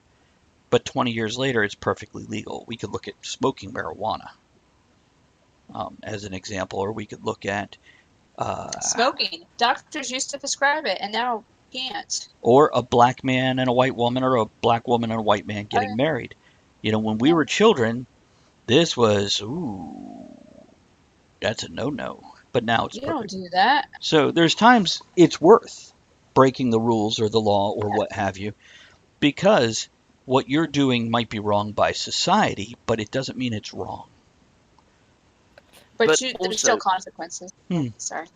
but 20 years later it's perfectly legal. We could look at smoking marijuana as an example, or we could look at Smoking. Doctors used to prescribe it, and now can't. or a black man and a white woman, or a black woman and a white man getting married. You know, when we Yeah. were children, this was, ooh, that's a no-no. But now it's You don't perfect. do that. So there's times it's worth breaking the rules or the law or what have you, because what you're doing might be wrong by society, but it doesn't mean it's wrong. But But there's still also, consequences. Sorry.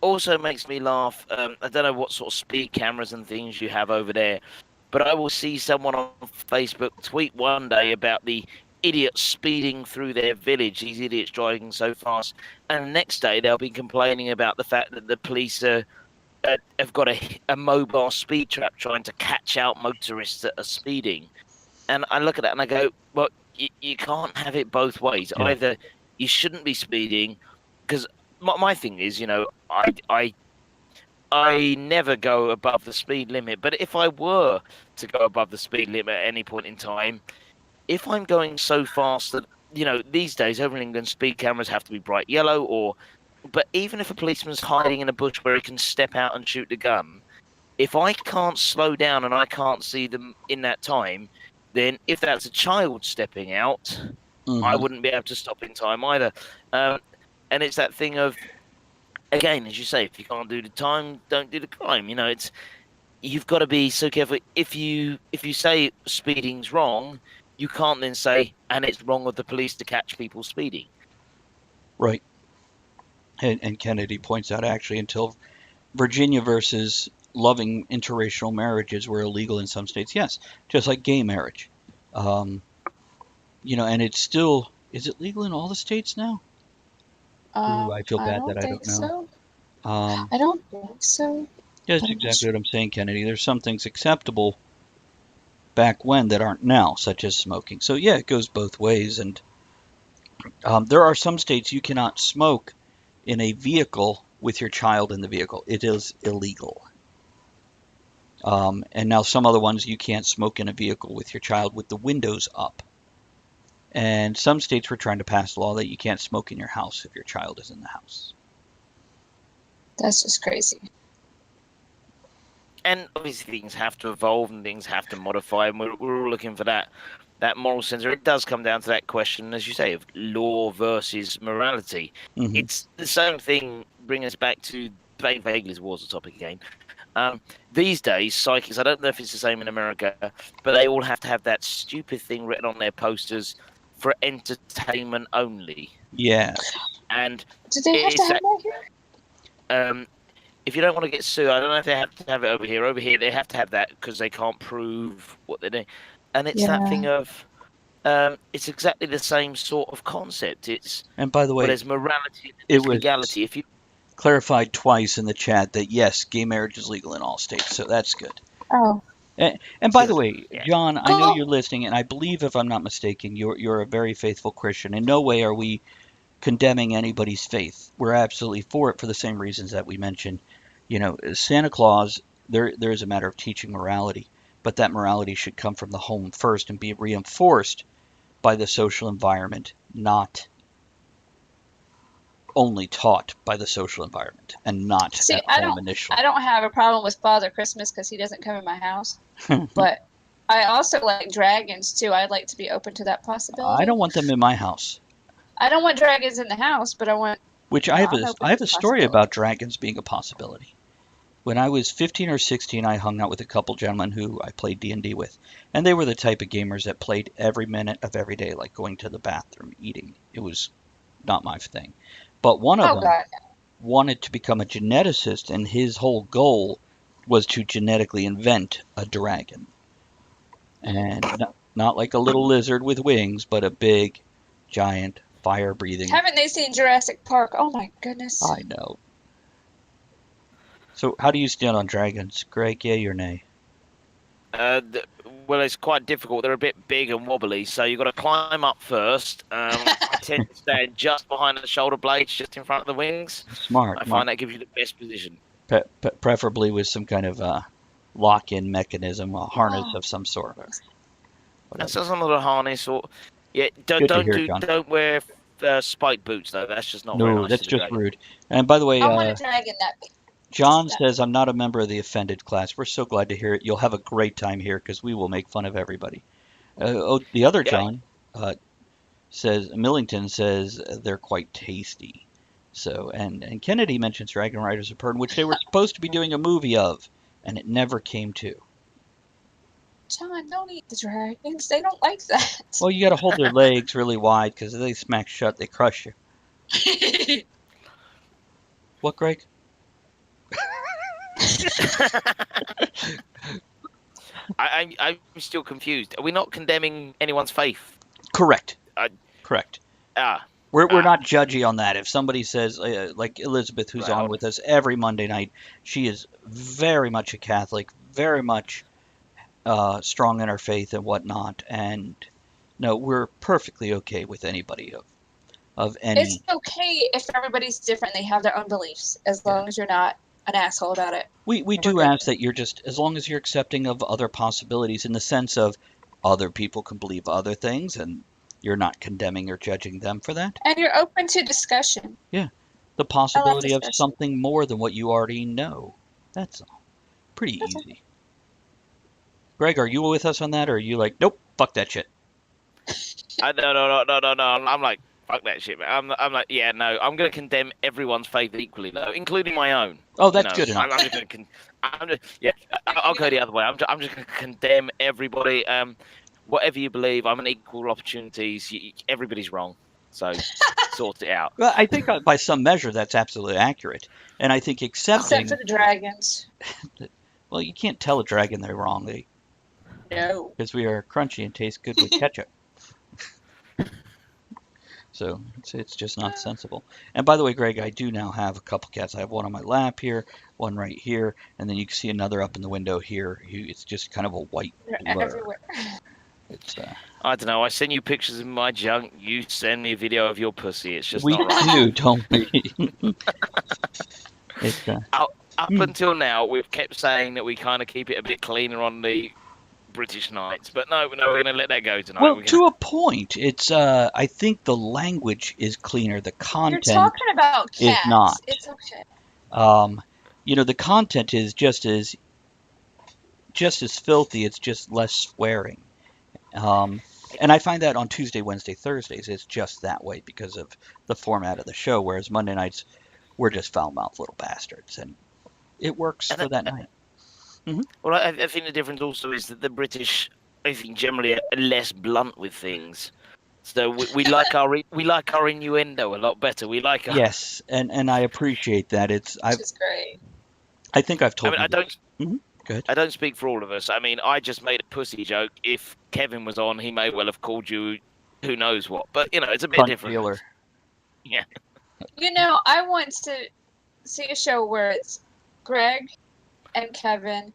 also makes me laugh. I don't know what sort of speed cameras and things you have over there, but I will see someone on Facebook tweet one day about the idiots speeding through their village, these idiots driving so fast, and the next day they'll be complaining about the fact that the police have got a mobile speed trap trying to catch out motorists that are speeding. And I look at that and I go, well, you can't have it both ways. Yeah. Either you shouldn't be speeding, because my thing is, I never go above the speed limit. But if I were to go above the speed limit at any point in time, if I'm going so fast that, these days over in England, speed cameras have to be bright yellow, but even if a policeman's hiding in a bush where he can step out and shoot the gun, if I can't slow down and I can't see them in that time, then if that's a child stepping out, I wouldn't be able to stop in time either. And it's that thing of, again, as you say, if you can't do the time, don't do the crime. You've got to be so careful. If you say speeding's wrong, you can't then say, and it's wrong of the police to catch people speeding. Right. And Kennedy points out, actually, until Virginia versus loving interracial marriages were illegal in some states, yes, just like gay marriage. And it's still, is it legal in all the states now? Ooh, I feel I bad that don't I think don't know. so. I don't think so. That's exactly what I'm saying, Kennedy. There's some things acceptable back when that aren't now, such as smoking. So yeah, it goes both ways. And there are some states you cannot smoke in a vehicle with your child in the vehicle. It is illegal. And now some other ones you can't smoke in a vehicle with your child with the windows up. And some states were trying to pass a law that you can't smoke in your house if your child is in the house. That's just crazy. And obviously things have to evolve and things have to modify, and we're all looking for that moral center. It does come down to that question, as you say, of law versus morality. Hmm. It's the same thing. Bring us back to vaguely towards the topic again. These days, psychics, I don't know if it's the same in America, but they all have to have that stupid thing written on their posters for entertainment only. Yeah. And Do they have to it's have that here? if you don't want to get sued, I don't know if they have to have it over here. Over here, they have to have that because they can't prove what they're doing. And it's that thing of, it's exactly the same sort of concept. And by the But way, there's morality, it there's was legality. If you clarified twice in the chat that yes, gay marriage is legal in all states, so that's good. Oh, And by the way, Yeah. John, I know Cool. you're listening, and I believe, if I'm not mistaken, you're a very faithful Christian. In no way are we condemning anybody's faith. We're absolutely for it for the same reasons that we mentioned. You know, Santa Claus, there is a matter of teaching morality, but that morality should come from the home first and be reinforced by the social environment, not only taught by the social environment and not see, at I home don't initially. have a problem with Father Christmas because he doesn't come in my house. But I also like dragons too. I'd like to be open to that I possibility. don't want them in my house. I don't want dragons in the house, but I want. Which I'm open I to have the a story possibility. about dragons being a possibility. When I was 15 or 16, I hung out with a couple gentlemen who I played D&D with, and they were the type of gamers that played every minute of every day, like going to the bathroom, eating. It was not my thing. But one of Oh them God. wanted to become a geneticist, and his whole goal was to genetically invent a dragon. And not like a little lizard with wings, but a big, giant, fire-breathing. Haven't they seen Jurassic Park? Oh my goodness. I know. So how do you stand on dragons, Greg? Yay or nay? well, it's quite difficult. They're a bit big and wobbly, so you've got to climb up first. I tend to stand just behind the shoulder blades, just in front of the wings. Smart. I find that gives you the best position. Preferably with some kind of lock-in mechanism, a harness Oh. of some sort. That's Whatever. some of the harness, or yeah. Good to hear, John. Don't wear spiked boots though. That's just not very No, nice that's to the just dragon. rude. And by the way, I want a dragon that big. John That says, I'm not a member of the offended class. We're so glad to hear it. You'll have a great time here because we will make fun of everybody. The other Yeah, John Millington says they're quite tasty. So, and Kennedy mentions Dragon Riders of Pern, which they were supposed to be doing a movie of, and it never came to. John, don't eat the dragons. They don't like that. Well, you got to hold their legs really wide because if they smack shut, they crush you. What, Greg? I'm still confused. Are we not condemning anyone's faith? Correct. I- Correct. Ah, We're not judgy on that. If somebody says, like Elizabeth, who's on well, with us every Monday night, she is very much a Catholic, very much strong in her faith and whatnot. And no, we're perfectly okay with anybody of any. It's okay if everybody's different. They have their own beliefs, as Yeah. long as you're not an asshole about it. We do ask that you're just, as long as you're accepting of other possibilities in the sense of other people can believe other things and you're not condemning or judging them for that. And you're open to discussion. The possibility of discussion. something more than what you already know. That's all. Pretty That's easy. Greg, are you with us on that, or are you like, nope, fuck that shit? No. I'm like, fuck that shit, man. I'm like, yeah, no. I'm going to condemn everyone's faith equally, though, including my own. Oh, that's good enough. I'm just going to, yeah. I'll go the other way. I'm just going to condemn everybody. Whatever you believe, I'm an equal opportunities. Everybody's wrong, so sort it out. Well, I think by some measure that's absolutely accurate. And I think Except accepting, for the dragons. well, you can't tell a dragon they're wrong No. because we are crunchy and taste good with ketchup. So it's just not sensible. And by the way, Greg, I do now have a couple cats. I have one on my lap here, one right here, and then you can see another up in the window here. It's just kind of a white They're blur. everywhere. It's I don't know. I send you pictures of my junk. You send me a video of your pussy. It's just we not right. do, don't we? It's Up until now, we've kept saying that we kind of keep it a bit cleaner on the British nights, but no, we're going to let that go tonight. well, We're to a point. It's I think the language is cleaner. The You're content talking about is cats. not. It's okay. You know, the content is just as just as filthy. It's just less swearing. And I find that on Tuesday, Wednesday, Thursdays, it's just that way because of the format of the show. Whereas Monday nights, we're just foul-mouthed little bastards, and it works And for that night. well, I think the difference also is that the British, I think, generally are less blunt with things. So we like our innuendo a lot better. We like our. Yes, and I appreciate that. Which is great. I think I've I told mean, you that. Good. I don't speak for all of us. I mean, I just made a pussy joke. If Kevin was on, he may well have called you, who knows what. But it's a bit Cunt different. dealer. Yeah. I want to see a show where it's Greg and Kevin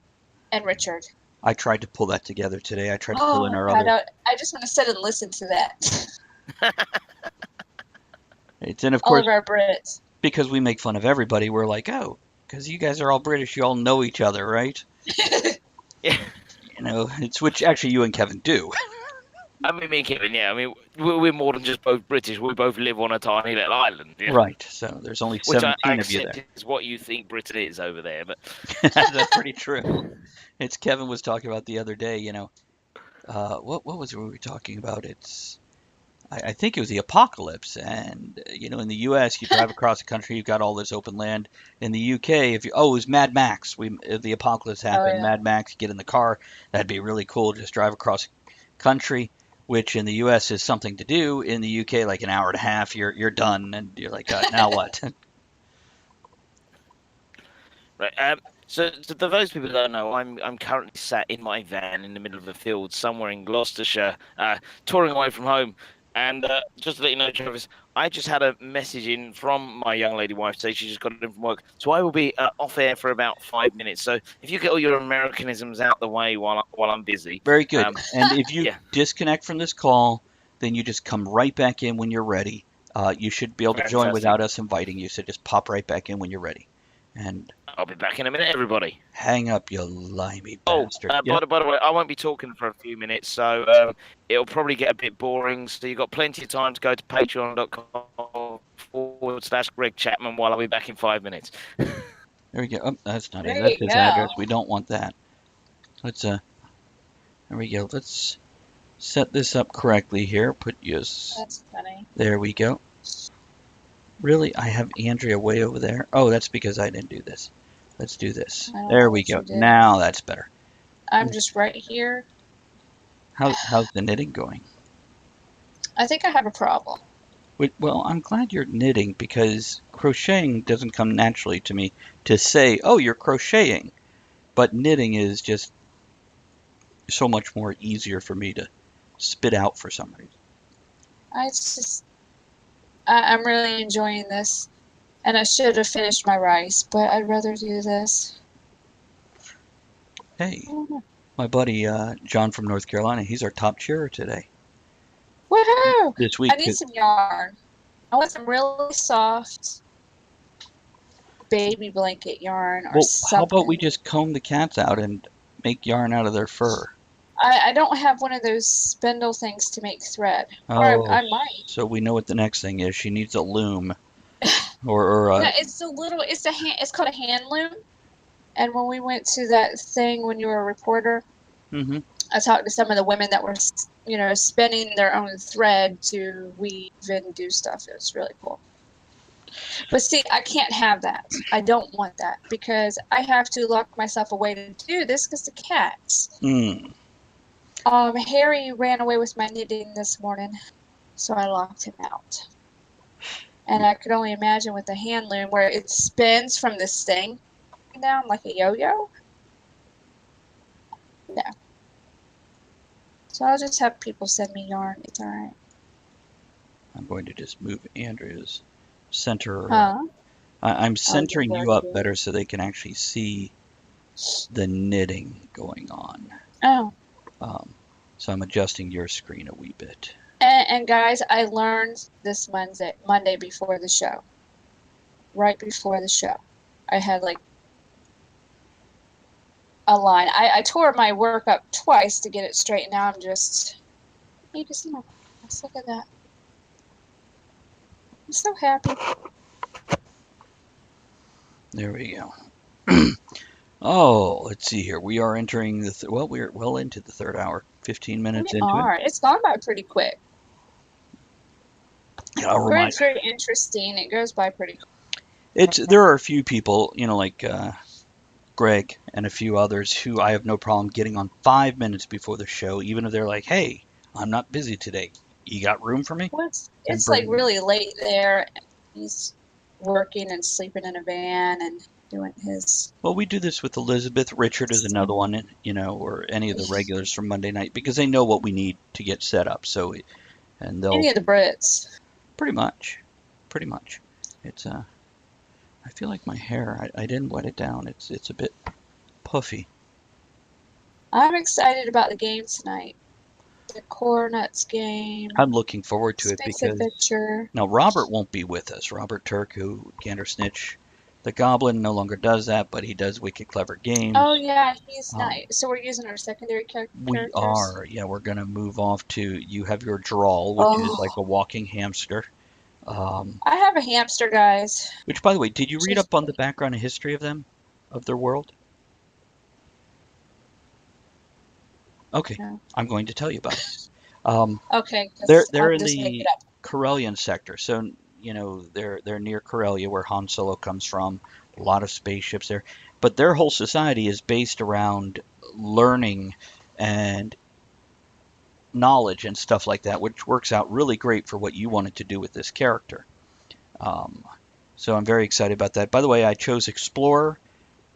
and Richard. I tried to pull that together today. I tried to pull Oh in my our God, other. I just want to sit and listen to that. And of All course, of our Brits. because we make fun of everybody, we're like, oh, because you guys are all British, you all know each other, right? Yeah. It's which actually you and Kevin do. I mean, me and Kevin, yeah. I mean, we're more than just both British. We both live on a tiny little island. Yeah. Right. So there's only Which I 17 of you accept there. is what you think Britain is over there. But That's pretty true. It's Kevin was talking about the other day, what was it we were talking about? I think it was the apocalypse, and in the U.S. you drive across the country, you've got all this open land. In the U.K., it was Mad Max. If the apocalypse happened, yeah. Mad Max, get in the car, that'd be really cool. Just drive across country, which in the U.S. is something to do. In the U.K., like an hour and a half, you're done, and you're like, now what? right. So for those people that don't know, I'm currently sat in my van in the middle of a field somewhere in Gloucestershire, touring away from home. And just to let you know, Travis, I just had a message in from my young lady wife saying she just got in from work. So I will be off air for about 5 minutes. So if you get all your Americanisms out the way while I'm busy. Very good. And if you Yeah. disconnect from this call, then you just come right back in when you're ready. You should be able to join Fantastic. without us inviting you. So just pop right back in when you're ready. And I'll be back in a minute, everybody. hang up, you limey Oh, bastard. by the way, I won't be talking for a few minutes, so it'll probably get a bit boring. So you've got plenty of time to go to patreon.com/Greg Chapman while I'll be back in 5 minutes. There we go. Oh, that's not it. There That's you his go. address. We don't want that. There we go. Let's set this up correctly here. That's funny. There we go. Really? I have Andrea way over there. Oh, that's because I didn't do this. Let's do this. I don't There know we what you go. did. Now that's better. I'm just right here. How's the knitting going? I think I have a problem. Well, I'm glad you're knitting because crocheting doesn't come naturally to me to say, oh, you're crocheting. But knitting is just so much more easier for me to spit out for some reason. I'm really enjoying this. And I should have finished my rice, but I'd rather do this. Hey, my buddy John from North Carolina, he's our top cheerer today. Woohoo! This week. I need some yarn. I want some really soft baby blanket yarn or Well, something. how about we just comb the cats out and make yarn out of their fur? I don't have one of those spindle things to make thread. Oh, Or I might. so we know what the next thing is. She needs a loom. or No, it's called a hand loom. And when we went to that thing when you were a reporter, mm-hmm. I talked to some of the women that were, spinning their own thread to weave and do stuff. It was really cool. But see, I can't have that. I don't want that because I have to lock myself away to do this because the cats. Harry ran away with my knitting this morning, so I locked him out. And I could only imagine with the hand loom where it spins from this thing down like a yo-yo. No. So I'll just have people send me yarn. It's all right. I'm going to just move Andrea's center. Huh? I'm centering you up good. better so they can actually see the knitting going on. Oh. So I'm adjusting your screen a wee bit. And guys, I learned this Monday before the show. Right before the show. I had like a line. I tore my work up twice to get it straight. Now I'm just, you can see my, let's look at that. I'm so happy. There we go. Oh, let's see here. We are entering the well, we're well into the third hour. 15 minutes We into it. are. It's gone by pretty quick. Yeah, I'll But remind. it's very interesting. It goes by pretty It's quick. there are a few people, like Greg and a few others who I have no problem getting on 5 minutes before the show, even if they're like, "Hey, I'm not busy today. You got room for me?" Well, And it's like bring. really late there. And he's working and sleeping in a van and doing his Well, we do this with Elizabeth. Richard is another stuff. one, or any of the regulars from Monday night because they know what we need to get set up. So, and they'll Any of the Brits. pretty much, pretty much. It's I feel like my hair. I didn't wet it down. It's a bit puffy. I'm excited about the game tonight. The Core Nuts game, I'm looking forward to it Space because Adventure. now Robert won't be with us. Robert Turk, who Gander Snitch, the Goblin, no longer does that, but he does Wicked Clever Oh Games. yeah, he's Um, nice. So we're using our secondary we characters. are, yeah, we're gonna move off to you have your drawl, which is like Oh, a walking hamster. Um, I have a hamster, guys. which, by the way, did you read She's up on the background and history of them, of their world? Okay, no. I'm going to tell you about it. Um, Okay, they're because they're I'm in just making the it up. Corellian sector, so they're near Corellia, where Han Solo comes from. A lot of spaceships there, but their whole society is based around learning and knowledge and stuff like that, which works out really great for what you wanted to do with this character. Um, so I'm very excited about that. By the way, I chose Explorer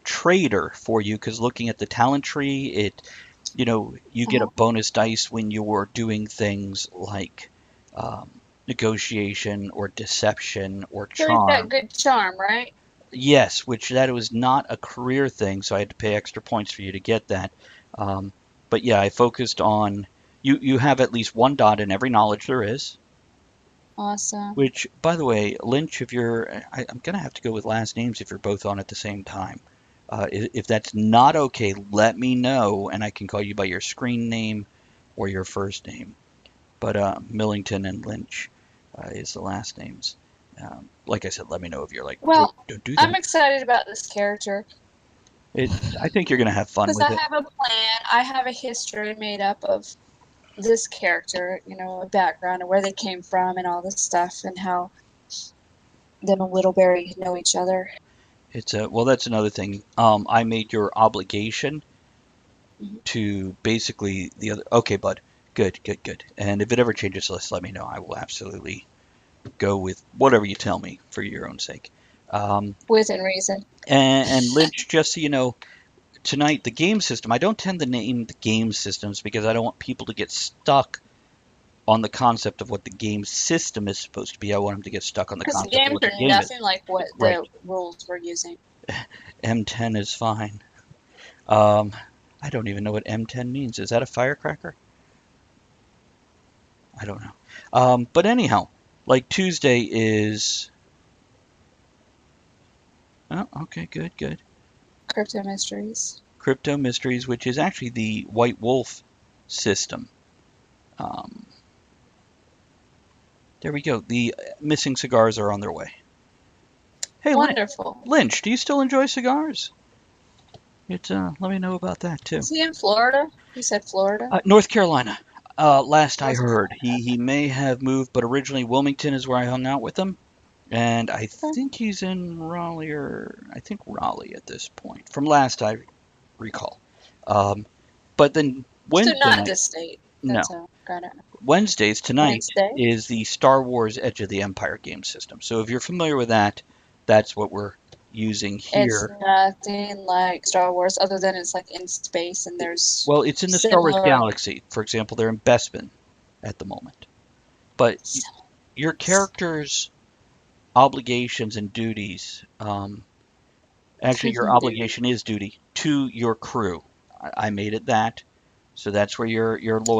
Trader for you because looking at the talent tree, you get a Uh-huh. bonus dice when you're doing things like um, negotiation or deception or So we've got charm. good charm, right? Yes, which that was not a career thing, so I had to pay extra points for you to get that. Um, but yeah, I focused on you. You have at least one dot in every knowledge there is. Awesome. Which, by the way, Lynch, I'm gonna have to go with last names if you're both on at the same time. If that's not okay, let me know, and I can call you by your screen name or your first name. But Millington and Lynch is the last names. Like I said, let me know if you're like, Well, don't do I'm that. excited about this character I think you're gonna have fun because with I it. have a plan. I have a history made up of this character, a background and where they came from and all this stuff and how them and Whittleberry know each other. Well, that's another thing. I made your obligation Mhm. to basically the other. Okay, bud. Good, good, good. And if it ever changes, just let me know. I will absolutely go with whatever you tell me for your own sake. Um, Within reason. and Lynch, just so you know, tonight the game system. I don't tend to name the game systems because I don't want people to get stuck on the concept of what the game system is supposed to be. I want them to get stuck on the Because the concept of games what the are game is. nothing like what Right. the rules we're using. M10 is fine. Um, I don't even know what M10 means. Is that a firecracker? I don't know. But anyhow, like Tuesday is. Oh, okay, good, good. Crypto Mysteries. Crypto Mysteries, which is actually the White Wolf system. Um, there we go. The missing cigars are on their way. Hey, Wonderful. Lynch, do you still enjoy cigars? Let me know about that too. Is he in Florida? You said Florida? North Carolina. Last I North heard, Carolina. he may have moved, but originally Wilmington is where I hung out with him, and I Okay. think he's in Raleigh, or I think Raleigh at this point, from last I recall. Um, but then So Wednesday not night, this state. no, That's all. Got it. Wednesdays tonight Wednesday. is the Star Wars Edge of the Empire game system. So if you're familiar with that, that's what we're using It's here. nothing like Star Wars other than it's like in space and there's Well, it's in the Star Wars similar. galaxy. For example, they're in Bespin at the moment. But your character's obligations and duties, actually, your Duty. obligation is duty to your crew. I made it that, so that's where your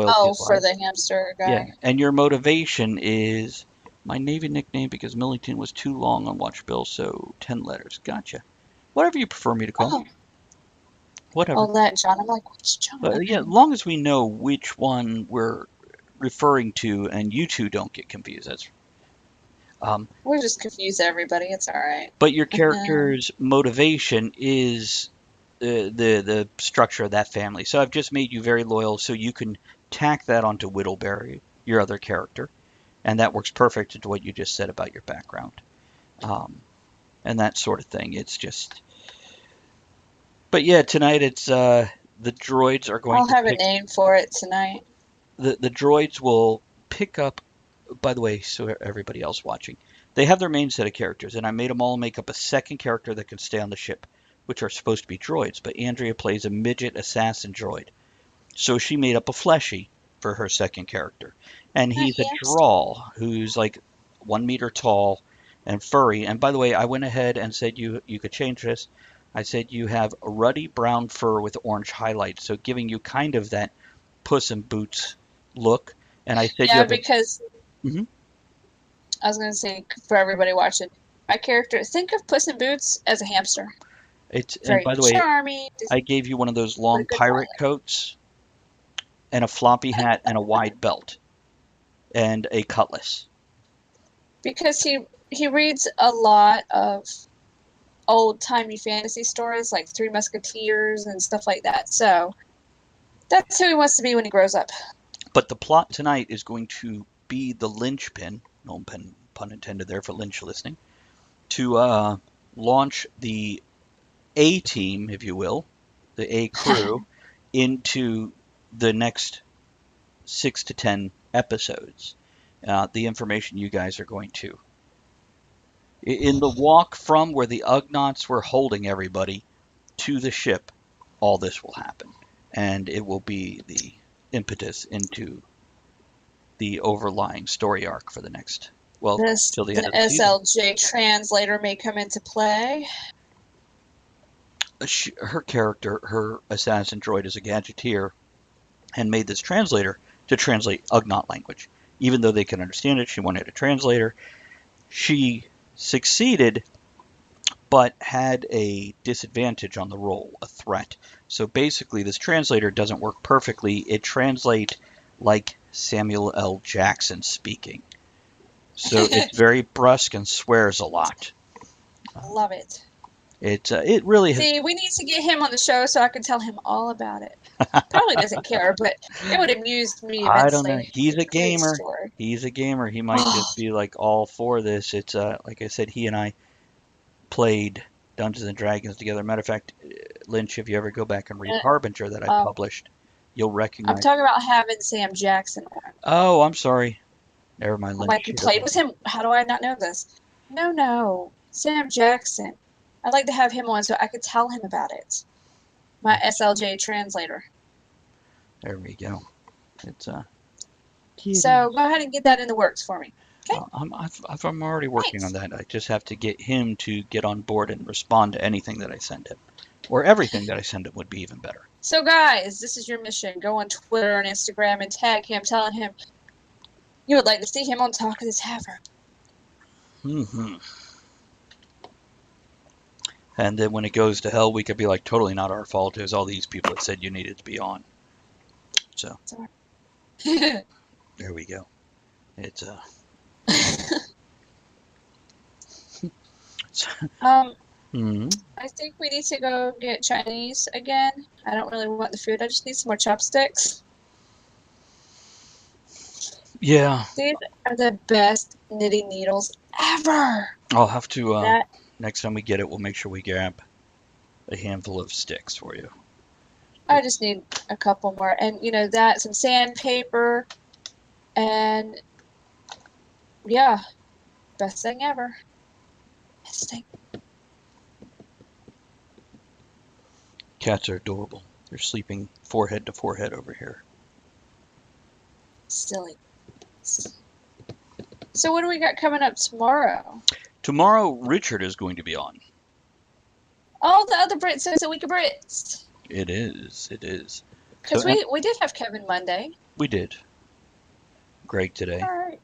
Oh, loyalties for lie. the hamster Yeah, guy. and your motivation is my Navy nickname because Millington was too long on Watch Bill, so 10 letters. Gotcha. Whatever you prefer me to call. Oh, Whatever. oh, that John. I'm like, which But yeah, as John? long as we know which one we're referring to and you two don't get confused. Um, We're just confused everybody. It's all right. but your character's motivation is the structure of that family. So I've just made you very loyal, so you can tack that onto Whittleberry, your other character, and that works perfect into what you just said about your background, and that sort of thing. It's just, but yeah, tonight it's the droids are going I'll to have a pick name for it tonight. the droids will pick up. By the way, so everybody else watching, they have their main set of characters, and I made them all make up a second character that can stay on the ship, which are supposed to be droids. But Andrea plays a midget assassin droid, so she made up a fleshy for her second character, and A he's a hamster. drawl who's like 1 meter tall and furry. And by the way, I went ahead and said you could change this. I said you have a ruddy brown fur with orange highlights, so giving you kind of that Puss in Boots look. And I said you Yeah, have a because mhm. I was gonna say for everybody watching, my character. Think of Puss in Boots as a hamster. It's, and Very by the way, charming, I gave you one of those but long a good pirate pilot. coats and a floppy hat and a wide belt and a cutlass. Because he reads a lot of old timey fantasy stories like Three Musketeers and stuff like that. So that's who he wants to be when he grows up. But the plot tonight is going to be the linchpin, no pun intended there for Lynch listening, to launch the A team, if you will, the A crew, into the next 6 to 10 episodes. The information you guys are going to. In the walk from where the Ugnaughts were holding everybody to the ship, all this will happen. And it will be the impetus into the overlying story arc for the next, well, till the end The of the season. SLJ translator may come into play. Her character, her assassin droid, is a gadgeteer and made this translator to translate Ugnaught language. Even though they can understand it, she wanted a translator. She succeeded, but had a disadvantage on the roll, a threat. So basically, this translator doesn't work perfectly. It translates like Samuel L. Jackson speaking. So it's very brusque and swears a lot. Love it. It really has. See, we need to get him on the show so I can tell him all about it. Probably doesn't care, but it would amuse me I don't know. immensely. He's a Great gamer. story. He's a gamer. He might just be like all for this. It's like I said, he and I played Dungeons and Dragons together. Matter of fact, Lynch, if you ever go back and read Uh, Harbinger that I um, published, you'll I'm recognize. talking about having Sam Jackson on. Oh, I'm sorry. Never mind, I'm Lynch. like, you played with him? How do I not know this? No. Sam Jackson. I'd like to have him on so I could tell him about it. My SLJ translator. There we go. It's So go ahead and get that in the works for me. Okay? I'm already working on Thanks. that. I just have to get him to get on board and respond to anything that I send him, or everything that I send him would be even better. So guys, this is your mission. Go on Twitter and Instagram and tag him, telling him you would like to see him on Talk of the Tavern. Hmm. And then when it goes to hell, we could be like, totally not our fault. It was all these people that said you needed to be on. So there we go. It's Mhm. I think we need to go get Chinese again. I don't really want the food. I just need some more chopsticks. Yeah, These are the best knitting needles ever. I'll have to. That Next time we get it, we'll make sure we grab a handful of sticks for you. I just need a couple more, and that some sandpaper, and yeah, best thing ever. Best thing. Cats are adorable. They're sleeping forehead to forehead over here. Silly. So what do we got coming up tomorrow? Tomorrow, Richard is going to be on. Oh, the other Brits. So it's a week of Brits. It is. It is. Because So, we did have Kevin Monday. we did. Greg today. All right.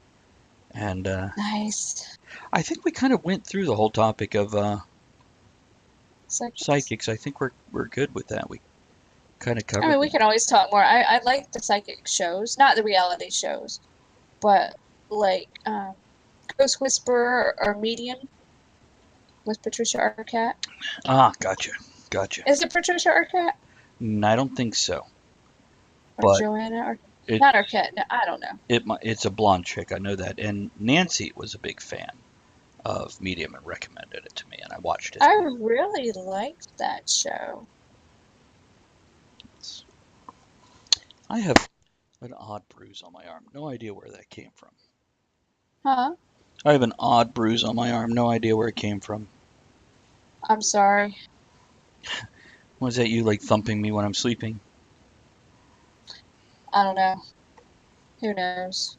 And Nice. I think we kind of went through the whole topic of Psychics. psychics. I think we're good with that. We kind of covered I mean, we that. can always talk more. I like the psychic shows, not the reality shows, but like Ghost Whisperer or Medium with Patricia Arquette. Ah, gotcha. Gotcha. Is it Patricia Arquette I don't think so. or But Joanna Arquette? it, Not Arquette. No, I don't know. it's a blonde chick. I know that. And Nancy was a big fan of Medium and recommended it to me, and I watched it. I really liked that show. I have an odd bruise on my arm. No idea where that came from. Huh? I have an odd bruise on my arm. No idea where it came from. I'm sorry. Was that you like thumping me when I'm sleeping? I don't know. Who knows?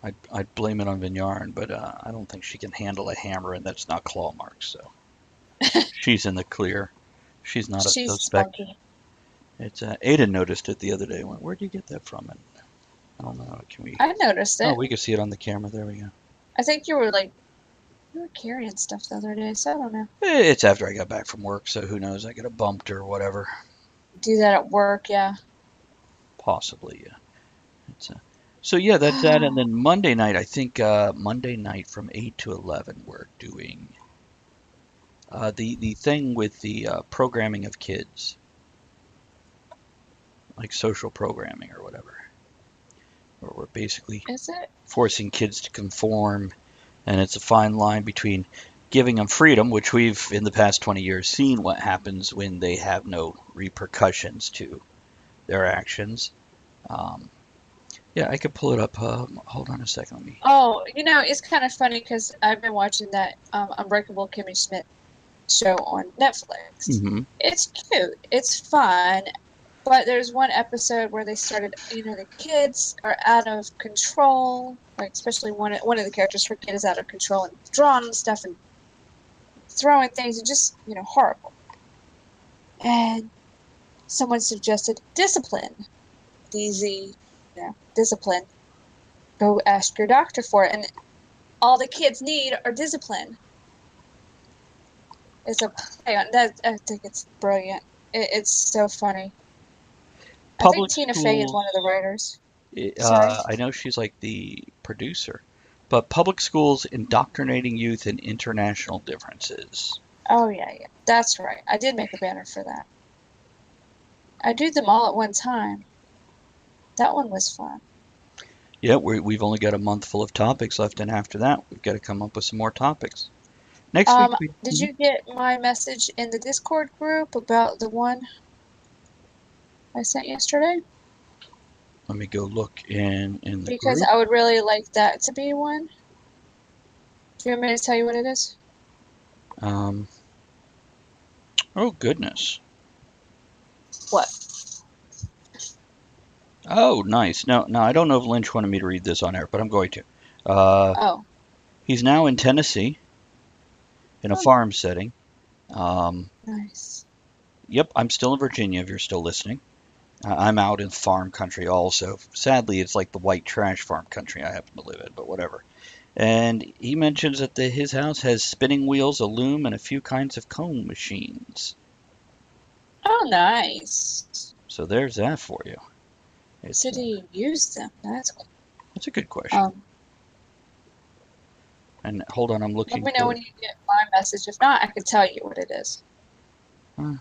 I'd blame it on Vignarn, but I don't think she can handle a hammer, and that's not claw marks, so she's in the clear. She's not a She's suspect. spunky. It's Ada noticed it the other day. Went, where'd you get that from? And I don't know. Can we? I noticed Oh, it. we can see it on the camera. There we go. I think you were carrying stuff the other day, so I don't know. It's after I got back from work, so who knows? I get a bumped or whatever. Do that at work, yeah. Possibly, yeah. So yeah, that's that. And then Monday night, I think Monday night from 8 to 11, we're doing the thing with the programming of kids, like social programming or whatever, where we're basically Is it? forcing kids to conform, and it's a fine line between giving them freedom, which we've in the past 20 years seen what happens when they have no repercussions to their actions. Yeah, I could pull it up. Hold on a second. Let me. Oh, it's kind of funny because I've been watching that Unbreakable Kimmy Schmidt show on Netflix. Mm-hmm. It's cute. It's fun. But there's one episode where they started, the kids are out of control. Like, especially one of the characters, her kid is out of control and drawing stuff and throwing things and just, horrible. And someone suggested discipline. DZ, discipline. Go ask your doctor for it. And all the kids need are discipline. It's a play on that. I think it's brilliant. It's so funny. I think Tina Fey is one of the writers. I know she's like the producer, but public schools indoctrinating youth in international differences. Oh, yeah. That's right. I did make a banner for that. I do them all at one time. That one was fun. Yeah, we've only got a month full of topics left, and after that, we've got to come up with some more topics. Next week, did you get my message in the Discord group about the one I sent yesterday? Let me go look in the Because group. I would really like that to be one. Do you want me to tell you what it is? Oh, goodness. What? Oh, nice. No, I don't know if Lynch wanted me to read this on air, but I'm going to. Oh. He's now in Tennessee in a farm setting. Nice. Yep, I'm still in Virginia if you're still listening. I'm out in farm country also. Sadly, it's like the white trash farm country I happen to live in, but whatever. And he mentions that his house has spinning wheels, a loom, and a few kinds of comb machines. Oh, nice. So there's that for you. So do you use them? That's cool. That's a good question. And hold on, I'm looking. Let me know when you get my message. If not, I can tell you what it is. Now,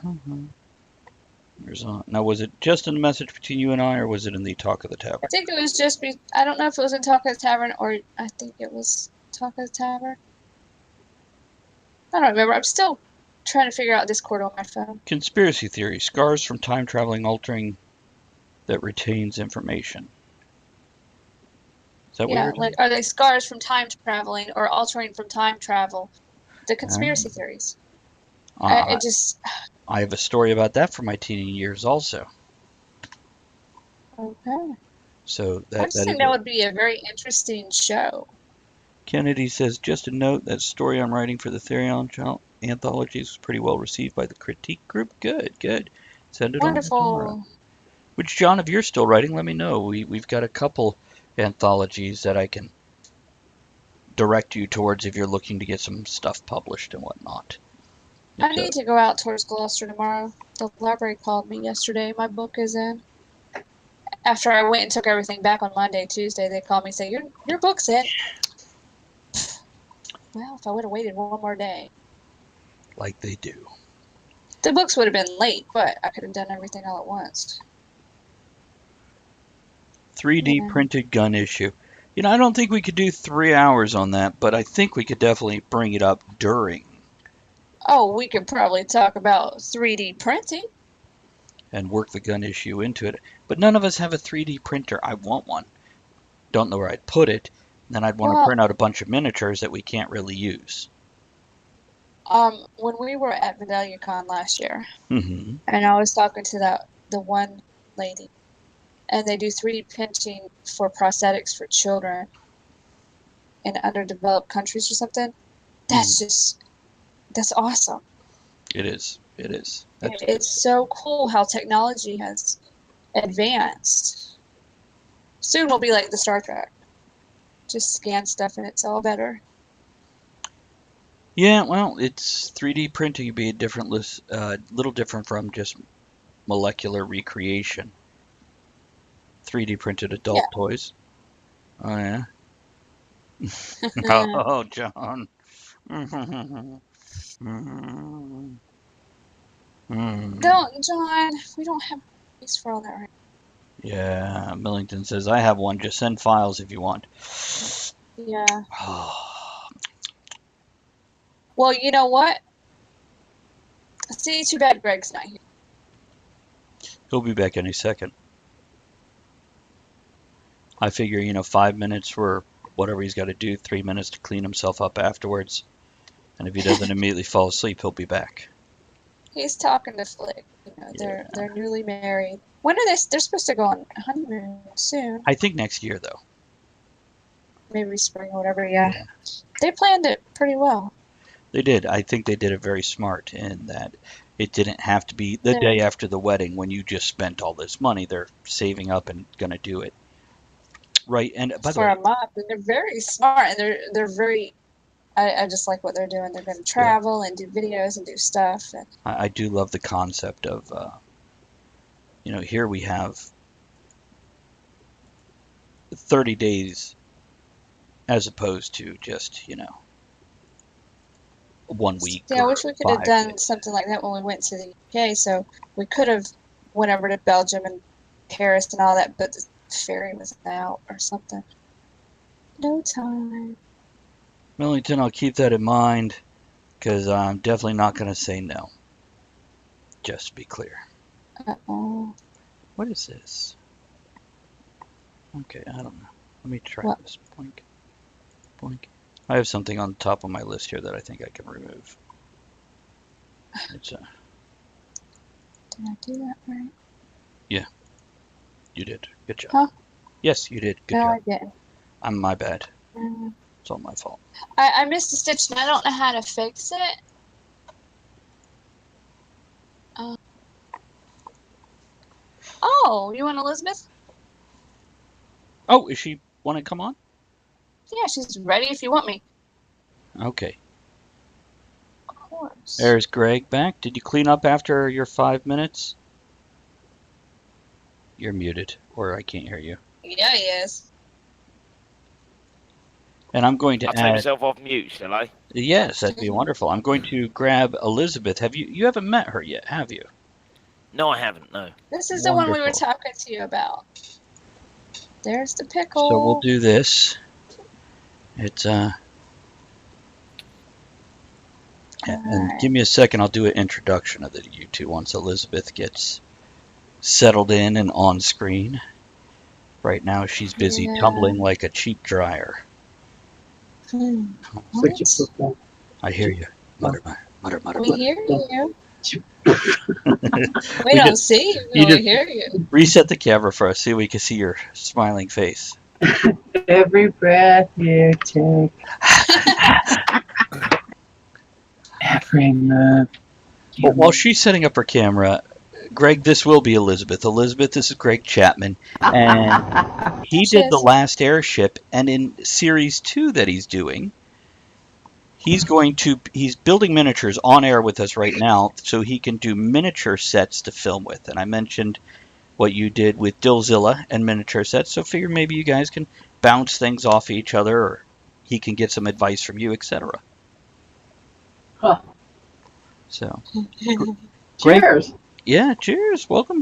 was it just in the message between you and I, or was it in the Talk of the Tavern? I think it was just. I don't know if it was in Talk of the Tavern or I think it was Talk of the Tavern. I don't remember. I'm still trying to figure out Discord on my phone. Conspiracy theory: scars from time traveling altering that retains information. Is that what you're doing? Are they scars from time traveling or altering from time travel? The conspiracy theories. I have a story about that from my teen years also. Okay. So I just think that would be a very interesting show. Kennedy says, just a note, that story I'm writing for the Therion anthologies was pretty well received by the critique group. Good. Send it on tomorrow. Which, John, if you're still writing, let me know. We've got a couple anthologies that I can direct you towards if you're looking to get some stuff published and whatnot. I need to go out towards Gloucester tomorrow. The library called me yesterday. My book is in. After I went and took everything back on Monday, Tuesday, they called me and said, your book's in. Well, if I would have waited one more day. Like they do. The books would have been late, but I could have done everything all at once. 3D Yeah. printed gun issue. You know, I don't think we could do 3 hours on that, but I think we could definitely bring it up during Oh, we could probably talk about 3D printing. and work the gun issue into it. But none of us have a 3D printer. I want one. Don't know where I'd put it. Then I'd want to Well, print out a bunch of miniatures that we can't really use. when we were at VidaliaCon last year, Mm-hmm. and I was talking to the one lady, and they do 3D printing for prosthetics for children in underdeveloped countries or something. That's awesome. It is. It is. That's It's so cool how technology has advanced. Soon we'll be like the Star Trek. Just scan stuff and it's all better. Yeah, well, it's 3D printing would be a different little different from just molecular recreation. 3D printed adult toys. Oh yeah. Oh, John. Don't, John. We don't have space for all that right Yeah, Millington says, I have one. Just send files if you want. now. Yeah. Well, you know what? See, too bad Greg's not here. He'll be back any second. I figure, 5 minutes for whatever he's got to do, 3 minutes to clean himself up afterwards. And if he doesn't immediately fall asleep, he'll be back. He's talking to Flick. They're newly married. When are they? They're supposed to go on honeymoon soon. I think next year, though. Maybe spring or whatever. Yeah. They planned it pretty well. They did. I think they did it very smart in that it didn't have to be the day after the wedding when you just spent all this money. They're saving up and going to do it. Right. And by the way, for a month, and they're very smart, and they're very. I just like what they're doing. They're going to travel and do videos and do stuff. And I do love the concept of, here we have 30 days as opposed to just, 1 week. Yeah, I wish we could have done something like that when we went to the UK. So we could have went over to Belgium and Paris and all that, but the ferry was out or something. No time. Millington, I'll keep that in mind because I'm definitely not going to say no. Just to be clear. Uh-oh. What is this? Okay, I don't know. Let me try this. Boink. Boink. I have something on the top of my list here that I think I can remove. It's Did I do that right? Yeah. You did. Good job. Huh? Yes, you did. Good job. No, I didn't. My bad. It's all my fault. I missed a stitch and I don't know how to fix it. Oh, you want Elizabeth? Oh, is she want to come on? Yeah, she's ready if you want me. Okay. Of course. There's Greg back. Did you clean up after your 5 minutes? You're muted, or I can't hear you. Yeah, he is. And I'm going to I'll take myself off mute, shall I? Yes, that'd be wonderful. I'm going to grab Elizabeth. You haven't met her yet, have you? No, I haven't, no. This is the one we were talking to you about. There's the pickle. So we'll do this. It's and give me a second, I'll do an introduction of you two once Elizabeth gets settled in and on screen. Right now she's busy tumbling like a cheap dryer. What? I hear you. Mutter. We hear you. We don't see you, but we hear you. Reset the camera for us, see if we can see your smiling face. Every breath you take. Every move. Well, while she's setting up her camera, Greg, this will be Elizabeth. Elizabeth, this is Greg Chapman. And he did The Last Airship, and in Series 2 that he's doing, he's building miniatures on air with us right now so he can do miniature sets to film with. And I mentioned what you did with Dillzilla and miniature sets, so figure maybe you guys can bounce things off each other, or he can get some advice from you, etc. Huh. So, Great. Cheers. Yeah, cheers. Welcome.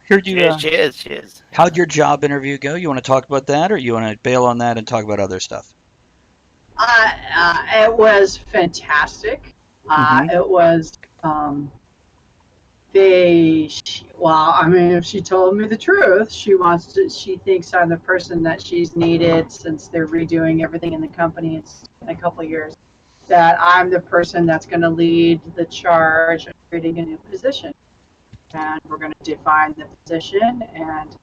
Heard you. Cheers. How'd your job interview go? You want to talk about that, or you want to bail on that and talk about other stuff? It was fantastic. Mhm. It was. If she told me the truth, she thinks I'm the person that she's needed since they're redoing everything in the company. It's in a couple of years that I'm the person that's going to lead the charge of creating a new position. And we're going to define the position. And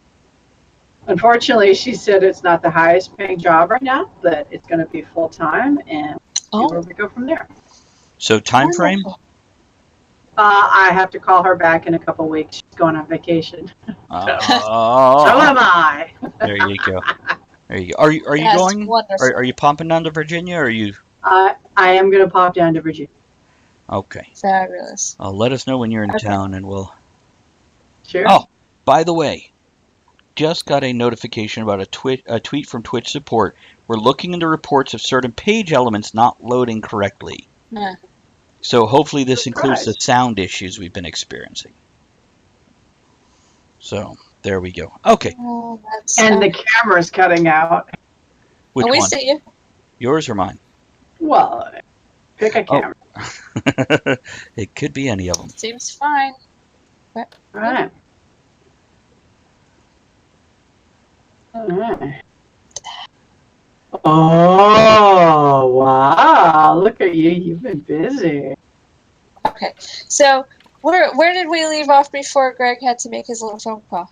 unfortunately, she said it's not the highest paying job right now, but it's going to be full time, and see where we go from there. So time frame? I have to call her back in a couple weeks. She's going on vacation. So Oh, am I. there you go. Are you That's going? wonderful. Are you popping down to Virginia? Or are you? I am going to pop down to Virginia. Okay. Fabulous. Let us know when you're in Okay. town, and we'll. Sure. Oh, by the way, just got a notification about a tweet from Twitch support. We're looking into reports of certain page elements not loading correctly. Yeah. So hopefully this includes the Surprise. sound issues we've been experiencing. So there we go. Okay, Oh, that's And the camera's cutting out. which we one? see you. Yours or mine? Well, pick a camera. It could be any of them. Seems fine. All right. Oh, wow. Look at you. You've been busy. Okay. So where did we leave off before Greg had to make his little phone call?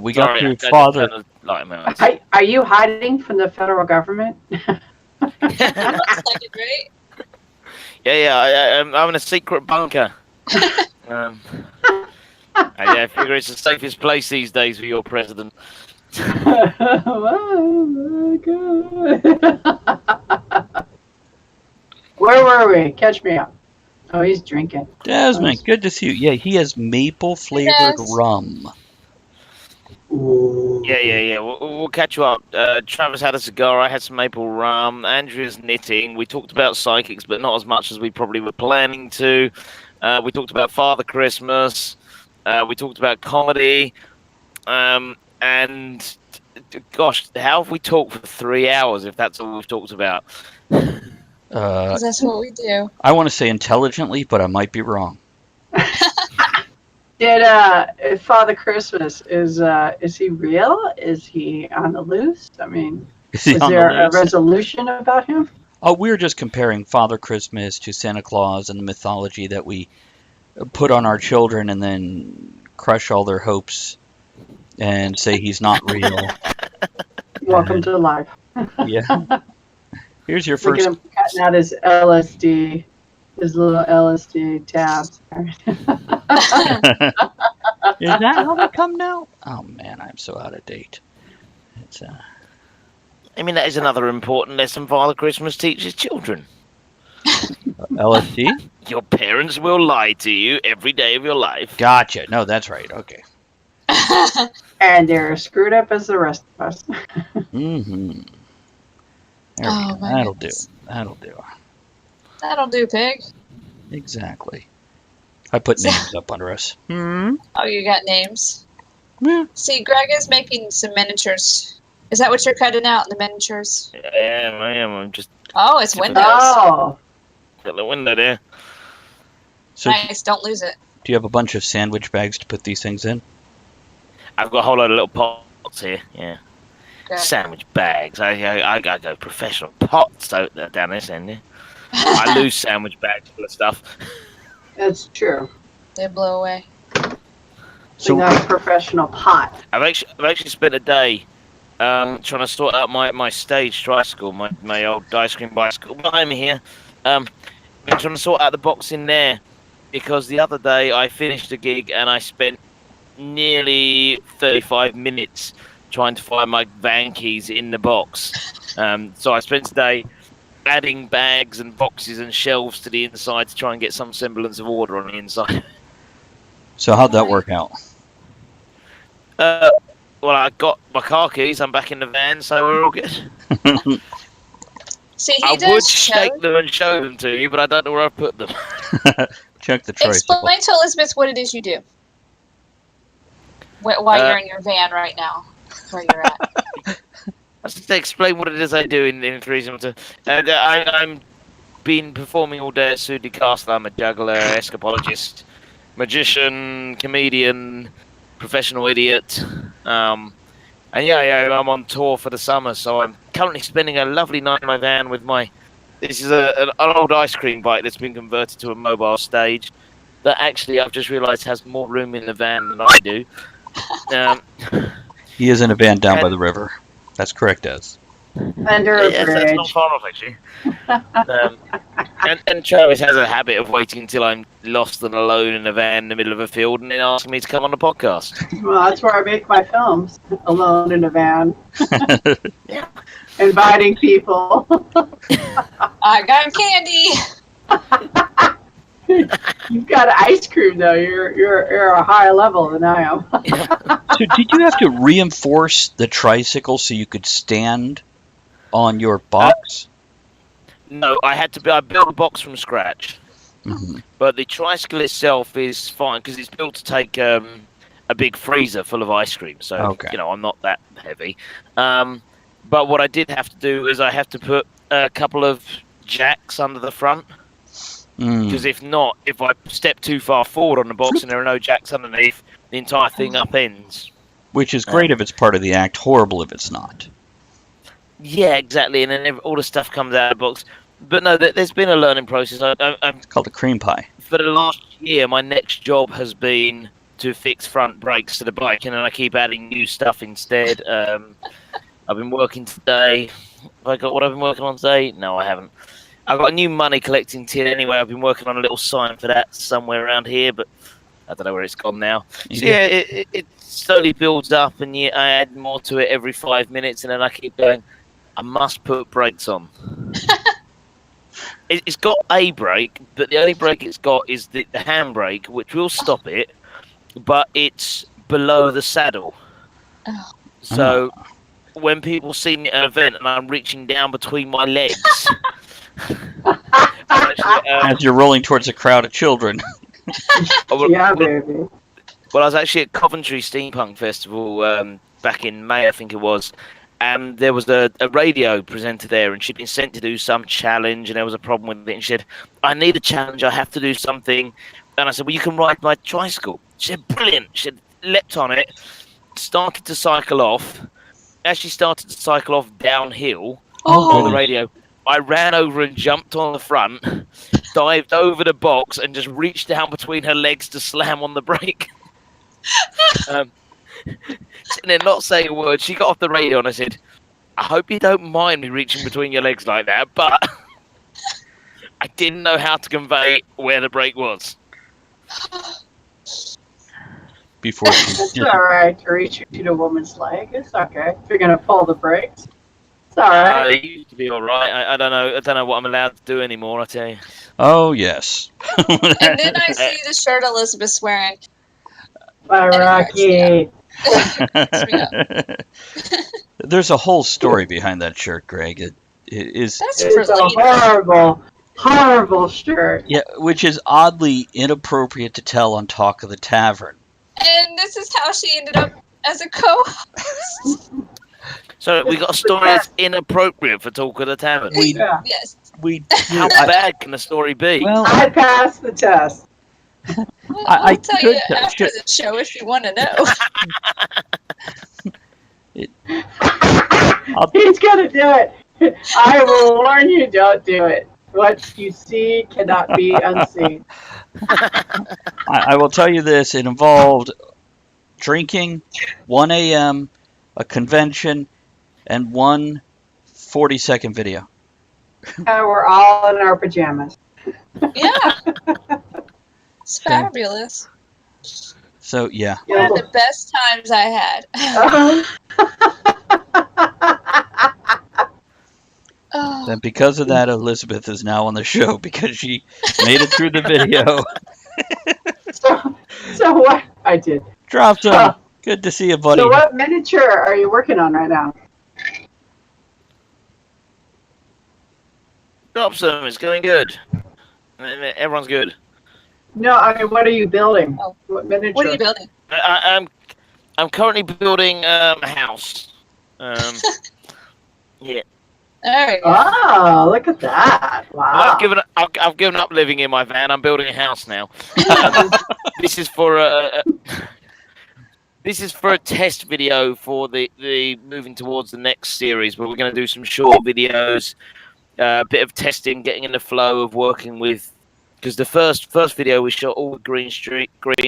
We got Sorry, through I just father. turned the light on my eyes. Are you hiding from the federal government? Looks like it, right? I'm in a secret bunker. I figure it's the safest place these days for your president. Oh my God. Where were we? Catch me up. Oh, he's drinking. Desmond, good to see you. Yeah, he has maple flavored Yes. rum. Ooh. Yeah. We'll catch you up. Travis had a cigar. I had some maple rum. Andrea's knitting. We talked about psychics, but not as much as we probably were planning to. We talked about Father Christmas. We talked about comedy. And gosh, how have we talked for 3 hours if that's all we've talked about? 'Cause that's what we do. I want to say intelligently, but I might be wrong. Did Father Christmas is he real? Is he on the loose? I mean, Is he is on the there a loose? resolution about him? Oh, we were just comparing Father Christmas to Santa Claus and the mythology that we put on our children and then crush all their hopes and say he's not real. Welcome to life. Yeah. Here's your Look first. at him cutting out his LSD, his little LSD tabs. Is that how they come now? Oh man, I'm so out of date. It's I mean, that is another important lesson Father Christmas teaches children. LSD. Your parents will lie to you every day of your life. Gotcha. No, that's right. Okay. And they're as screwed up as the rest of us. Mm-hmm. There Oh, we go. my That'll goodness. do. That'll do. That'll do, pig. Exactly. I put names up under us. Hmm. Oh, you got names. Yeah. See, Greg is making some miniatures. Is that what you're cutting out in the miniatures? I am. I'm just Oh, it's Windows. Oh, got the window there. So, Nice, don't lose it. do you have a bunch of sandwich bags to put these things in? I've got a whole load of little pots here. Yeah. Good. Sandwich bags. I go professional pots out there down this end. Yeah. I lose sandwich bags full of stuff. that's true. They blow away. So that's a professional pot. I've actually spent a day trying to sort out my stage tricycle, my old ice cream bicycle behind me here. Been trying to sort out the box in there because the other day I finished a gig and I spent nearly 35 minutes trying to find my van keys in the box. So I spent today adding bags and boxes and shelves to the inside to try and get some semblance of order on the inside. So how'd that work out? Well, I got my car keys. I'm back in the van, so we're all good. See, he I does would show. shake them and show them to you, but I don't know where I put them. Check the tricycle. Explain to Elizabeth what it is you do. While you're in your van right now, where you're at. I was just to explain what it is I do in 3 to. I'm been performing all day at Sudi Castle. I'm a juggler, escapologist, magician, comedian, professional idiot. And I'm on tour for the summer, so I'm currently spending a lovely night in my van with my. This is an old ice cream bike that's been converted to a mobile stage. That actually I've just realised has more room in the van than I do. He is in a van down by the river. That's correct, Ez. Under a Yes, bridge. that's not far off actually. And Travis has a habit of waiting until I'm lost and alone in a van in the middle of a field and then asking me to come on the podcast. Well, that's where I make my films, alone in a van, Yeah. inviting people. I got candy. You've got ice cream though. You're a higher level than I am. So did you have to reinforce the tricycle so you could stand on your box? No, I built a box from scratch. Mm-hmm. But the tricycle itself is fine because it's built to take a big freezer full of ice cream. So, Okay. I'm not that heavy. But what I did have to do is I have to put a couple of jacks under the front. Because if not, if I step too far forward on the box and there are no jacks underneath, the entire thing upends. Which is great if it's part of the act, horrible if it's not. Yeah, exactly. And then all the stuff comes out of the box. But no, there's been a learning process. It's called a cream pie. For the last year, my next job has been to fix front brakes to the bike, and then I keep adding new stuff instead. I've been working today. Have I got what I've been working on today? No, I haven't. I've got a new money collecting tin anyway. I've been working on a little sign for that somewhere around here, but I don't know where it's gone now. So yeah, it slowly builds up, and I add more to it every 5 minutes, and then I keep going, I must put brakes on. It's got a brake, but the only brake it's got is the handbrake, which will stop it, but it's below the saddle. Oh. So when people see me at an event and I'm reaching down between my legs... As you're rolling towards a crowd of children. Yeah, baby. Well, I was actually at Coventry Steampunk Festival back in May, I think it was, and there was a radio presenter there, and she'd been sent to do some challenge, and there was a problem with it, and she said, I need a challenge, I have to do something. And I said, well, you can ride my tricycle. She said, brilliant. She had leapt on it, started to cycle off. As she started to cycle off downhill on the radio, I ran over and jumped on the front, dived over the box, and just reached down between her legs to slam on the brake. And then, not saying a word, she got off the radio and I said, I hope you don't mind me reaching between your legs like that, but I didn't know how to convey where the brake was. Before It's all right to reach into a woman's leg. It's okay if you're gonna pull the brakes. It's all right. It used to be all right. I don't know. I don't know what I'm allowed to do anymore. I tell you. Oh yes. And then I see the shirt Elizabeth's wearing. Bye, Rocky. There's a whole story behind that shirt, Greg. It is. That's It's a relatable. horrible shirt. Yeah, which is oddly inappropriate to tell on Talk of the Tavern. And this is how she ended up as a co-host. So we got a story that's inappropriate for Talk of the Tavern. Yeah. Yes. How bad can the story be? Well, I passed the test. Well, I I'll tell you could- after the show if you want to know. He's gonna do it. I will warn you, don't do it. What you see cannot be unseen. I will tell you this. It involved drinking, 1 a.m., a convention, and one 40-second video. We're all in our pajamas. Yeah. It's fabulous. So, yeah. One of the best times I had. Oh, And because of that, Elizabeth is now on the show because she made it through the video. So what? I did. Dropped him. Good to see you, buddy. So what miniature are you working on right now? Drop some. It's going good. Everyone's good. No, I mean, what are you building? Oh. What miniature? What are you building? I'm currently building a house. Yeah. There you go. Oh, look at that! Wow. I've given up living in my van. I'm building a house now. This is for a test video for the moving towards the next series, where we're going to do some short videos, a bit of testing, getting in the flow of working with. Because the first video we shot all with green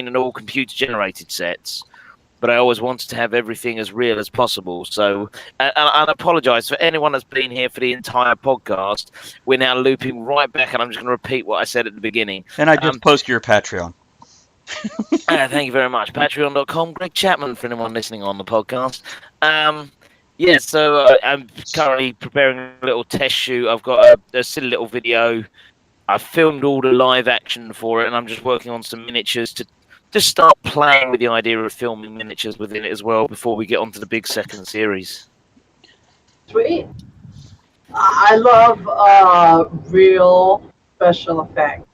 and all computer generated sets. But I always wanted to have everything as real as possible. So, and I apologise for anyone that's been here for the entire podcast. We're now looping right back, and I'm just going to repeat what I said at the beginning. And I just post your Patreon. Thank you very much. Patreon.com, Greg Chapman, for anyone listening on the podcast. So I'm currently preparing a little test shoot. I've got a silly little video. I've filmed all the live action for it, and I'm just working on some miniatures to just start playing with the idea of filming miniatures within it as well before we get onto the big second series. Sweet. I love real special effects.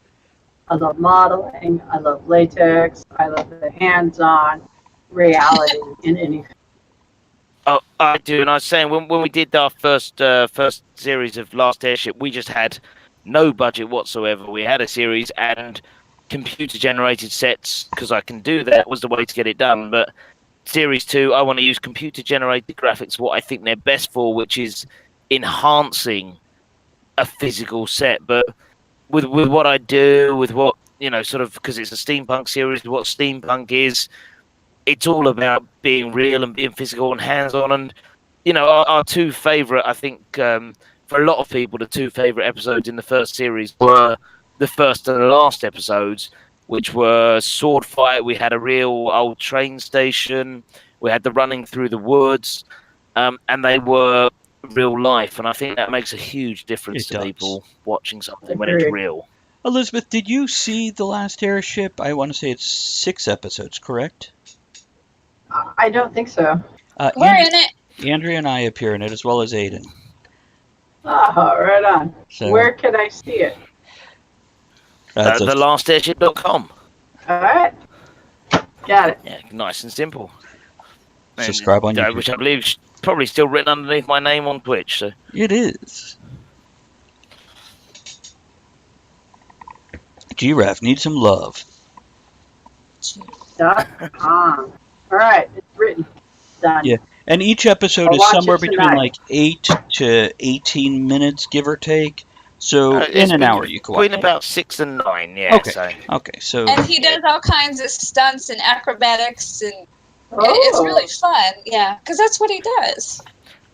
I love modeling. I love latex. I love the hands-on reality in anything. Oh, I do, and I was saying when we did our first series of Last Airship, we just had no budget whatsoever. We had a series and computer-generated sets, because I can do that, was the way to get it done. But Series 2, I want to use computer-generated graphics, what I think they're best for, which is enhancing a physical set. But with what I do, with what, sort of, because it's a steampunk series, what steampunk is, it's all about being real and being physical and hands-on. And, our two favourite, I think, for a lot of people, the two favourite episodes in the first series were the first and the last episodes, which were sword fight. We had a real old train station. We had the running through the woods, and they were real life. And I think that makes a huge difference to people watching something when it's real. Elizabeth, did you see The Last Airship? I want to say it's 6 episodes, correct? I don't think so. We're in it. Andrea and I appear in it, as well as Aiden. Oh, right on. So, where can I see it? TheLastAirship.com. All right. Got it. Yeah, nice and simple. Subscribe on YouTube. Which I believe is probably still written underneath my name on Twitch. So. It is. Giraffe needs some love. .com. All right, it's written. Done. Yeah, and each episode I'll is watch somewhere it between tonight. like 8 to 18 minutes, give or take. So in an hour you can watch between it. about 6 and 9, yeah. Okay. Okay, so And he does all kinds of stunts and acrobatics, and Oh. it's really fun. Yeah, because that's what he does.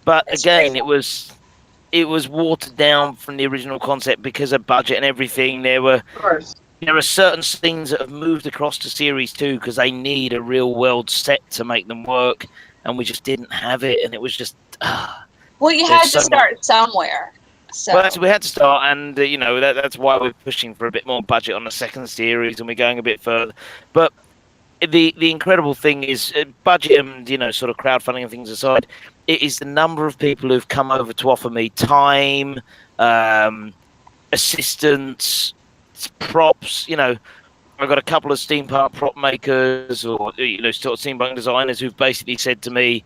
But It's again, great. it was watered down from the original concept because of budget and everything. There Of course. are certain things that have moved across to Series 2 because they need a real world set to make them work, and we just didn't have it, and it was just... Well, you There's had to so start somewhere. So. Well, we had to start, and that's why we're pushing for a bit more budget on the second series, and we're going a bit further. But the incredible thing is, budget and sort of crowdfunding and things aside, it is the number of people who've come over to offer me time, assistance, props. I've got a couple of steampunk prop makers or sort of steampunk designers who've basically said to me,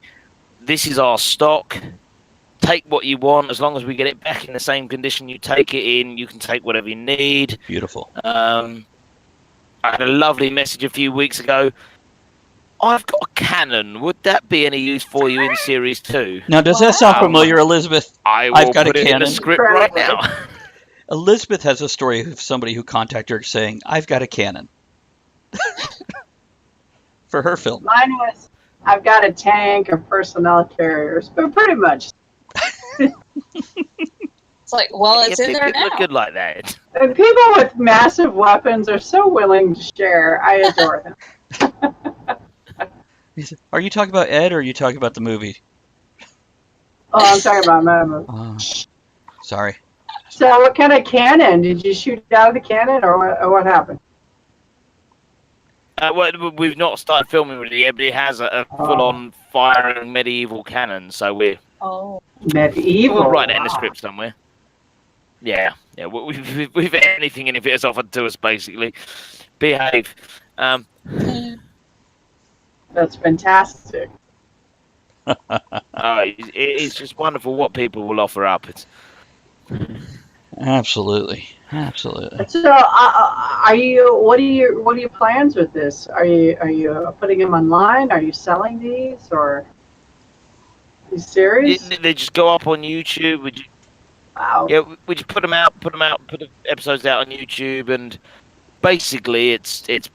"This is our stock. Take what you want, as long as we get it back in the same condition you take it in. You can take whatever you need." beautiful. I had a lovely message a few weeks ago. I've got a cannon. Would that be any use for you in Series 2? Now, does that sound familiar, Elizabeth? I will I've got put a it in cannon. the script right now. Elizabeth has a story of somebody who contacted her saying, "I've got a cannon." For her film. Mine was, I've got a tank of personnel carriers, but pretty much. It's like, well, it's in there People now. are good like that. And people with massive weapons are so willing to share. I adore them. Are you talking about Ed, or are you talking about the movie? Oh, I'm talking about my movie. Sorry. So what kind of cannon? Did you shoot out of the cannon, or what happened? Well, we've not started filming with it yet, but it has a full-on firing medieval cannon, so we're... Oh. Medieval. We'll write it in the Wow. script somewhere. Yeah. We've anything in if it is offered to us, basically. behave. That's fantastic. It's just wonderful what people will offer up. Absolutely. So, are you? What are your plans with this? Are you putting them online? Are you selling these or these series? They just go up on YouTube. Wow. We just put the episodes out on YouTube, and basically it's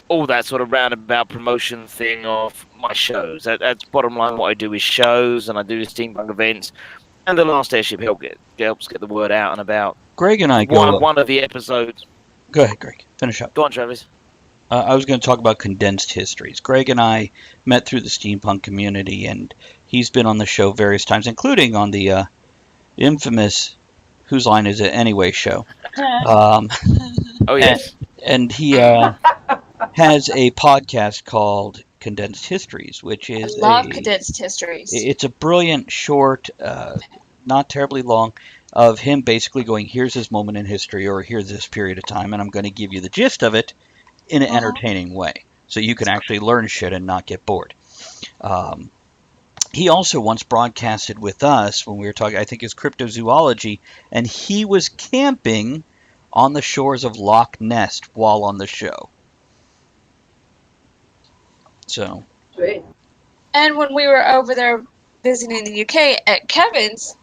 all that sort of roundabout promotion thing of my shows. That's bottom line. What I do is shows, and I do the steampunk events, and the Last Airship helps get the word out and about. Greg and I One of the episodes. Go ahead, Greg. Finish up. Go on, Travis. I was going to talk about condensed histories. Greg and I met through the steampunk community, and he's been on the show various times, including on the infamous "Whose Line Is It Anyway" show. Oh yes. And he has a podcast called Condensed Histories, which is Condensed Histories. It's a brilliant, short, not terribly long, of him basically going, here's this moment in history, or here's this period of time, and I'm going to give you the gist of it in an entertaining way, so you can actually learn shit and not get bored. He also once broadcasted with us when we were talking, I think it's cryptozoology, and he was camping on the shores of Loch Ness while on the show. So. Sweet. And when we were over there visiting the UK at Kevin's,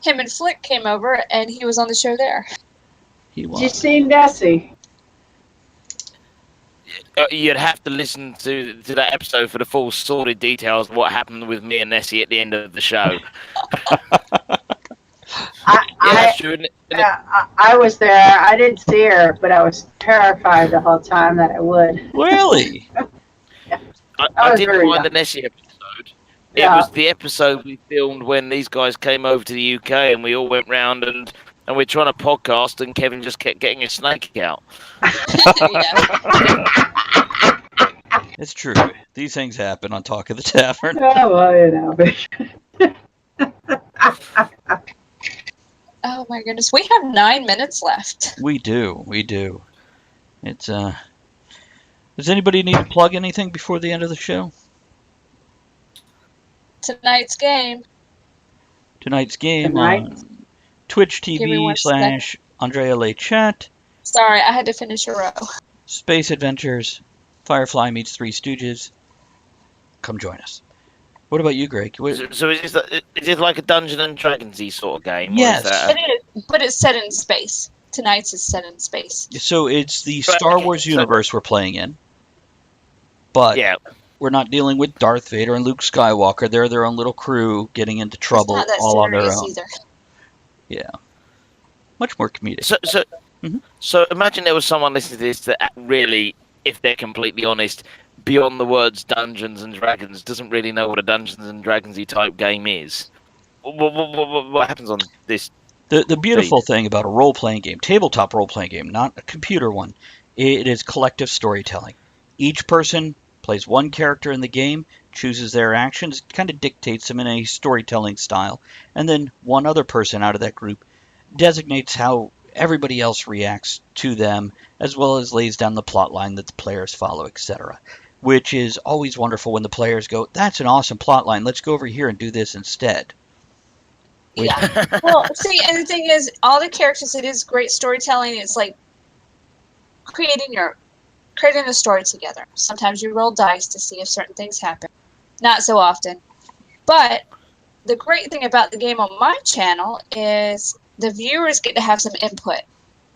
him and Flick came over, and he was on the show there. He was. Did you see Nessie? You'd have to listen to that episode for the full sordid details of what happened with me and Nessie at the end of the show. I was there. I didn't see her, but I was terrified the whole time that I would. Really? I didn't mind the Nessie episode. Yeah. It was the episode we filmed when these guys came over to the UK, and we all went round and we're trying to podcast, and Kevin just kept getting his snake out. It's true. These things happen on Talk of the Tavern. Oh, well, you know. Oh my goodness, we have 9 minutes left. We do. It's Does anybody need to plug anything before the end of the show? Tonight's game. Tonight? Twitch Give me one TV / Andrea Le Chat, Sorry, I had to finish a row. Space Adventures, Firefly meets Three Stooges. Come join us. What about you, Greg? So is it like a Dungeons and Dragons-y sort of game? Yes. It is, but it's set in space. Tonight's is set in space. So it's the Star Wars universe we're playing in. But we're not dealing with Darth Vader and Luke Skywalker. They're their own little crew getting into trouble all on their own. Either. Yeah. Much more comedic. So imagine there was someone listening to this that really, if they're completely honest, beyond the words Dungeons and Dragons, doesn't really know what a Dungeons and Dragons-y type game is. What happens on this? The beautiful thing about a role-playing game, tabletop role-playing game, not a computer one, it is collective storytelling. Each person plays one character in the game, chooses their actions, kind of dictates them in a storytelling style, and then one other person out of that group designates how everybody else reacts to them, as well as lays down the plot line that the players follow, etc. Which is always wonderful when the players go, that's an awesome plot line, let's go over here and do this instead. Yeah. Well, see, and the thing is, all the characters, it is great storytelling. It's like creating a story together. Sometimes you roll dice to see if certain things happen. Not so often. But the great thing about the game on my channel is the viewers get to have some input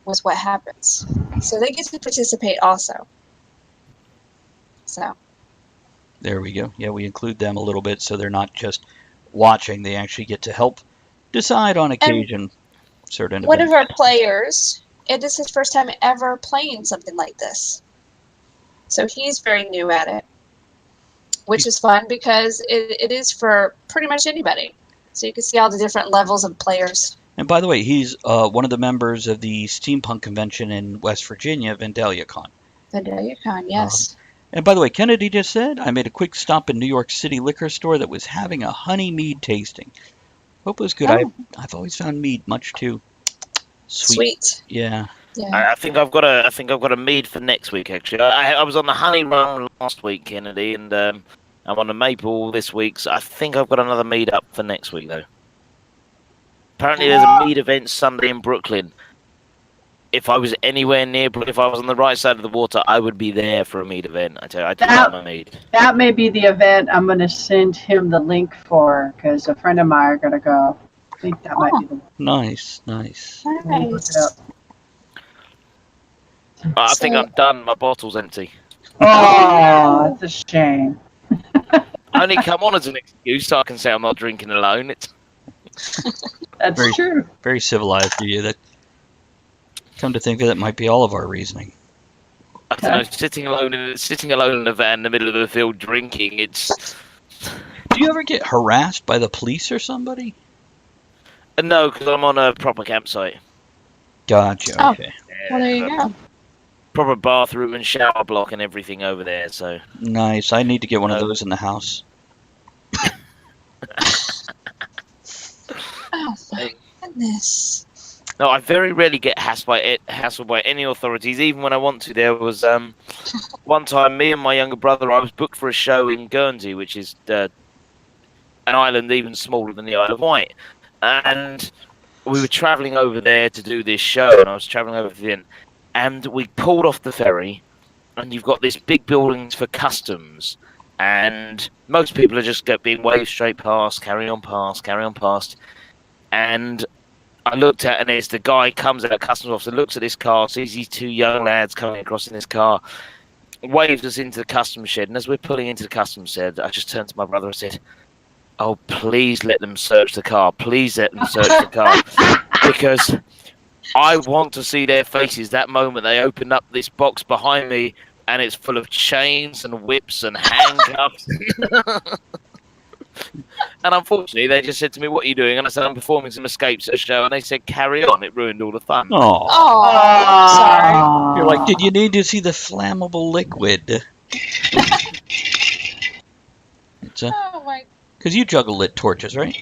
with what happens. So they get to participate also. So. There we go. Yeah, we include them a little bit so they're not just watching. They actually get to help decide on occasion certain One events. of our players, it is his first time ever playing something like this. So he's very new at it, which is fun because it is for pretty much anybody. So you can see all the different levels of players. And by the way, he's one of the members of the Steampunk Convention in West Virginia, VandaliaCon. VandaliaCon, yes. And by the way, Kennedy just said, I made a quick stop in New York City liquor store that was having a honey mead tasting. Hope it was good. Oh. I've always found mead much too Sweet. Yeah. Yeah. I think I've got a mead for next week. Actually, I was on the honey run last week, Kennedy, and I'm on the maple this week. So I think I've got another mead up for next week, though. Apparently, there's a mead event Sunday in Brooklyn. If I was anywhere near, if I was on the right side of the water, I would be there for a mead event. I tell you, I do love my mead. That may be the event I'm going to send him the link for because a friend of mine are going to go. I think that might be the one. Nice. Let me look it up. I think I'm done. My bottle's empty. Oh, that's a shame. I only come on as an excuse so I can say I'm not drinking alone. That's Very- true. Very civilized of you. That, come to think of it, might be all of our reasoning. I don't know, sitting alone in a van in the middle of the field drinking. It's Do you ever get harassed by the police or somebody? no, because I'm on a proper campsite. Gotcha. Oh. Okay. Well, there you go. Proper bathroom and shower block and everything over there. So Nice. I need to get one of No. those in the house. Oh my goodness. no, I very rarely get hassled by any authorities, even when I want to. There was one time, me and my younger brother, I was booked for a show in Guernsey, which is an island even smaller than the Isle of Wight, and we were travelling over there to do this show, and I was travelling over to the end, and we pulled off the ferry, and you've got this big buildings for customs, and most people are just being waved straight past, carry on past, and I looked at, and there's the guy comes out, customs officer, looks at this car, sees these two young lads coming across in this car, waves us into the customs shed, and as we're pulling into the customs shed, I just turned to my brother and said, "Oh, please let them search the car. Please let them search the car." Because I want to see their faces that moment they opened up this box behind me, and it's full of chains and whips and handcuffs. And unfortunately, they just said to me, "What are you doing?" And I said, "I'm performing some escapes at a show." And they said, "Carry on." It ruined all the fun. Oh. Oh, sorry. You're like, did you need to see the flammable liquid? It's Oh my. because you juggle lit torches, right?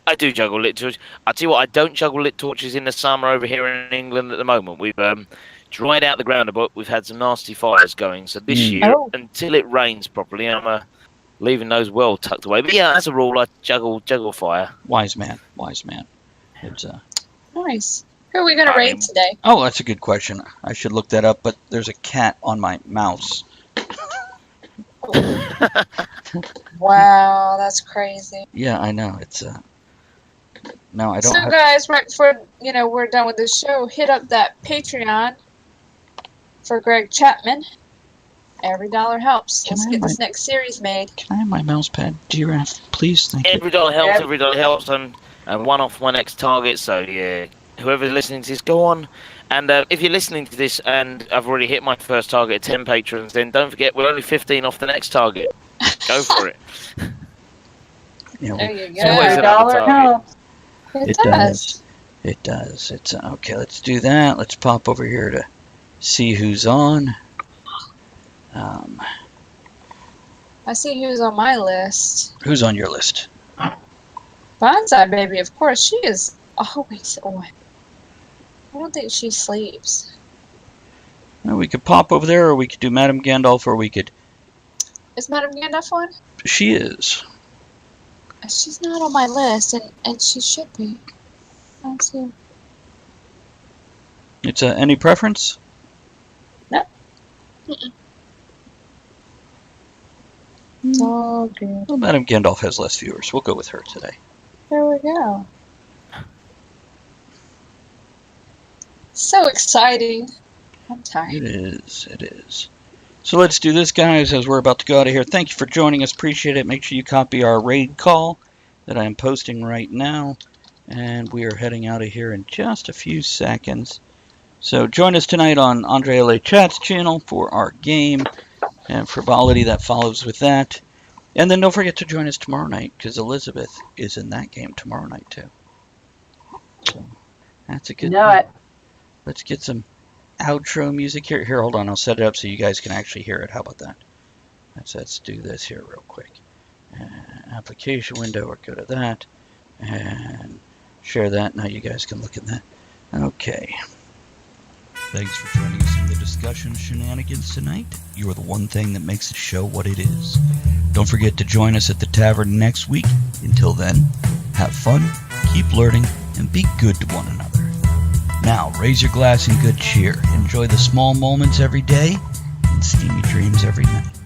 I do juggle lit torches. I tell you what, I don't juggle lit torches in the summer over here in England at the moment. We've dried out the ground a bit. We've had some nasty fires going. So this year, Oh. until it rains properly, I'm leaving those well tucked away. But yeah, as a rule, I juggle fire. Wise man. It's Nice. Who are we gonna raid today? Oh, that's a good question. I should look that up. But there's a cat on my mouse. Wow, that's crazy. Yeah, I know. It's no, I don't. So, guys, right before we're done with this show, hit up that Patreon for Greg Chapman. Every dollar helps. Let's get this next series made. Can I have my mouse pad, Giraffe? Please, thank you. Every dollar helps, and one off my next target. So yeah, whoever's listening to this, go on. And if you're listening to this and I've already hit my first target of 10 patrons, then don't forget we're only 15 off the next target. Go for it. You know, There you go. always Every another dollar target. helps. It does. It does. It's okay. Let's do that. Let's pop over here to see who's on. I see who's on my list. Who's on your list? Bonsai Baby, of course. She is always on. I don't think she sleeps. Well, we could pop over there, or we could do Madame Gandalf, or we could. Is Madame Gandalf on? She is. She's not on my list, and she should be. Let's see. It's any preference? No. It's all good. Well, Madame Gandalf has less viewers. We'll go with her today. There we go. So exciting. I'm tired. It is. It is. So let's do this, guys, as we're about to go out of here. Thank you for joining us. Appreciate it. Make sure you copy our raid call that I am posting right now. And we are heading out of here in just a few seconds. So join us tonight on Andre L.A. Chat's channel for our game and frivolity that follows with that. And then don't forget to join us tomorrow night, because Elizabeth is in that game tomorrow night, too. So that's a good Know it. Let's get some outro music here. Here, hold on. I'll set it up so you guys can actually hear it. How about that? Let's do this here real quick. Application window, or go to that. And share that. Now you guys can look at that. Okay. Thanks for joining us in the discussion shenanigans tonight. You are the one thing that makes the show what it is. Don't forget to join us at the tavern next week. Until then, have fun, keep learning, and be good to one another. Now, raise your glass in good cheer. Enjoy the small moments every day and steamy dreams every night.